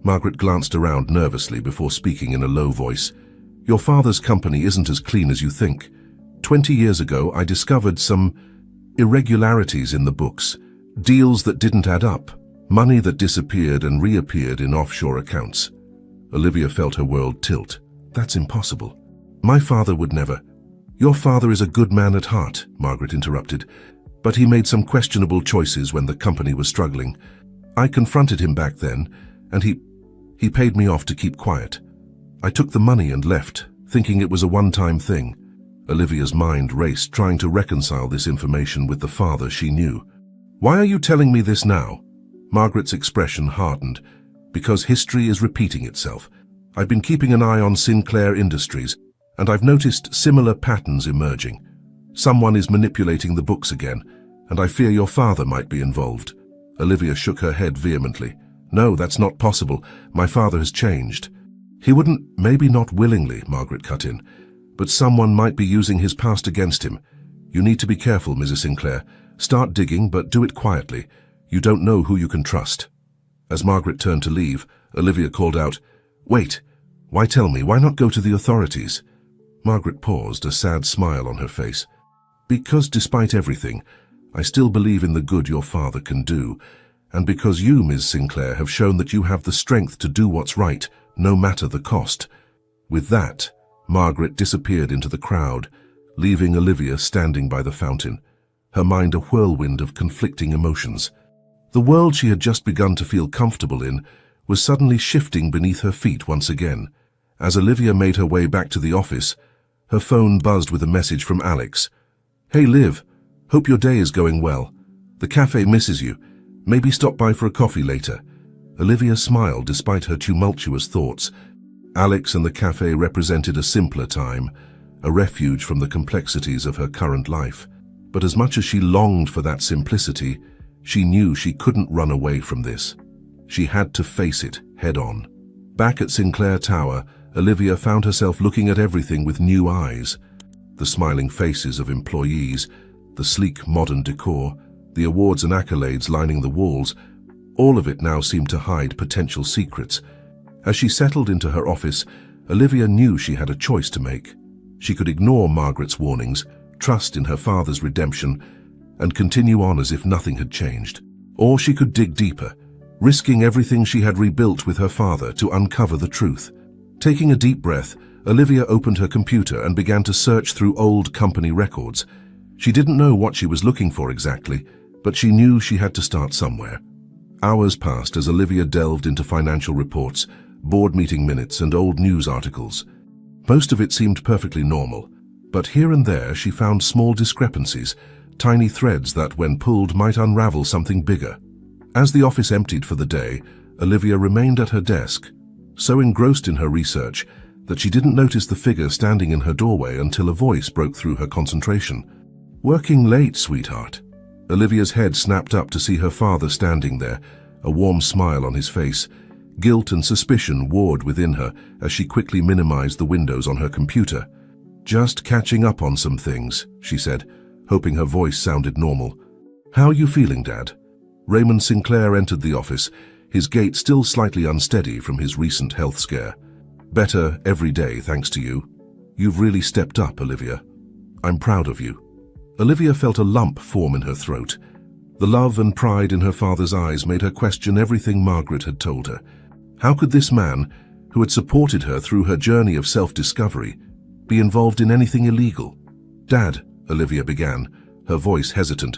Margaret glanced around nervously before speaking in a low voice. "Your father's company isn't as clean as you think. 20 years ago, I discovered some irregularities in the books, deals that didn't add up, money that disappeared and reappeared in offshore accounts." Olivia felt her world tilt. "That's impossible. My father would never." "Your father is a good man at heart," Margaret interrupted, "but he made some questionable choices when the company was struggling. I confronted him back then, and he paid me off to keep quiet. I took the money and left, thinking it was a one-time thing." Olivia's mind raced, trying to reconcile this information with the father she knew. "Why are you telling me this now?" Margaret's expression hardened. "Because history is repeating itself. I've been keeping an eye on Sinclair Industries, and I've noticed similar patterns emerging. Someone is manipulating the books again, and I fear your father might be involved." Olivia shook her head vehemently. "No, that's not possible. My father has changed." "He wouldn't, maybe not willingly," Margaret cut in, "but someone might be using his past against him. You need to be careful, Mrs. Sinclair. Start digging, but do it quietly. You don't know who you can trust." As Margaret turned to leave, Olivia called out, "Wait. Why tell me? Why not go to the authorities?" Margaret paused, a sad smile on her face. "Because despite everything, I still believe in the good your father can do, and because you, Ms. Sinclair, have shown that you have the strength to do what's right, no matter the cost." With that, Margaret disappeared into the crowd, leaving Olivia standing by the fountain, her mind a whirlwind of conflicting emotions. The world she had just begun to feel comfortable in was suddenly shifting beneath her feet once again. As Olivia made her way back to the office, her phone buzzed with a message from Alex. "Hey Liv, hope your day is going well. The cafe misses you. Maybe stop by for a coffee later." Olivia smiled despite her tumultuous thoughts. Alex and the cafe represented a simpler time, a refuge from the complexities of her current life. But as much as she longed for that simplicity, she knew she couldn't run away from this. She had to face it head-on. Back at Sinclair Tower, Olivia found herself looking at everything with new eyes. The smiling faces of employees, the sleek modern decor, the awards and accolades lining the walls, all of it now seemed to hide potential secrets. As she settled into her office, Olivia knew she had a choice to make. She could ignore Margaret's warnings, trust in her father's redemption, and continue on as if nothing had changed. Or she could dig deeper, risking everything she had rebuilt with her father to uncover the truth. Taking a deep breath, Olivia opened her computer and began to search through old company records. She didn't know what she was looking for exactly, but she knew she had to start somewhere. Hours passed as Olivia delved into financial reports, board meeting minutes, and old news articles. Most of it seemed perfectly normal, but here and there she found small discrepancies, tiny threads that, when pulled, might unravel something bigger. As the office emptied for the day, Olivia remained at her desk, so engrossed in her research that she didn't notice the figure standing in her doorway until a voice broke through her concentration. "Working late, sweetheart." Olivia's head snapped up to see her father standing there, a warm smile on his face. Guilt and suspicion warred within her as she quickly minimized the windows on her computer. "Just catching up on some things," she said, hoping her voice sounded normal. "How are you feeling, Dad?" Raymond Sinclair entered the office, his gait still slightly unsteady from his recent health scare. "Better every day, thanks to you. You've really stepped up, Olivia. I'm proud of you." Olivia felt a lump form in her throat. The love and pride in her father's eyes made her question everything Margaret had told her. How could this man, who had supported her through her journey of self-discovery, be involved in anything illegal? "Dad," Olivia began, her voice hesitant,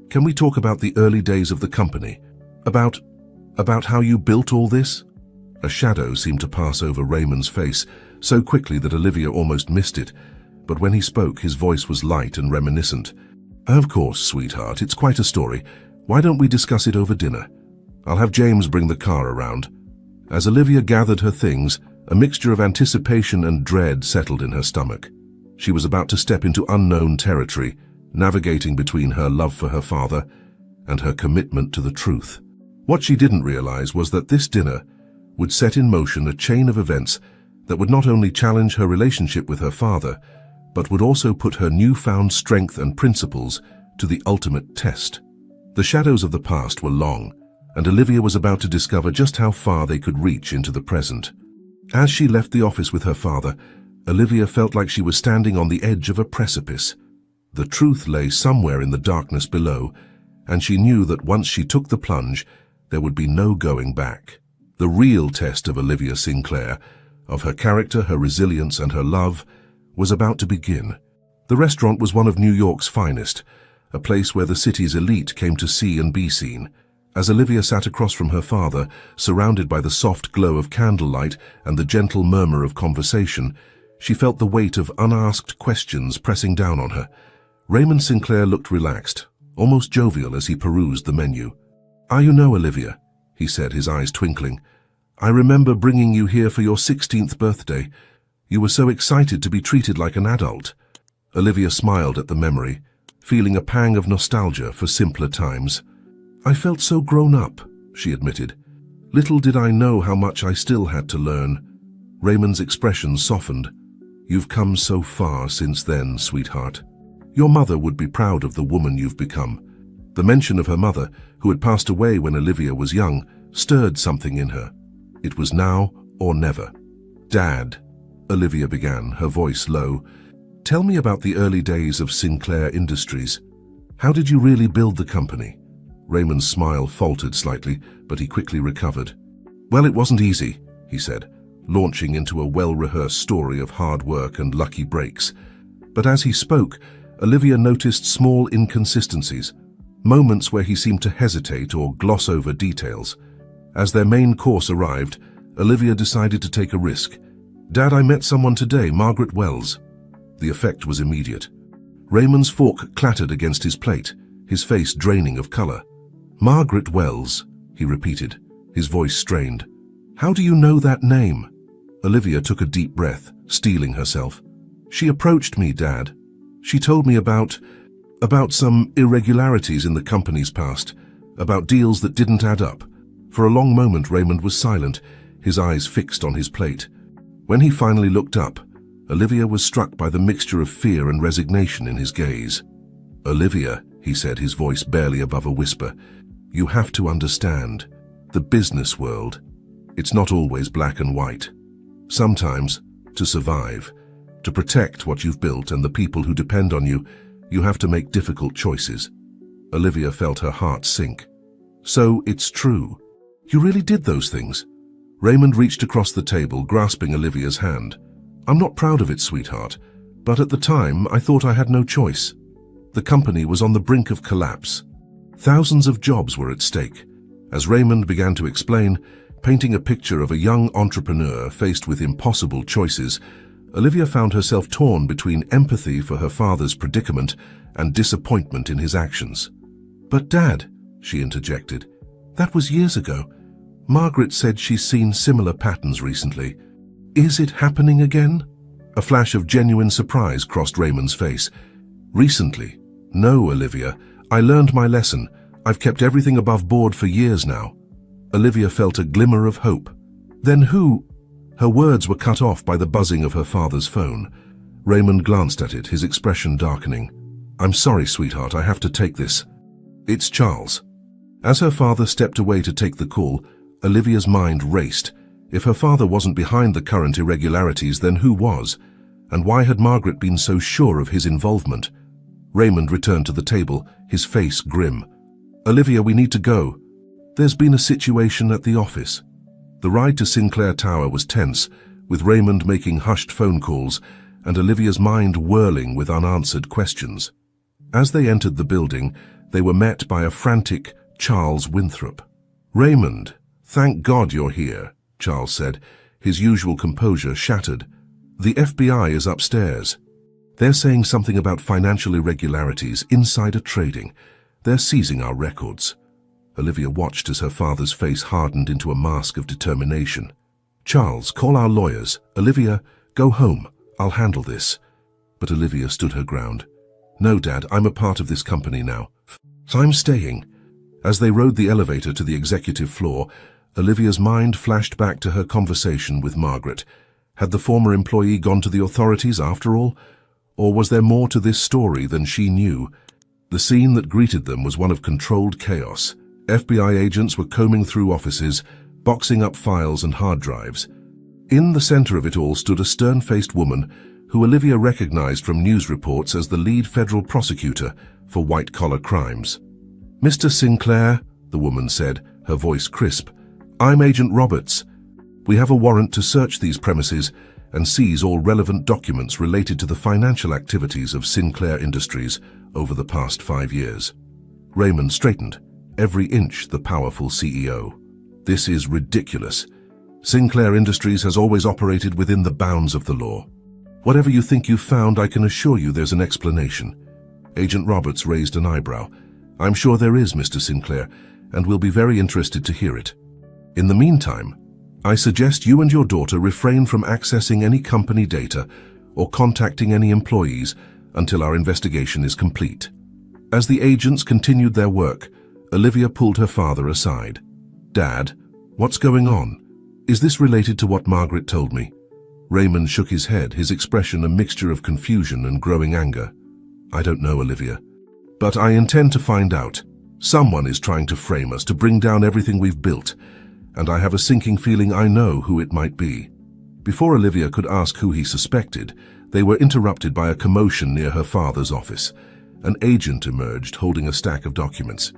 "can we talk about the early days of the company? About how you built all this?" A shadow seemed to pass over Raymond's face, so quickly that Olivia almost missed it. But when he spoke, his voice was light and reminiscent. "Of course, sweetheart, it's quite a story. Why don't we discuss it over dinner? I'll have James bring the car around." As Olivia gathered her things, a mixture of anticipation and dread settled in her stomach. She was about to step into unknown territory, navigating between her love for her father and her commitment to the truth. What she didn't realize was that this dinner would set in motion a chain of events that would not only challenge her relationship with her father, but would also put her newfound strength and principles to the ultimate test. The shadows of the past were long, and Olivia was about to discover just how far they could reach into the present. As she left the office with her father, Olivia felt like she was standing on the edge of a precipice. The truth lay somewhere in the darkness below, and she knew that once she took the plunge, there would be no going back. The real test of Olivia Sinclair, of her character, her resilience, and her love, was about to begin. The restaurant was one of New York's finest, a place where the city's elite came to see and be seen. As Olivia sat across from her father, surrounded by the soft glow of candlelight and the gentle murmur of conversation, she felt the weight of unasked questions pressing down on her. Raymond Sinclair looked relaxed, almost jovial as he perused the menu. You know, Olivia," he said, his eyes twinkling, "I remember bringing you here for your 16th birthday. You were so excited to be treated like an adult." Olivia smiled at the memory, feeling a pang of nostalgia for simpler times. "I felt so grown up," she admitted. "Little did I know how much I still had to learn." Raymond's expression softened. "You've come so far since then, sweetheart. Your mother would be proud of the woman you've become." The mention of her mother, who had passed away when Olivia was young, stirred something in her. It was now or never. "Dad," Olivia began, her voice low, "tell me about the early days of Sinclair Industries. How did you really build the company?" Raymond's smile faltered slightly, but he quickly recovered. "Well, it wasn't easy," he said, launching into a well-rehearsed story of hard work and lucky breaks. But as he spoke, Olivia noticed small inconsistencies, moments where he seemed to hesitate or gloss over details. As their main course arrived, Olivia decided to take a risk. "Dad, I met someone today, Margaret Wells." The effect was immediate. Raymond's fork clattered against his plate, his face draining of color. "Margaret Wells," he repeated, his voice strained. "How do you know that name?" Olivia took a deep breath, steeling herself. "She approached me, Dad. She told me about some irregularities in the company's past, about deals that didn't add up." For a long moment Raymond was silent, his eyes fixed on his plate. When he finally looked up, Olivia was struck by the mixture of fear and resignation in his gaze. "Olivia," he said, his voice barely above a whisper. "You have to understand. The business world, it's not always black and white. Sometimes, to survive, to protect what you've built and the people who depend on you, you have to make difficult choices." Olivia felt her heart sink. "So it's true. You really did those things?" Raymond reached across the table, grasping Olivia's hand. "I'm not proud of it, sweetheart, but at the time I thought I had no choice. The company was on the brink of collapse. Thousands of jobs were at stake." As Raymond began to explain, painting a picture of a young entrepreneur faced with impossible choices, Olivia found herself torn between empathy for her father's predicament and disappointment in his actions. "But Dad," she interjected, "that was years ago. Margaret said she's seen similar patterns recently. Is it happening again?" A flash of genuine surprise crossed Raymond's face. "Recently? No, Olivia. I learned my lesson. I've kept everything above board for years now." Olivia felt a glimmer of hope. "Then who—" Her words were cut off by the buzzing of her father's phone. Raymond glanced at it, his expression darkening. "I'm sorry, sweetheart, I have to take this. It's Charles." As her father stepped away to take the call, Olivia's mind raced. If her father wasn't behind the current irregularities, then who was? And why had Margaret been so sure of his involvement? Raymond returned to the table, his face grim. "Olivia, we need to go. There's been a situation at the office." The ride to Sinclair Tower was tense, with Raymond making hushed phone calls and Olivia's mind whirling with unanswered questions. As they entered the building, they were met by a frantic Charles Winthrop. "Raymond, thank God you're here," Charles said, his usual composure shattered. "The FBI is upstairs. They're saying something about financial irregularities, insider trading. They're seizing our records." Olivia watched as her father's face hardened into a mask of determination. "Charles, call our lawyers. Olivia, go home. I'll handle this." But Olivia stood her ground. "No, Dad, I'm a part of this company now. I'm staying." As they rode the elevator to the executive floor, Olivia's mind flashed back to her conversation with Margaret. Had the former employee gone to the authorities after all? Or was there more to this story than she knew? The scene that greeted them was one of controlled chaos. FBI agents were combing through offices, boxing up files and hard drives. In the center of it all stood a stern-faced woman who Olivia recognized from news reports as the lead federal prosecutor for white-collar crimes. "Mr. Sinclair," the woman said, her voice crisp, "I'm Agent Roberts. We have a warrant to search these premises and seize all relevant documents related to the financial activities of Sinclair Industries over the past 5 years." Raymond straightened, every inch the powerful CEO. "This is ridiculous. Sinclair Industries has always operated within the bounds of the law. Whatever you think you've found, I can assure you there's an explanation." Agent Roberts raised an eyebrow. "I'm sure there is, Mr. Sinclair, and we'll be very interested to hear it. In the meantime, I suggest you and your daughter refrain from accessing any company data or contacting any employees until our investigation is complete." As the agents continued their work, Olivia pulled her father aside. "Dad, what's going on? Is this related to what Margaret told me?" Raymond shook his head, his expression a mixture of confusion and growing anger. "I don't know, Olivia. But I intend to find out. Someone is trying to frame us, to bring down everything we've built, and I have a sinking feeling I know who it might be." Before Olivia could ask who he suspected, they were interrupted by a commotion near her father's office. An agent emerged, holding a stack of documents.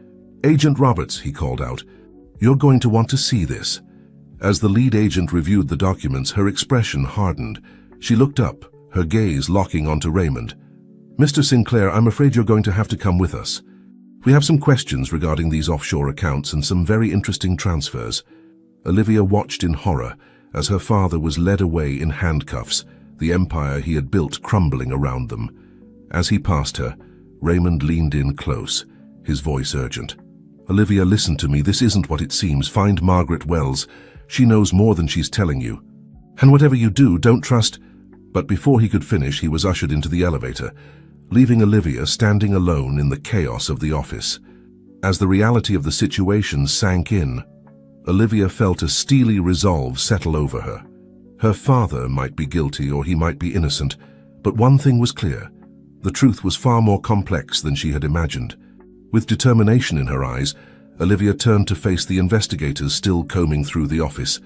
"Agent Roberts," he called out, "you're going to want to see this." As the lead agent reviewed the documents, her expression hardened. She looked up, her gaze locking onto Raymond. "Mr. Sinclair, I'm afraid you're going to have to come with us. We have some questions regarding these offshore accounts and some very interesting transfers." Olivia watched in horror as her father was led away in handcuffs, the empire he had built crumbling around them. As he passed her, Raymond leaned in close, his voice urgent. "Olivia, listen to me. This isn't what it seems. Find Margaret Wells. She knows more than she's telling you. And whatever you do, don't trust—" But before he could finish, he was ushered into the elevator, leaving Olivia standing alone in the chaos of the office. As the reality of the situation sank in, Olivia felt a steely resolve settle over her. Her father might be guilty or he might be innocent, but one thing was clear. The truth was far more complex than she had imagined. With determination in her eyes, Olivia turned to face the investigators still combing through the office.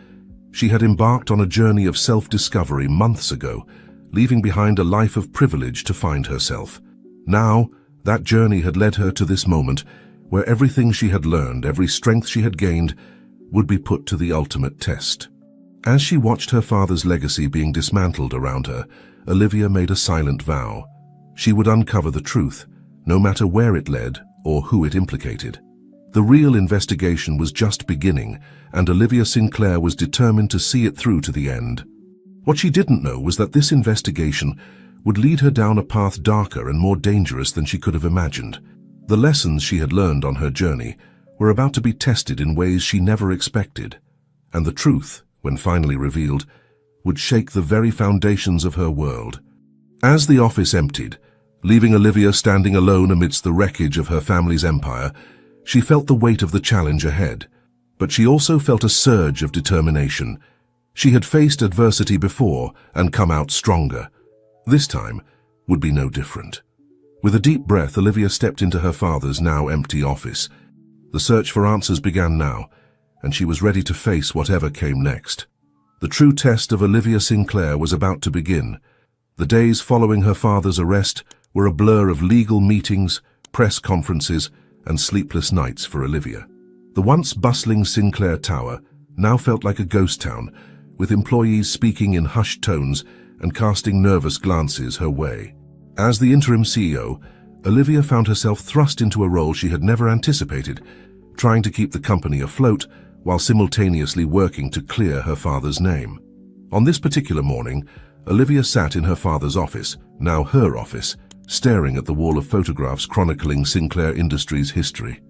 She had embarked on a journey of self-discovery months ago, leaving behind a life of privilege to find herself. Now, that journey had led her to this moment, where everything she had learned, every strength she had gained, would be put to the ultimate test. As she watched her father's legacy being dismantled around her, Olivia made a silent vow. She would uncover the truth, no matter where it led or who it implicated. The real investigation was just beginning, and Olivia Sinclair was determined to see it through to the end. What she didn't know was that this investigation would lead her down a path darker and more dangerous than she could have imagined. The lessons she had learned on her journey were about to be tested in ways she never expected, and the truth, when finally revealed, would shake the very foundations of her world. As the office emptied, leaving Olivia standing alone amidst the wreckage of her family's empire, she felt the weight of the challenge ahead, but she also felt a surge of determination. She had faced adversity before and come out stronger. This time would be no different. With a deep breath, Olivia stepped into her father's now empty office. The search for answers began now, and she was ready to face whatever came next. The true test of Olivia Sinclair was about to begin. The days following her father's arrest were a blur of legal meetings, press conferences, and sleepless nights for Olivia. The once bustling Sinclair Tower now felt like a ghost town, with employees speaking in hushed tones and casting nervous glances her way. As the interim CEO, Olivia found herself thrust into a role she had never anticipated, trying to keep the company afloat while simultaneously working to clear her father's name. On this particular morning, Olivia sat in her father's office, now her office, staring at the wall of photographs chronicling Sinclair Industries' history.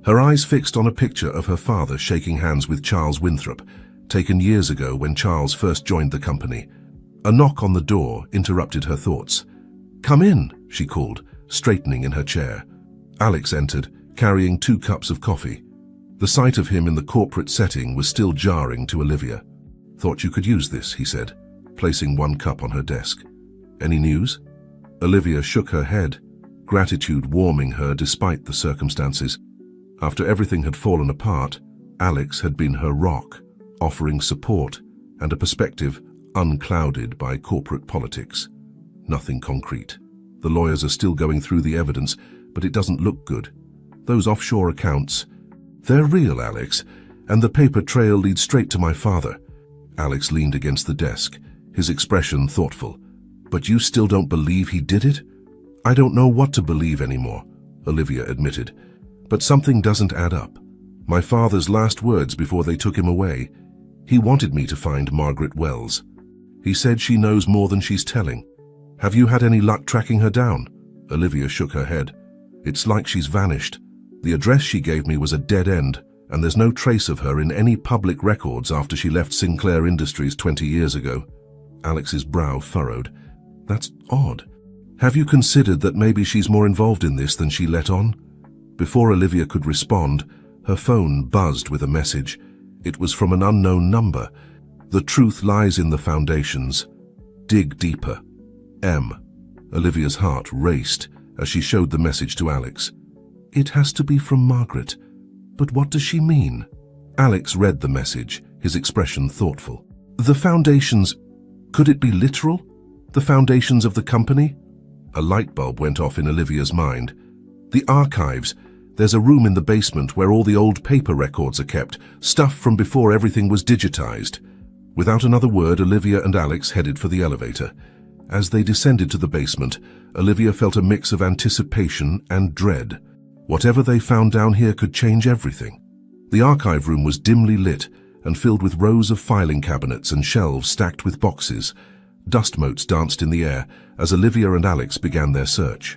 Her eyes fixed on a picture of her father shaking hands with Charles Winthrop, taken years ago when Charles first joined the company. A knock on the door interrupted her thoughts. "Come in," she called, straightening in her chair. Alex entered, carrying 2 cups of coffee. The sight of him in the corporate setting was still jarring to Olivia. "Thought you could use this," he said, placing 1 cup on her desk. "Any news?" Olivia shook her head, gratitude warming her despite the circumstances. After everything had fallen apart, Alex had been her rock, offering support and a perspective unclouded by corporate politics. Nothing concrete. The lawyers are still going through the evidence, but it doesn't look good. Those offshore accounts, they're real, Alex, and the paper trail leads straight to my father. Alex leaned against the desk, his expression thoughtful. "But you still don't believe he did it?" "I don't know what to believe anymore," Olivia admitted. "But something doesn't add up. My father's last words before they took him away, he wanted me to find Margaret Wells. He said she knows more than she's telling. Have you had any luck tracking her down?" Olivia shook her head. "It's like she's vanished. The address she gave me was a dead end, and there's no trace of her in any public records after she left Sinclair Industries 20 years ago." Alex's brow furrowed. "That's odd. Have you considered that maybe she's more involved in this than she let on?" Before Olivia could respond, her phone buzzed with a message. It was from an unknown number. "The truth lies in the foundations. Dig deeper. M." Olivia's heart raced as she showed the message to Alex. "It has to be from Margaret. But what does she mean?" Alex read the message, his expression thoughtful. "The foundations, could it be literal? The foundations of the company?" A light bulb went off in Olivia's mind. "The archives. There's a room in the basement where all the old paper records are kept, stuff from before everything was digitized." Without another word, Olivia and Alex headed for the elevator. As they descended to the basement, Olivia felt a mix of anticipation and dread. Whatever they found down here could change everything. The archive room was dimly lit and filled with rows of filing cabinets and shelves stacked with boxes. Dust motes danced in the air as Olivia and Alex began their search.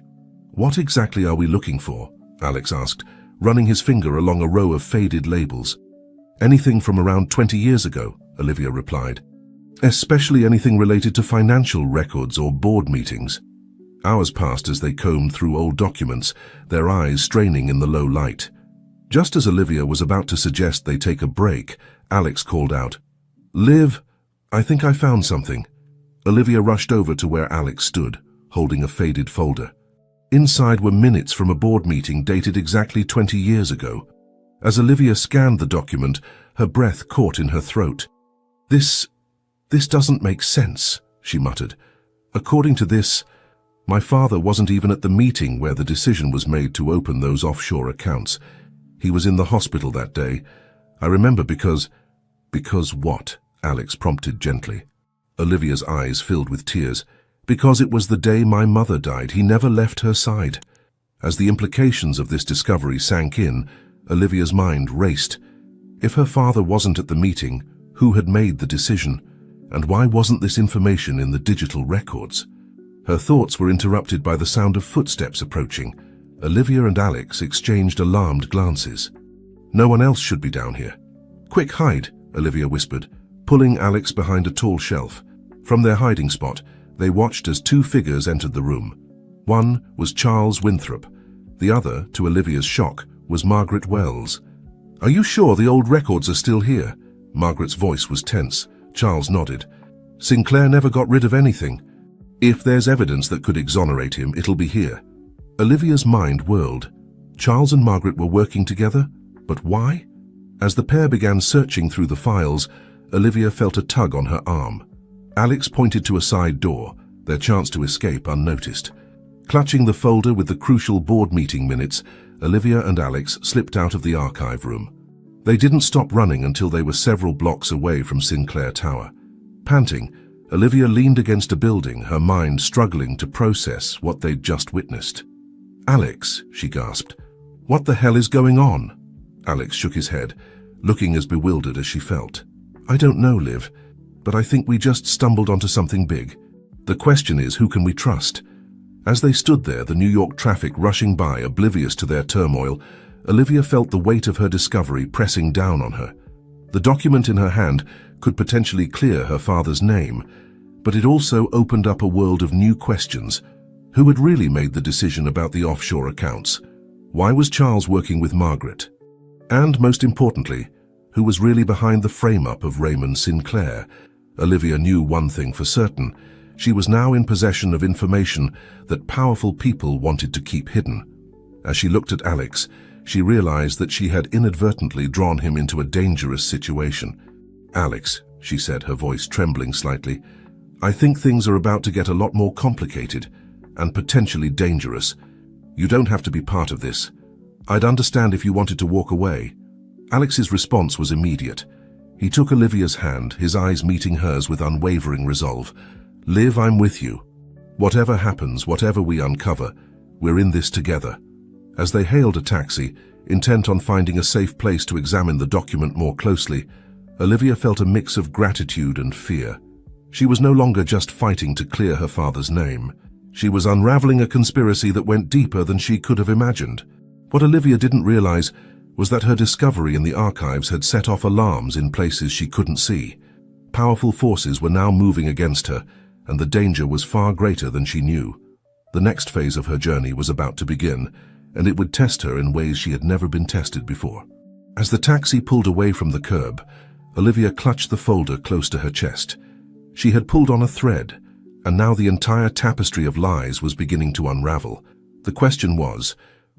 "What exactly are we looking for?" Alex asked, running his finger along a row of faded labels. "Anything from around 20 years ago," Olivia replied. "Especially anything related to financial records or board meetings." Hours passed as they combed through old documents, their eyes straining in the low light. Just as Olivia was about to suggest they take a break, Alex called out, "Liv, I think I found something." Olivia rushed over to where Alex stood, holding a faded folder. Inside were minutes from a board meeting dated exactly 20 years ago. As Olivia scanned the document, her breath caught in her throat. This doesn't make sense," she muttered. "According to this, my father wasn't even at the meeting where the decision was made to open those offshore accounts. He was in the hospital that day. I remember because..." "Because what?" Alex prompted gently. Olivia's eyes filled with tears. "Because it was the day my mother died. He never left her side." As the implications of this discovery sank in, Olivia's mind raced. If her father wasn't at the meeting, who had made the decision? And why wasn't this information in the digital records? Her thoughts were interrupted by the sound of footsteps approaching. Olivia and Alex exchanged alarmed glances. "No one else should be down here." "Quick, hide," Olivia whispered, pulling Alex behind a tall shelf. From their hiding spot, they watched as two figures entered the room. One was Charles Winthrop. The other, to Olivia's shock, was Margaret Wells. "Are you sure the old records are still here?" Margaret's voice was tense. Charles nodded. "Sinclair never got rid of anything. If there's evidence that could exonerate him, it'll be here." Olivia's mind whirled. Charles and Margaret were working together, but why? As the pair began searching through the files, Olivia felt a tug on her arm. Alex pointed to a side door, their chance to escape unnoticed. Clutching the folder with the crucial board meeting minutes, Olivia and Alex slipped out of the archive room. They didn't stop running until they were several blocks away from Sinclair Tower. Panting, Olivia leaned against a building, her mind struggling to process what they'd just witnessed. "Alex," she gasped, "what the hell is going on?" Alex shook his head, looking as bewildered as she felt. "I don't know, Liv, but I think we just stumbled onto something big. The question is, who can we trust?" As they stood there, the New York traffic rushing by, oblivious to their turmoil, Olivia felt the weight of her discovery pressing down on her. The document in her hand could potentially clear her father's name, but it also opened up a world of new questions. Who had really made the decision about the offshore accounts? Why was Charles working with Margaret? And most importantly, who was really behind the frame-up of Raymond Sinclair? Olivia knew one thing for certain. She was now in possession of information that powerful people wanted to keep hidden. As she looked at Alex, she realized that she had inadvertently drawn him into a dangerous situation. "Alex," she said, her voice trembling slightly, "I think things are about to get a lot more complicated and potentially dangerous. You don't have to be part of this. I'd understand if you wanted to walk away." Alex's response was immediate. He took Olivia's hand, his eyes meeting hers with unwavering resolve. "Liv, I'm with you. Whatever happens, whatever we uncover, we're in this together." As they hailed a taxi, intent on finding a safe place to examine the document more closely, Olivia felt a mix of gratitude and fear. She was no longer just fighting to clear her father's name. She was unraveling a conspiracy that went deeper than she could have imagined. What Olivia didn't realize was that her discovery in the archives had set off alarms in places she couldn't see. Powerful forces were now moving against her, and the danger was far greater than she knew. The next phase of her journey was about to begin, and it would test her in ways she had never been tested before. As the taxi pulled away from the curb, Olivia clutched the folder close to her chest. She had pulled on a thread, and now the entire tapestry of lies was beginning to unravel. The question was,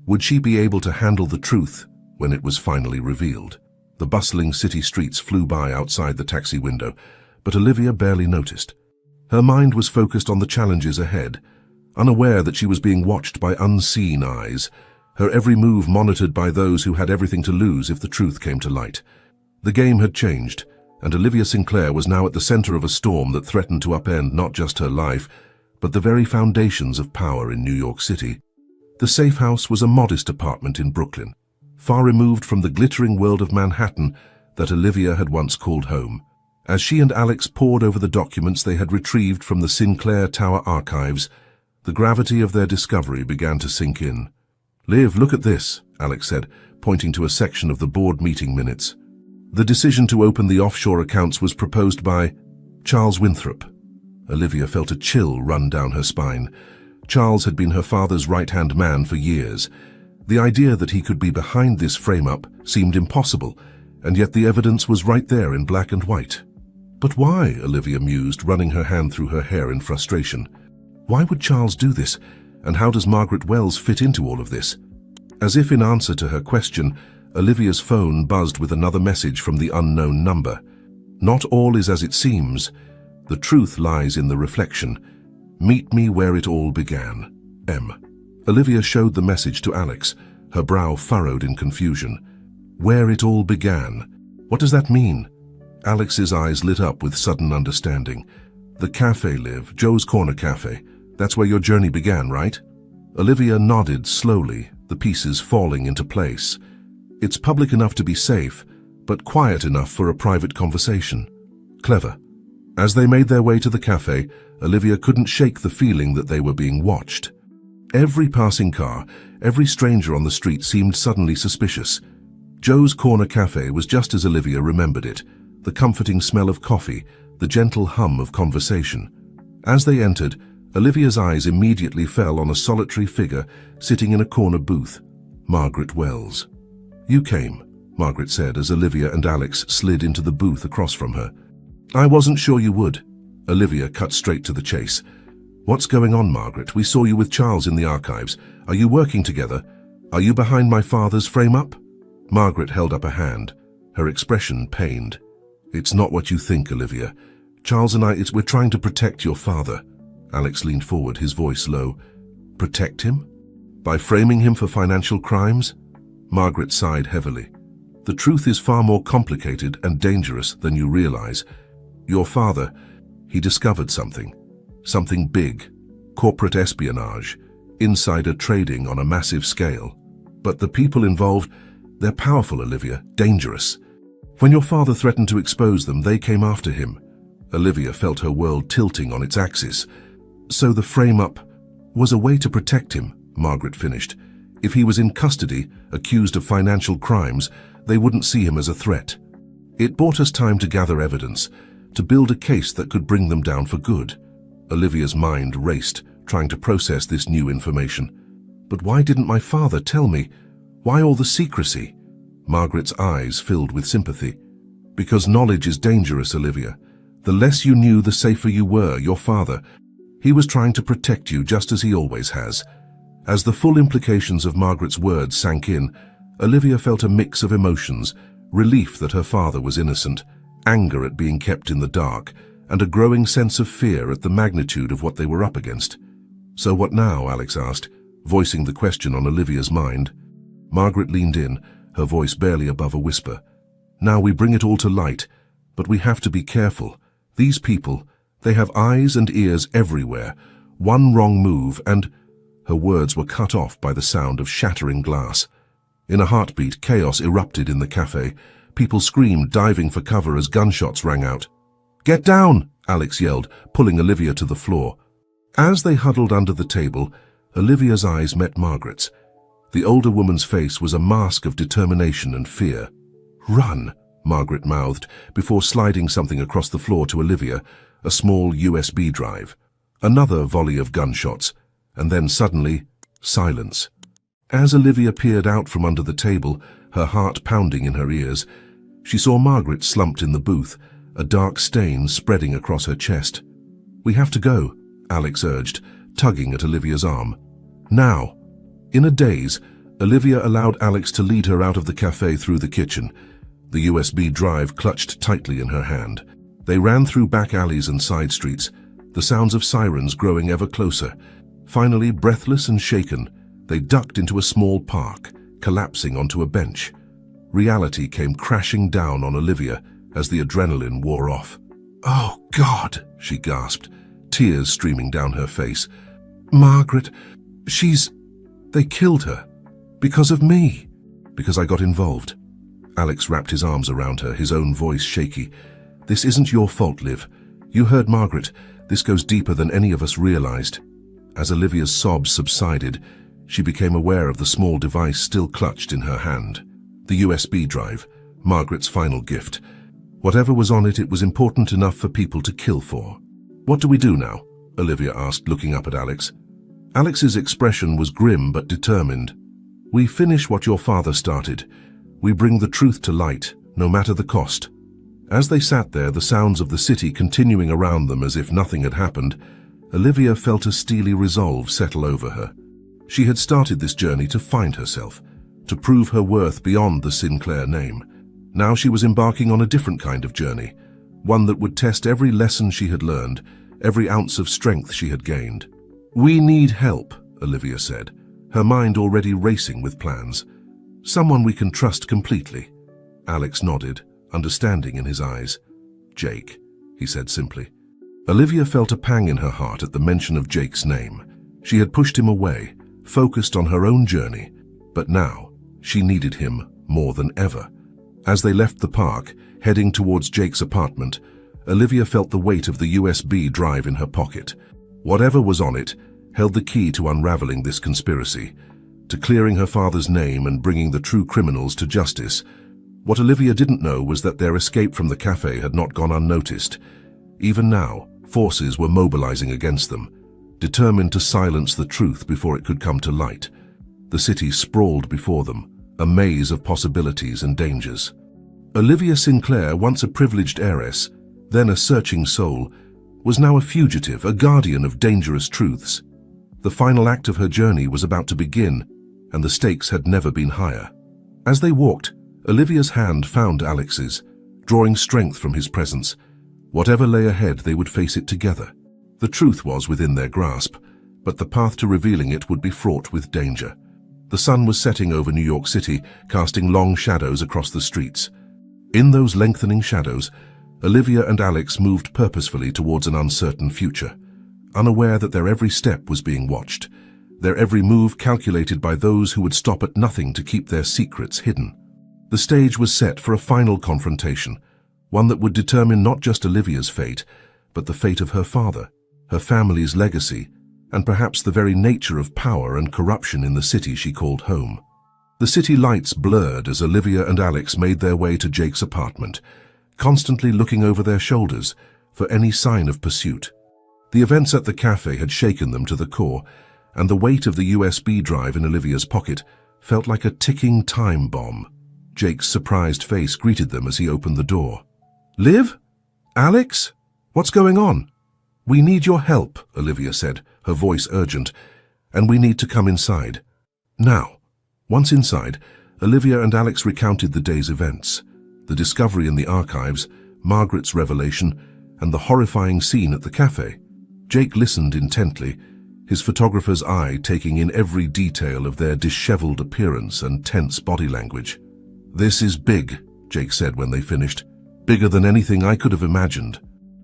would she be able to handle the truth when it was finally revealed? The bustling city streets flew by outside the taxi window, but Olivia barely noticed. Her mind was focused on the challenges ahead, unaware that she was being watched by unseen eyes, her every move monitored by those who had everything to lose if the truth came to light. The game had changed, and Olivia Sinclair was now at the center of a storm that threatened to upend not just her life, but the very foundations of power in New York City. The safe house was a modest apartment in Brooklyn, far removed from the glittering world of Manhattan that Olivia had once called home. As she and Alex pored over the documents they had retrieved from the Sinclair Tower archives, the gravity of their discovery began to sink in. "Liv, look at this," Alex said, pointing to a section of the board meeting minutes. The decision to open the offshore accounts was proposed by Charles Winthrop. Olivia felt a chill run down her spine. Charles had been her father's right-hand man for years. The idea that he could be behind this frame-up seemed impossible, and yet the evidence was right there in black and white. "But why?" Olivia mused, running her hand through her hair in frustration. "Why would Charles do this? And how does Margaret Wells fit into all of this? As if in answer to her question, Olivia's phone buzzed with another message from the unknown number. Not all is as it seems. The truth lies in the reflection. Meet me where it all began. M. Olivia showed the message to Alex, her brow furrowed in confusion. Where it all began. What does that mean? Alex's eyes lit up with sudden understanding. The cafe, Liv, Joe's Corner Cafe. That's where your journey began, right? Olivia nodded slowly, the pieces falling into place. It's public enough to be safe, but quiet enough for a private conversation. Clever. As they made their way to the cafe, Olivia couldn't shake the feeling that they were being watched. Every passing car, every stranger on the street seemed suddenly suspicious. Joe's Corner Cafe was just as Olivia remembered it, the comforting smell of coffee, the gentle hum of conversation. As they entered, Olivia's eyes immediately fell on a solitary figure sitting in a corner booth, Margaret Wells. You came, Margaret said as Olivia and Alex slid into the booth across from her. I wasn't sure you would. Olivia cut straight to the chase. What's going on, Margaret? We saw you with Charles in the archives. Are you working together? Are you behind my father's frame-up? Margaret held up a hand, her expression pained. It's not what you think, Olivia. Charles and we're trying to protect your father. Alex leaned forward, his voice low. Protect him? By framing him for financial crimes? Margaret sighed heavily. The truth is far more complicated and dangerous than you realize. Your father, he discovered something. Something big. Corporate espionage. Insider trading on a massive scale. But the people involved, they're powerful, Olivia. Dangerous. When your father threatened to expose them, they came after him. Olivia felt her world tilting on its axis. So the frame-up was a way to protect him, Margaret finished. If he was in custody, accused of financial crimes, they wouldn't see him as a threat. It bought us time to gather evidence, to build a case that could bring them down for good. Olivia's mind raced, trying to process this new information. But why didn't my father tell me? Why all the secrecy? Margaret's eyes filled with sympathy. Because knowledge is dangerous, Olivia. The less you knew, the safer you were. Your father, he was trying to protect you just as he always has. As the full implications of Margaret's words sank in, Olivia felt a mix of emotions, relief that her father was innocent, anger at being kept in the dark, and a growing sense of fear at the magnitude of what they were up against. So what now? Alex asked, voicing the question on Olivia's mind. Margaret leaned in, her voice barely above a whisper. Now we bring it all to light, but we have to be careful. These people, they have eyes and ears everywhere. One wrong move and... Her words were cut off by the sound of shattering glass. In a heartbeat, chaos erupted in the cafe. People screamed, diving for cover as gunshots rang out. Get down! Alex yelled, pulling Olivia to the floor. As they huddled under the table, Olivia's eyes met Margaret's. The older woman's face was a mask of determination and fear. Run, Margaret mouthed, before sliding something across the floor to Olivia, a small USB drive. Another volley of gunshots, and then suddenly, silence. As Olivia peered out from under the table, her heart pounding in her ears, she saw Margaret slumped in the booth, a dark stain spreading across her chest. We have to go, Alex urged, tugging at Olivia's arm. Now. In a daze, Olivia allowed Alex to lead her out of the cafe through the kitchen, the USB drive clutched tightly in her hand. They ran through back alleys and side streets, the sounds of sirens growing ever closer. Finally, breathless and shaken, they ducked into a small park, collapsing onto a bench. Reality came crashing down on Olivia as the adrenaline wore off. Oh, God, she gasped, tears streaming down her face. Margaret, they killed her. Because of me. Because I got involved. Alex wrapped his arms around her, his own voice shaky. This isn't your fault, Liv. You heard Margaret. This goes deeper than any of us realized. As Olivia's sobs subsided, she became aware of the small device still clutched in her hand. The USB drive, Margaret's final gift. Whatever was on it, it was important enough for people to kill for. What do we do now? Olivia asked, looking up at Alex. Alex's expression was grim but determined. We finish what your father started. We bring the truth to light, no matter the cost. As they sat there, the sounds of the city continuing around them as if nothing had happened, Olivia felt a steely resolve settle over her. She had started this journey to find herself, to prove her worth beyond the Sinclair name. Now she was embarking on a different kind of journey, one that would test every lesson she had learned, every ounce of strength she had gained. "We need help," Olivia said, her mind already racing with plans. "Someone we can trust completely." Alex nodded, understanding in his eyes. "Jake," he said simply. Olivia felt a pang in her heart at the mention of Jake's name. She had pushed him away, focused on her own journey, but now she needed him more than ever. As they left the park, heading towards Jake's apartment, Olivia felt the weight of the USB drive in her pocket. Whatever was on it held the key to unraveling this conspiracy, to clearing her father's name and bringing the true criminals to justice. What Olivia didn't know was that their escape from the cafe had not gone unnoticed. Even now, forces were mobilizing against them, determined to silence the truth before it could come to light. The city sprawled before them, a maze of possibilities and dangers. Olivia Sinclair, once a privileged heiress, then a searching soul, was now a fugitive, a guardian of dangerous truths. The final act of her journey was about to begin, and the stakes had never been higher. As they walked, Olivia's hand found Alex's, drawing strength from his presence. Whatever lay ahead, they would face it together. The truth was within their grasp, but the path to revealing it would be fraught with danger. The sun was setting over New York City, casting long shadows across the streets. In those lengthening shadows, Olivia and Alex moved purposefully towards an uncertain future, unaware that their every step was being watched, their every move calculated by those who would stop at nothing to keep their secrets hidden. The stage was set for a final confrontation, one that would determine not just Olivia's fate, but the fate of her father, her family's legacy, and perhaps the very nature of power and corruption in the city she called home. The city lights blurred as Olivia and Alex made their way to Jake's apartment, constantly looking over their shoulders for any sign of pursuit. The events at the cafe had shaken them to the core, and the weight of the USB drive in Olivia's pocket felt like a ticking time bomb. Jake's surprised face greeted them as he opened the door. "Liv? Alex? What's going on?" "We need your help," Olivia said, her voice urgent, "and we need to come inside. Now." Once inside, Olivia and Alex recounted the day's events, the discovery in the archives, Margaret's revelation, and the horrifying scene at the cafe. Jake listened intently, his photographer's eye taking in every detail of their disheveled appearance and tense body language. "This is big," Jake said when they finished. "Bigger than anything I could have imagined.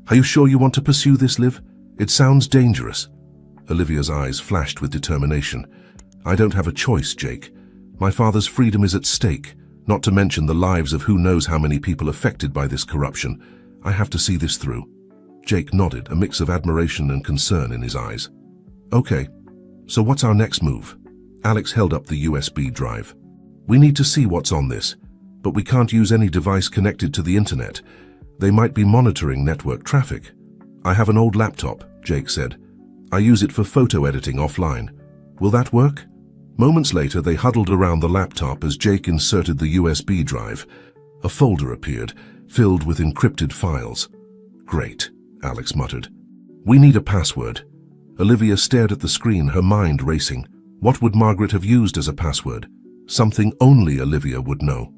Are you sure you want to pursue this, Liv? It sounds dangerous." Olivia's eyes flashed with determination. "I don't have a choice, Jake. My father's freedom is at stake, not to mention the lives of who knows how many people affected by this corruption. I have to see this through." Jake nodded, a mix of admiration and concern in his eyes. "Okay, so what's our next move?" Alex held up the USB drive. "We need to see what's on this, but we can't use any device connected to the internet. They might be monitoring network traffic." "I have an old laptop," Jake said. "I use it for photo editing offline. Will that work?" Moments later, they huddled around the laptop as Jake inserted the USB drive. A folder appeared, filled with encrypted files. "Great," Alex muttered. "We need a password." Olivia stared at the screen, her mind racing. What would Margaret have used as a password? Something only Olivia would know.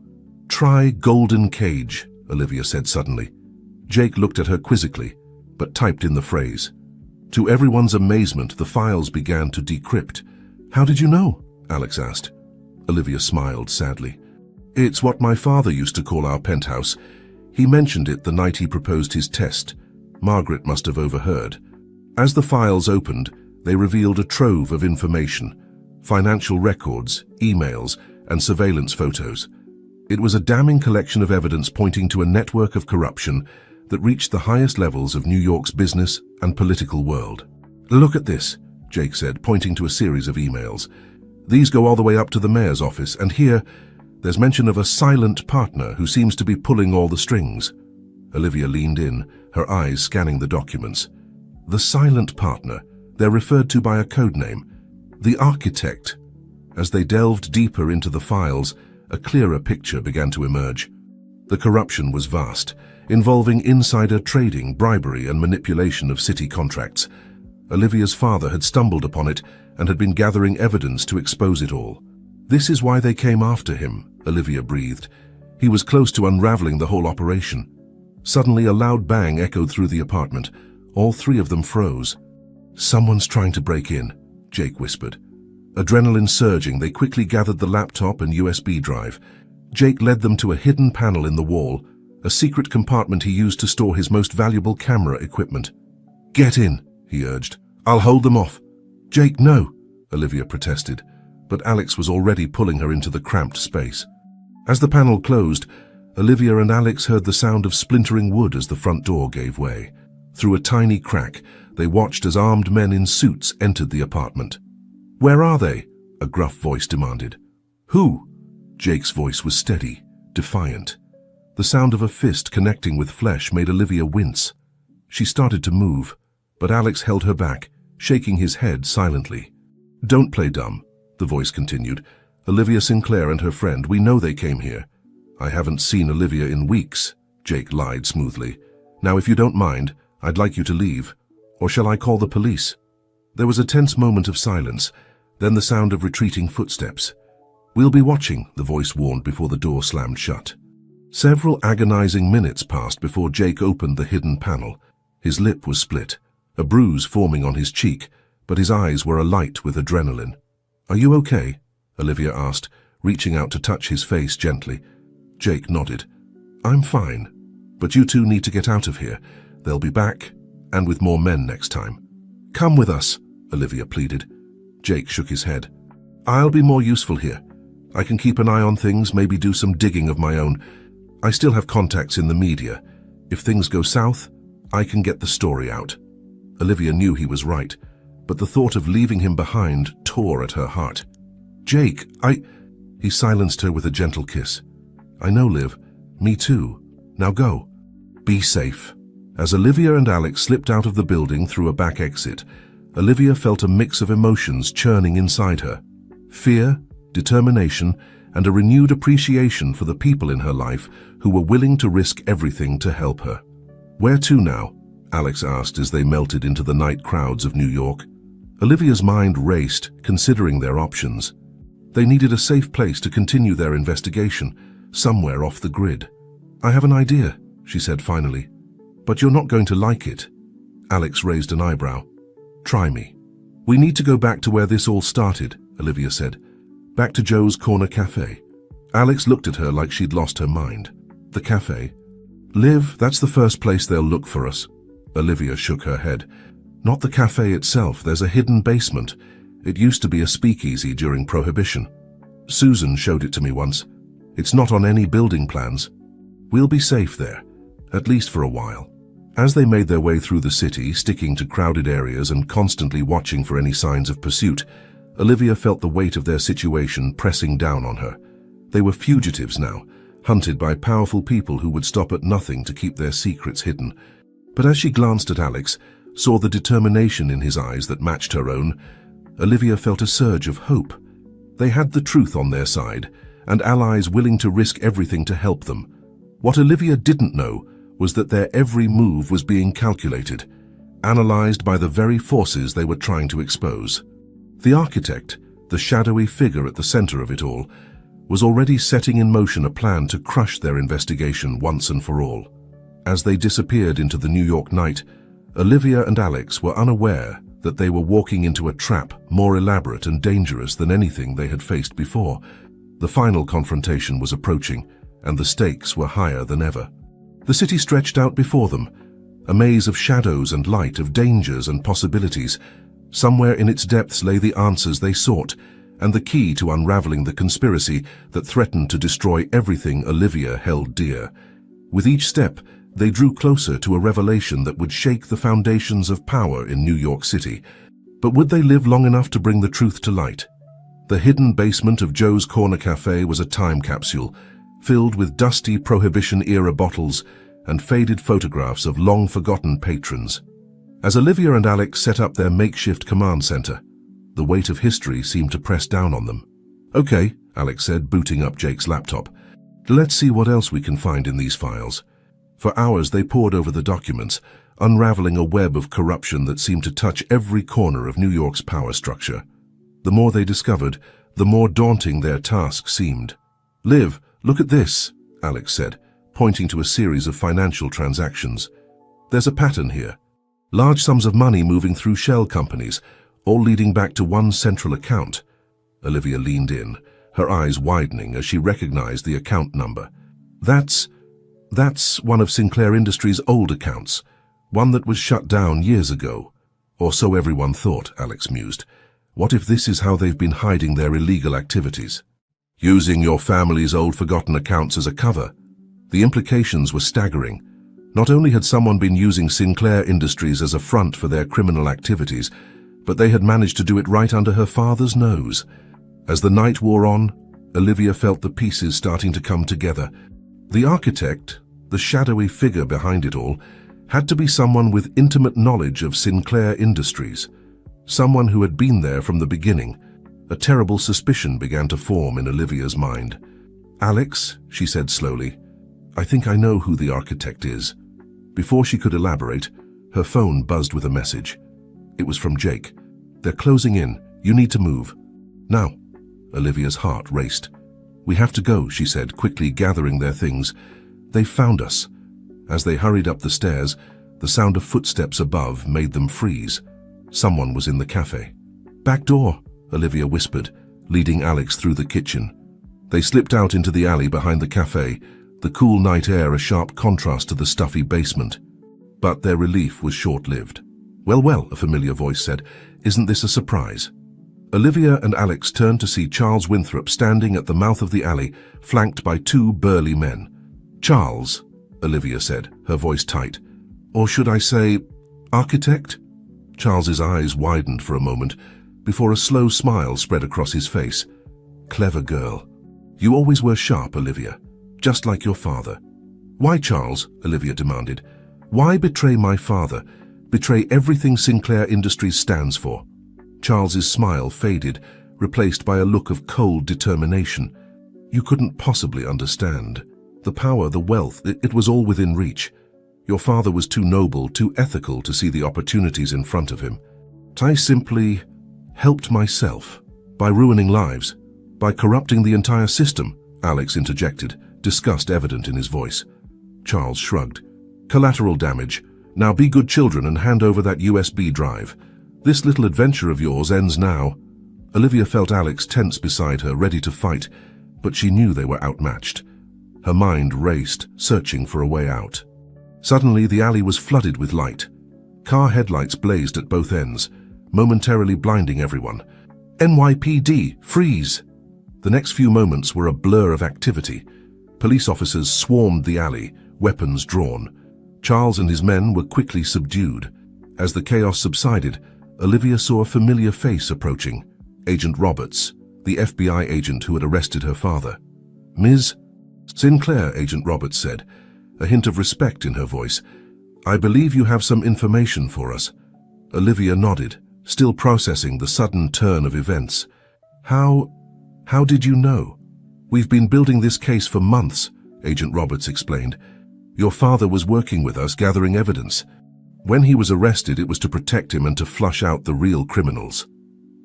"Try Golden Cage," Olivia said suddenly. Jake looked at her quizzically, but typed in the phrase. To everyone's amazement, the files began to decrypt. "How did you know?" Alex asked. Olivia smiled sadly. "It's what my father used to call our penthouse. He mentioned it the night he proposed his test. Margaret must have overheard." As the files opened, they revealed a trove of information: financial records, emails, and surveillance photos. It was a damning collection of evidence pointing to a network of corruption that reached the highest levels of New York's business and political world. "Look at this," Jake said, pointing to a series of emails. "These go all the way up to the mayor's office, and here, there's mention of a silent partner who seems to be pulling all the strings." Olivia leaned in, her eyes scanning the documents. The silent partner, they're referred to by a code name, the Architect. As they delved deeper into the files, a clearer picture began to emerge. The corruption was vast, involving insider trading, bribery, and manipulation of city contracts. Olivia's father had stumbled upon it and had been gathering evidence to expose it all. "This is why they came after him," Olivia breathed. He was close to unraveling the whole operation. Suddenly, a loud bang echoed through the apartment. All three of them froze. "Someone's trying to break in," Jake whispered. Adrenaline surging, they quickly gathered the laptop and USB drive. Jake led them to a hidden panel in the wall, a secret compartment he used to store his most valuable camera equipment. "Get in," he urged. "I'll hold them off." "Jake, no," Olivia protested, but Alex was already pulling her into the cramped space. As the panel closed, Olivia and Alex heard the sound of splintering wood as the front door gave way. Through a tiny crack, they watched as armed men in suits entered the apartment. "Where are they?" a gruff voice demanded. "Who?" Jake's voice was steady, defiant. The sound of a fist connecting with flesh made Olivia wince. She started to move, but Alex held her back, shaking his head silently. "Don't play dumb," the voice continued. "Olivia Sinclair and her friend, we know they came here." "I haven't seen Olivia in weeks," Jake lied smoothly. "Now, if you don't mind, I'd like you to leave. Or shall I call the police?" There was a tense moment of silence, then the sound of retreating footsteps. "We'll be watching," the voice warned before the door slammed shut. Several agonizing minutes passed before Jake opened the hidden panel. His lip was split, a bruise forming on his cheek, but his eyes were alight with adrenaline. "Are you okay?" Olivia asked, reaching out to touch his face gently. Jake nodded. "I'm fine, but you two need to get out of here. They'll be back, and with more men next time." "Come with us," Olivia pleaded. Jake shook his head. "I'll be more useful here. I can keep an eye on things, maybe do some digging of my own. I still have contacts in the media. If things go south, I can get the story out." Olivia knew he was right, but the thought of leaving him behind tore at her heart. "Jake, He silenced her with a gentle kiss. "I know, Liv. Me too. Now go. Be safe." As Olivia and Alex slipped out of the building through a back exit, Olivia felt a mix of emotions churning inside her. Fear, determination, and a renewed appreciation for the people in her life who were willing to risk everything to help her. "Where to now?" Alex asked as they melted into the night crowds of New York. Olivia's mind raced, considering their options. They needed a safe place to continue their investigation, somewhere off the grid. "I have an idea," she said finally. "But you're not going to like it." Alex raised an eyebrow. "Try me." "We need to go back to where this all started," Olivia said. "Back to Joe's Corner Cafe." Alex looked at her like she'd lost her mind. "The cafe?" "Liv, that's the first place they'll look for us." Olivia shook her head. "Not the cafe itself. There's a hidden basement. It used to be a speakeasy during Prohibition. Susan showed it to me once. It's not on any building plans. We'll be safe there, at least for a while." As they made their way through the city, sticking to crowded areas and constantly watching for any signs of pursuit, Olivia felt the weight of their situation pressing down on her. They were fugitives now, hunted by powerful people who would stop at nothing to keep their secrets hidden. But as she glanced at Alex, saw the determination in his eyes that matched her own, Olivia felt a surge of hope. They had the truth on their side, and allies willing to risk everything to help them. What Olivia didn't know was that their every move was being calculated, analyzed by the very forces they were trying to expose. The architect, the shadowy figure at the center of it all, was already setting in motion a plan to crush their investigation once and for all. As they disappeared into the New York night, Olivia and Alex were unaware that they were walking into a trap more elaborate and dangerous than anything they had faced before. The final confrontation was approaching, and the stakes were higher than ever. The city stretched out before them, a maze of shadows and light, of dangers and possibilities. Somewhere in its depths lay the answers they sought, and the key to unraveling the conspiracy that threatened to destroy everything Olivia held dear. With each step, they drew closer to a revelation that would shake the foundations of power in New York City. But would they live long enough to bring the truth to light? The hidden basement of Joe's Corner Cafe was a time capsule, filled with dusty Prohibition-era bottles and faded photographs of long-forgotten patrons. As Olivia and Alex set up their makeshift command center, the weight of history seemed to press down on them. "Okay," Alex said, booting up Jake's laptop. "Let's see what else we can find in these files." For hours they pored over the documents, unraveling a web of corruption that seemed to touch every corner of New York's power structure. The more they discovered, the more daunting their task seemed. "Liv, look at this," Alex said, pointing to a series of financial transactions. "There's a pattern here. Large sums of money moving through shell companies, all leading back to one central account." Olivia leaned in, her eyes widening as she recognized the account number. That's one of Sinclair Industries' old accounts, one that was shut down years ago. Or so everyone thought, Alex mused. What if this is how they've been hiding their illegal activities? Using your family's old forgotten accounts as a cover. The implications were staggering. Not only had someone been using Sinclair Industries as a front for their criminal activities, but they had managed to do it right under her father's nose. As the night wore on, Olivia felt the pieces starting to come together. The architect, the shadowy figure behind it all, had to be someone with intimate knowledge of Sinclair Industries, someone who had been there from the beginning. A terrible suspicion began to form in Olivia's mind. "Alex," she said slowly, "I think I know who the architect is." Before she could elaborate, her phone buzzed with a message. It was from Jake. "They're closing in. You need to move. Now." Olivia's heart raced. "We have to go," she said, quickly gathering their things. "They've found us." As they hurried up the stairs, the sound of footsteps above made them freeze. Someone was in the cafe. "Back door," Olivia whispered, leading Alex through the kitchen. They slipped out into the alley behind the cafe, the cool night air a sharp contrast to the stuffy basement. But their relief was short-lived. Well, a familiar voice said, "Isn't this a surprise?" Olivia and Alex turned to see Charles Winthrop standing at the mouth of the alley, flanked by two burly men. "Charles," Olivia said, her voice tight. "Or should I say, architect?" Charles's eyes widened for a moment, before a slow smile spread across his face. "Clever girl. You always were sharp, Olivia, just like your father." "Why, Charles?" Olivia demanded. "Why betray my father? Betray everything Sinclair Industries stands for?" Charles's smile faded, replaced by a look of cold determination. "You couldn't possibly understand. The power, the wealth, it was all within reach. Your father was too noble, too ethical to see the opportunities in front of him. I simply helped myself by ruining lives, by corrupting the entire system," Alex interjected, disgust evident in his voice. Charles shrugged. "Collateral damage. Now be good children and hand over that USB drive. This little adventure of yours ends now." Olivia felt Alex tense beside her, ready to fight, but she knew they were outmatched. Her mind raced, searching for a way out. Suddenly, the alley was flooded with light. Car headlights blazed at both ends, momentarily blinding everyone. "NYPD, freeze!" The next few moments were a blur of activity. Police officers swarmed the alley, weapons drawn. Charles and his men were quickly subdued. As the chaos subsided, Olivia saw a familiar face approaching. Agent Roberts, the FBI agent who had arrested her father. "Ms. Sinclair," Agent Roberts said, a hint of respect in her voice. "I believe you have some information for us." Olivia nodded, still processing the sudden turn of events. How did you know?" "We've been building this case for months," Agent Roberts explained. "Your father was working with us, gathering evidence. When he was arrested, it was to protect him and to flush out the real criminals."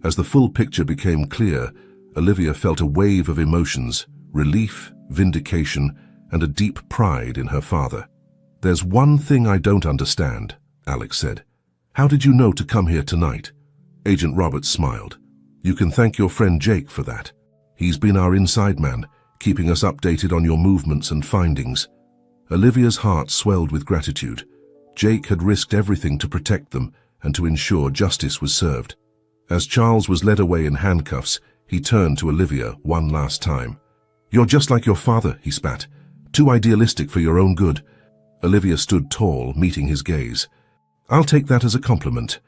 As the full picture became clear, Olivia felt a wave of emotions, relief, vindication, and a deep pride in her father. "There's one thing I don't understand," Alex said. "How did you know to come here tonight?" Agent Roberts smiled. "You can thank your friend Jake for that. He's been our inside man, keeping us updated on your movements and findings." Olivia's heart swelled with gratitude. Jake had risked everything to protect them and to ensure justice was served. As Charles was led away in handcuffs, he turned to Olivia one last time. "You're just like your father," he spat. "Too idealistic for your own good." Olivia stood tall, meeting his gaze. "I'll take that as a compliment."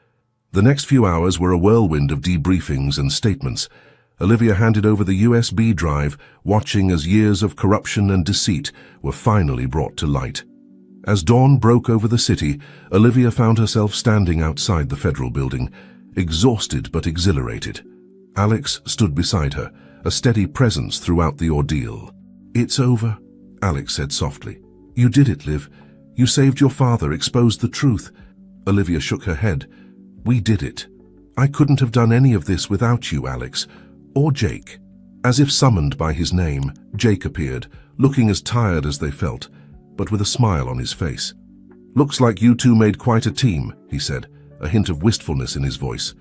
The next few hours were a whirlwind of debriefings and statements. Olivia handed over the USB drive, watching as years of corruption and deceit were finally brought to light. As dawn broke over the city, Olivia found herself standing outside the federal building, exhausted but exhilarated. Alex stood beside her, a steady presence throughout the ordeal. "It's over," Alex said softly. "You did it, Liv. You saved your father, exposed the truth. Olivia shook her head. We did it. I couldn't have done any of this without you, Alex. Or Jake. As if summoned by his name, Jake appeared, looking as tired as they felt, but with a smile on his face. Looks like you two made quite a team, he said, a hint of wistfulness in his voice.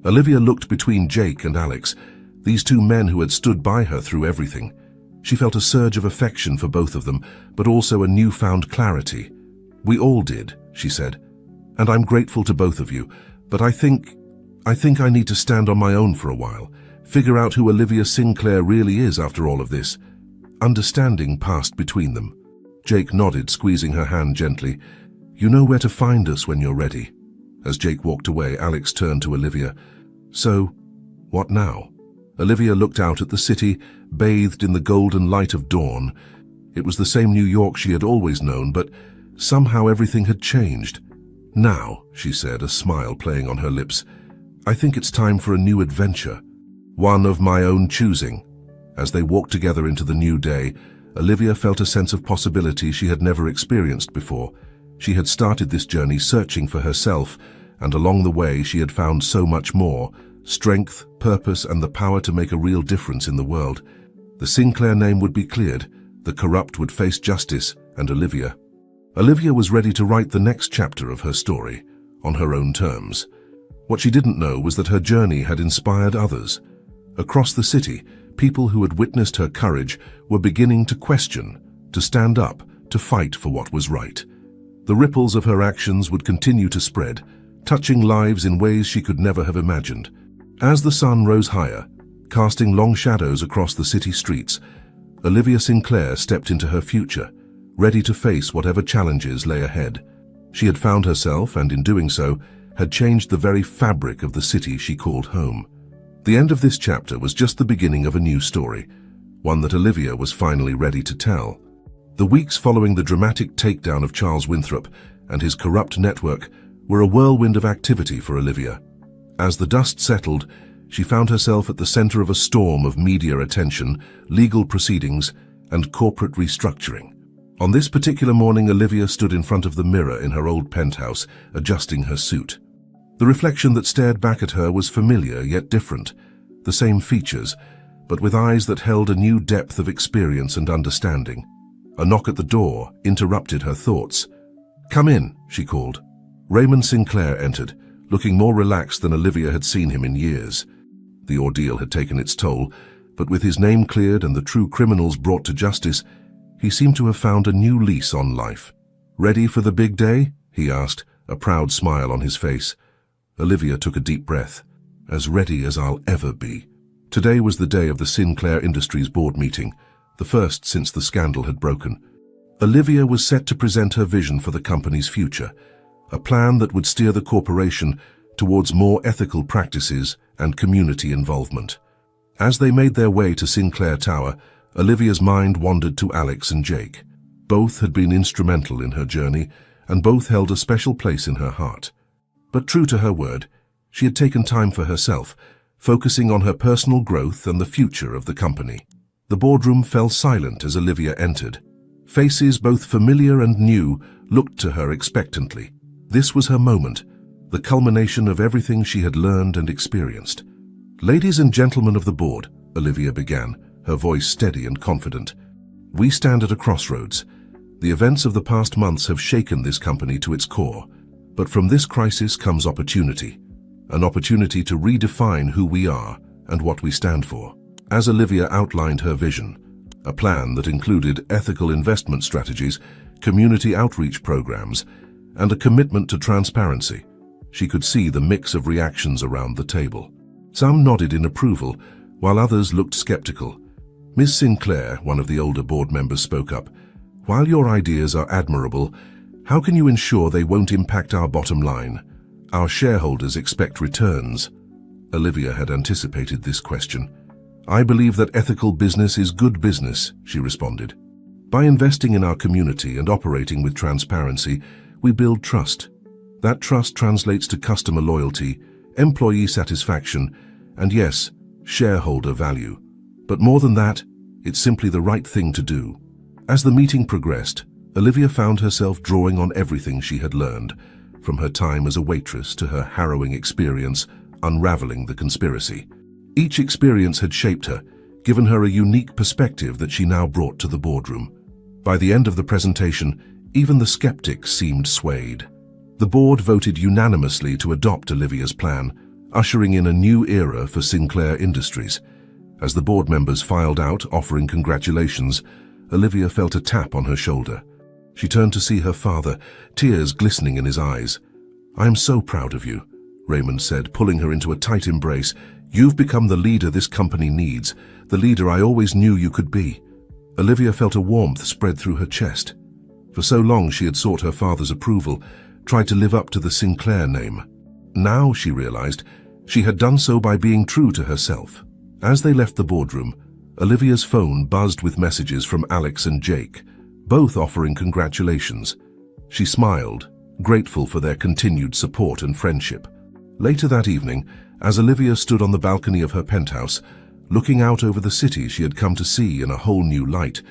Olivia looked between Jake and Alex, these two men who had stood by her through everything. She felt a surge of affection for both of them, but also a newfound clarity. We all did, she said, and I'm grateful to both of you, but I think I need to stand on my own for a while, figure out who Olivia Sinclair really is after all of this. Understanding passed between them. Jake nodded, squeezing her hand gently. You know where to find us when you're ready. As Jake walked away, Alex turned to Olivia. So, what now? Olivia looked out at the city, bathed in the golden light of dawn. It was the same New York she had always known, but somehow everything had changed. Now, she said, a smile playing on her lips, I think it's time for a new adventure. One of my own choosing. As they walked together into the new day, Olivia felt a sense of possibility she had never experienced before. She had started this journey searching for herself, and along the way she had found so much more: strength, purpose, and the power to make a real difference in the world. The Sinclair name would be cleared, the corrupt would face justice, and Olivia was ready to write the next chapter of her story, on her own terms. What she didn't know was that her journey had inspired others. Across the city, people who had witnessed her courage were beginning to question, to stand up, to fight for what was right. The ripples of her actions would continue to spread, touching lives in ways she could never have imagined. As the sun rose higher, casting long shadows across the city streets, Olivia Sinclair stepped into her future, ready to face whatever challenges lay ahead. She had found herself, and in doing so, had changed the very fabric of the city she called home. The end of this chapter was just the beginning of a new story, one that Olivia was finally ready to tell. The weeks following the dramatic takedown of Charles Winthrop and his corrupt network were a whirlwind of activity for Olivia. As the dust settled, she found herself at the center of a storm of media attention, legal proceedings, and corporate restructuring. On this particular morning, Olivia stood in front of the mirror in her old penthouse, adjusting her suit. The reflection that stared back at her was familiar yet different, the same features, but with eyes that held a new depth of experience and understanding. A knock at the door interrupted her thoughts. "Come in," she called. Raymond Sinclair entered, looking more relaxed than Olivia had seen him in years. The ordeal had taken its toll, but with his name cleared and the true criminals brought to justice, he seemed to have found a new lease on life. "Ready for the big day?" he asked, a proud smile on his face. Olivia took a deep breath. As ready as I'll ever be. Today was the day of the Sinclair Industries board meeting, the first since the scandal had broken. Olivia was set to present her vision for the company's future, a plan that would steer the corporation towards more ethical practices and community involvement. As they made their way to Sinclair Tower, Olivia's mind wandered to Alex and Jake. Both had been instrumental in her journey, and both held a special place in her heart. But true to her word, she had taken time for herself, focusing on her personal growth and the future of the company. The boardroom fell silent as Olivia entered. Faces both familiar and new looked to her expectantly. This was her moment, the culmination of everything she had learned and experienced. "Ladies and gentlemen of the board," Olivia began, her voice steady and confident. "We stand at a crossroads. The events of the past months have shaken this company to its core. But from this crisis comes opportunity, an opportunity to redefine who we are and what we stand for." As Olivia outlined her vision, a plan that included ethical investment strategies, community outreach programs, and a commitment to transparency, she could see the mix of reactions around the table. Some nodded in approval, while others looked skeptical. Ms. Sinclair, one of the older board members, spoke up. "While your ideas are admirable, how can you ensure they won't impact our bottom line? Our shareholders expect returns." Olivia had anticipated this question. "I believe that ethical business is good business," she responded. "By investing in our community and operating with transparency, we build trust. That trust translates to customer loyalty, employee satisfaction, and yes, shareholder value. But more than that, it's simply the right thing to do." As the meeting progressed, Olivia found herself drawing on everything she had learned, from her time as a waitress to her harrowing experience unraveling the conspiracy. Each experience had shaped her, given her a unique perspective that she now brought to the boardroom. By the end of the presentation, even the skeptics seemed swayed. The board voted unanimously to adopt Olivia's plan, ushering in a new era for Sinclair Industries. As the board members filed out, offering congratulations, Olivia felt a tap on her shoulder. She turned to see her father, tears glistening in his eyes. "I am so proud of you," Raymond said, pulling her into a tight embrace. "You've become the leader this company needs, the leader I always knew you could be." Olivia felt a warmth spread through her chest. For so long she had sought her father's approval, tried to live up to the Sinclair name. Now, she realized, she had done so by being true to herself. As they left the boardroom, Olivia's phone buzzed with messages from Alex and Jake, both offering congratulations. She smiled, grateful for their continued support and friendship. Later that evening, as Olivia stood on the balcony of her penthouse, looking out over the city she had come to see in a whole new light,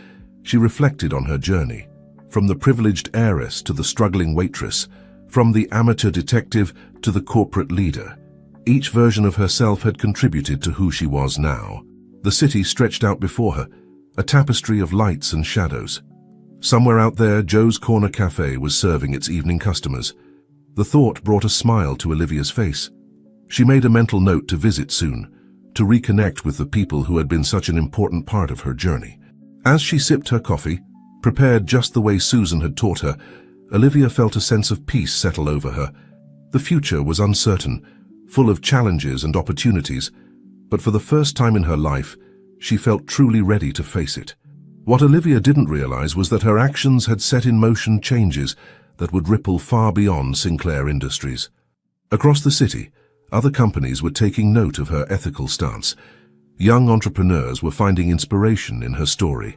she reflected on her journey. From the privileged heiress to the struggling waitress, from the amateur detective to the corporate leader, each version of herself had contributed to who she was now. The city stretched out before her, a tapestry of lights and shadows. Somewhere out there, Joe's Corner Cafe was serving its evening customers. The thought brought a smile to Olivia's face. She made a mental note to visit soon, to reconnect with the people who had been such an important part of her journey. As she sipped her coffee, prepared just the way Susan had taught her, Olivia felt a sense of peace settle over her. The future was uncertain, full of challenges and opportunities, but for the first time in her life, she felt truly ready to face it. What Olivia didn't realize was that her actions had set in motion changes that would ripple far beyond Sinclair Industries. Across the city, other companies were taking note of her ethical stance. Young entrepreneurs were finding inspiration in her story.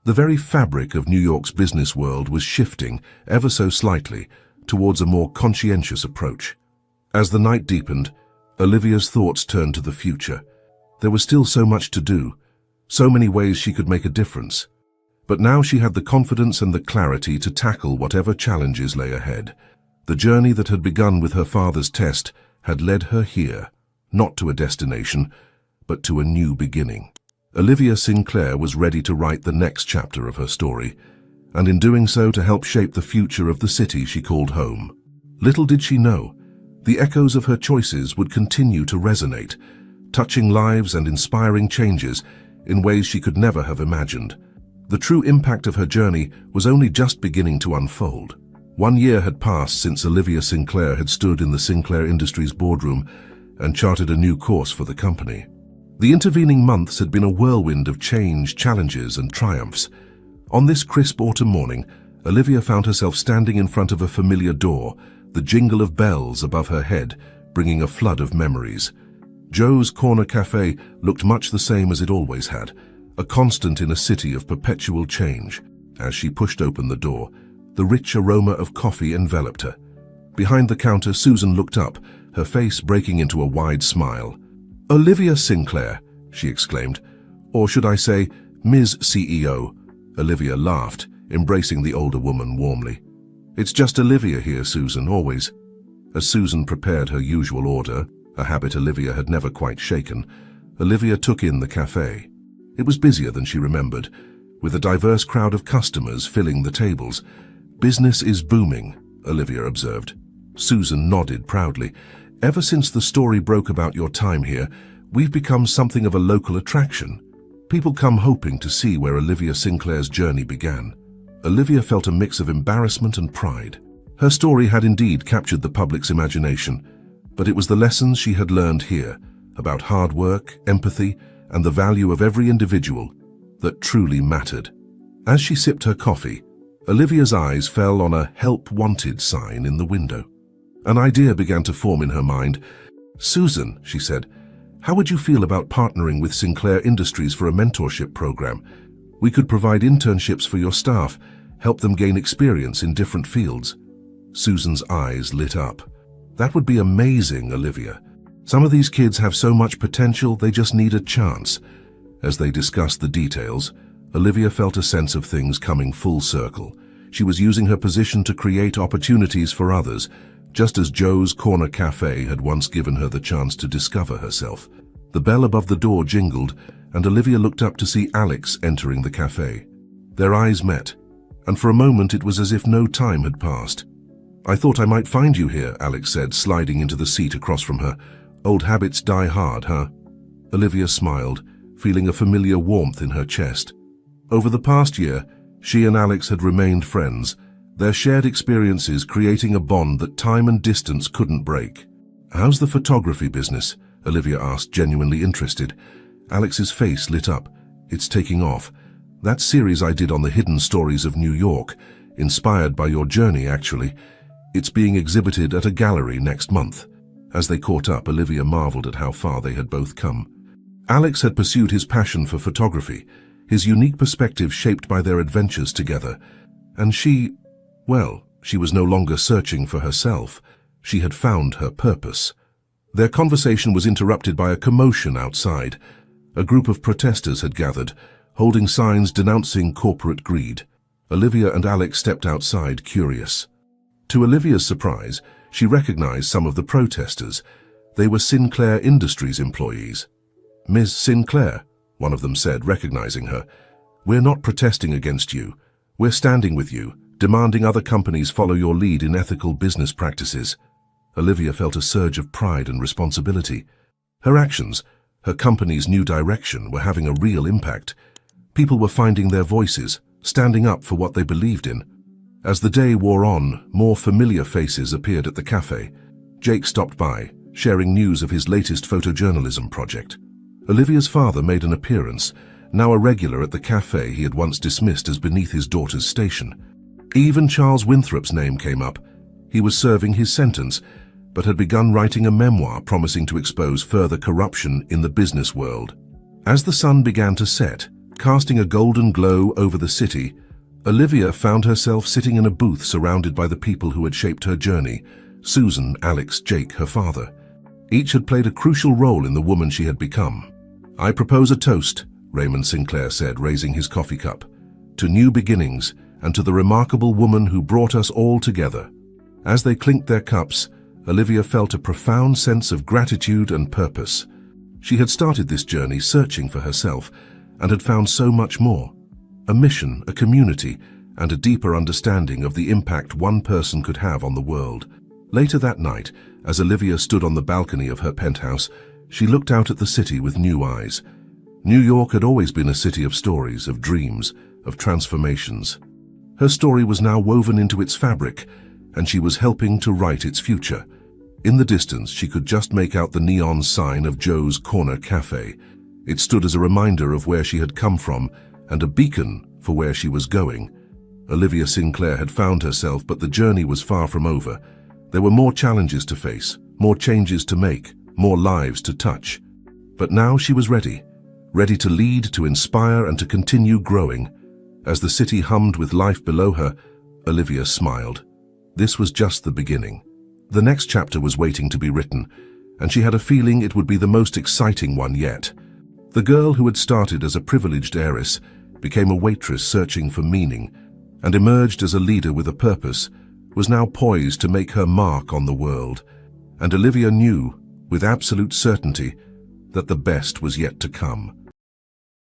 The very fabric of New York's business world was shifting, ever so slightly, towards a more conscientious approach. As the night deepened, Olivia's thoughts turned to the future. There was still so much to do, so many ways she could make a difference. But now she had the confidence and the clarity to tackle whatever challenges lay ahead. The journey that had begun with her father's test had led her here, not to a destination, but to a new beginning. Olivia Sinclair was ready to write the next chapter of her story, and in doing so to help shape the future of the city she called home. Little did she know, the echoes of her choices would continue to resonate, touching lives and inspiring changes in ways she could never have imagined. The true impact of her journey was only just beginning to unfold. 1 year had passed since Olivia Sinclair had stood in the Sinclair Industries boardroom and charted a new course for the company. The intervening months had been a whirlwind of change, challenges, and triumphs. On this crisp autumn morning, Olivia found herself standing in front of a familiar door, the jingle of bells above her head bringing a flood of memories. Joe's Corner Cafe looked much the same as it always had, a constant in a city of perpetual change. As she pushed open the door, the rich aroma of coffee enveloped her. Behind the counter, Susan looked up, her face breaking into a wide smile. "Olivia Sinclair," she exclaimed. "Or should I say, Ms. CEO?" Olivia laughed, embracing the older woman warmly. "It's just Olivia here, Susan, always." As Susan prepared her usual order, a habit Olivia had never quite shaken, Olivia took in the cafe. It was busier than she remembered, with a diverse crowd of customers filling the tables. "Business is booming," Olivia observed. Susan nodded proudly. "Ever since the story broke about your time here, we've become something of a local attraction. People come hoping to see where Olivia Sinclair's journey began." Olivia felt a mix of embarrassment and pride. Her story had indeed captured the public's imagination, but it was the lessons she had learned here, about hard work, empathy, and the value of every individual, that truly mattered. As she sipped her coffee, Olivia's eyes fell on a "Help Wanted" sign in the window. An idea began to form in her mind. "Susan," she said, "how would you feel about partnering with Sinclair Industries for a mentorship program? We could provide internships for your staff, help them gain experience in different fields." Susan's eyes lit up. "That would be amazing, Olivia. Some of these kids have so much potential, they just need a chance." As they discussed the details, Olivia felt a sense of things coming full circle. She was using her position to create opportunities for others, just as Joe's Corner Cafe had once given her the chance to discover herself. The bell above the door jingled, and Olivia looked up to see Alex entering the cafe. Their eyes met, and for a moment it was as if no time had passed. "I thought I might find you here," Alex said, sliding into the seat across from her. "Old habits die hard, huh?" Olivia smiled, feeling a familiar warmth in her chest. Over the past year, she and Alex had remained friends, their shared experiences creating a bond that time and distance couldn't break. "How's the photography business?" Olivia asked, genuinely interested. Alex's face lit up. "It's taking off. That series I did on the hidden stories of New York, inspired by your journey, actually. It's being exhibited at a gallery next month." As they caught up, Olivia marveled at how far they had both come. Alex had pursued his passion for photography, his unique perspective shaped by their adventures together. And she was no longer searching for herself. She had found her purpose. Their conversation was interrupted by a commotion outside. A group of protesters had gathered, holding signs denouncing corporate greed. Olivia and Alex stepped outside, curious. To Olivia's surprise, she recognized some of the protesters. They were Sinclair Industries employees. "Ms. Sinclair," one of them said, recognizing her, "we're not protesting against you. We're standing with you, demanding other companies follow your lead in ethical business practices." Olivia felt a surge of pride and responsibility. Her actions, her company's new direction, were having a real impact. People were finding their voices, standing up for what they believed in. As the day wore on, more familiar faces appeared at the cafe. Jake stopped by, sharing news of his latest photojournalism project. Olivia's father made an appearance, now a regular at the cafe he had once dismissed as beneath his daughter's station. Even Charles Winthrop's name came up. He was serving his sentence, but had begun writing a memoir promising to expose further corruption in the business world. As the sun began to set, casting a golden glow over the city, Olivia found herself sitting in a booth surrounded by the people who had shaped her journey: Susan, Alex, Jake, her father. Each had played a crucial role in the woman she had become. "I propose a toast," Raymond Sinclair said, raising his coffee cup, "to new beginnings and to the remarkable woman who brought us all together." As they clinked their cups, Olivia felt a profound sense of gratitude and purpose. She had started this journey searching for herself and had found so much more: a mission, a community, and a deeper understanding of the impact one person could have on the world. Later that night, as Olivia stood on the balcony of her penthouse, she looked out at the city with new eyes. New York had always been a city of stories, of dreams, of transformations. Her story was now woven into its fabric, and she was helping to write its future. In the distance, she could just make out the neon sign of Joe's Corner Cafe. It stood as a reminder of where she had come from and a beacon for where she was going. Olivia Sinclair had found herself, but the journey was far from over. There were more challenges to face, more changes to make, more lives to touch. But now she was ready to lead, to inspire, and to continue growing. As the city hummed with life below her, Olivia smiled. This was just the beginning. The next chapter was waiting to be written, and she had a feeling it would be the most exciting one yet. The girl who had started as a privileged heiress became a waitress searching for meaning, and emerged as a leader with a purpose, was now poised to make her mark on the world. And Olivia knew, with absolute certainty, that the best was yet to come.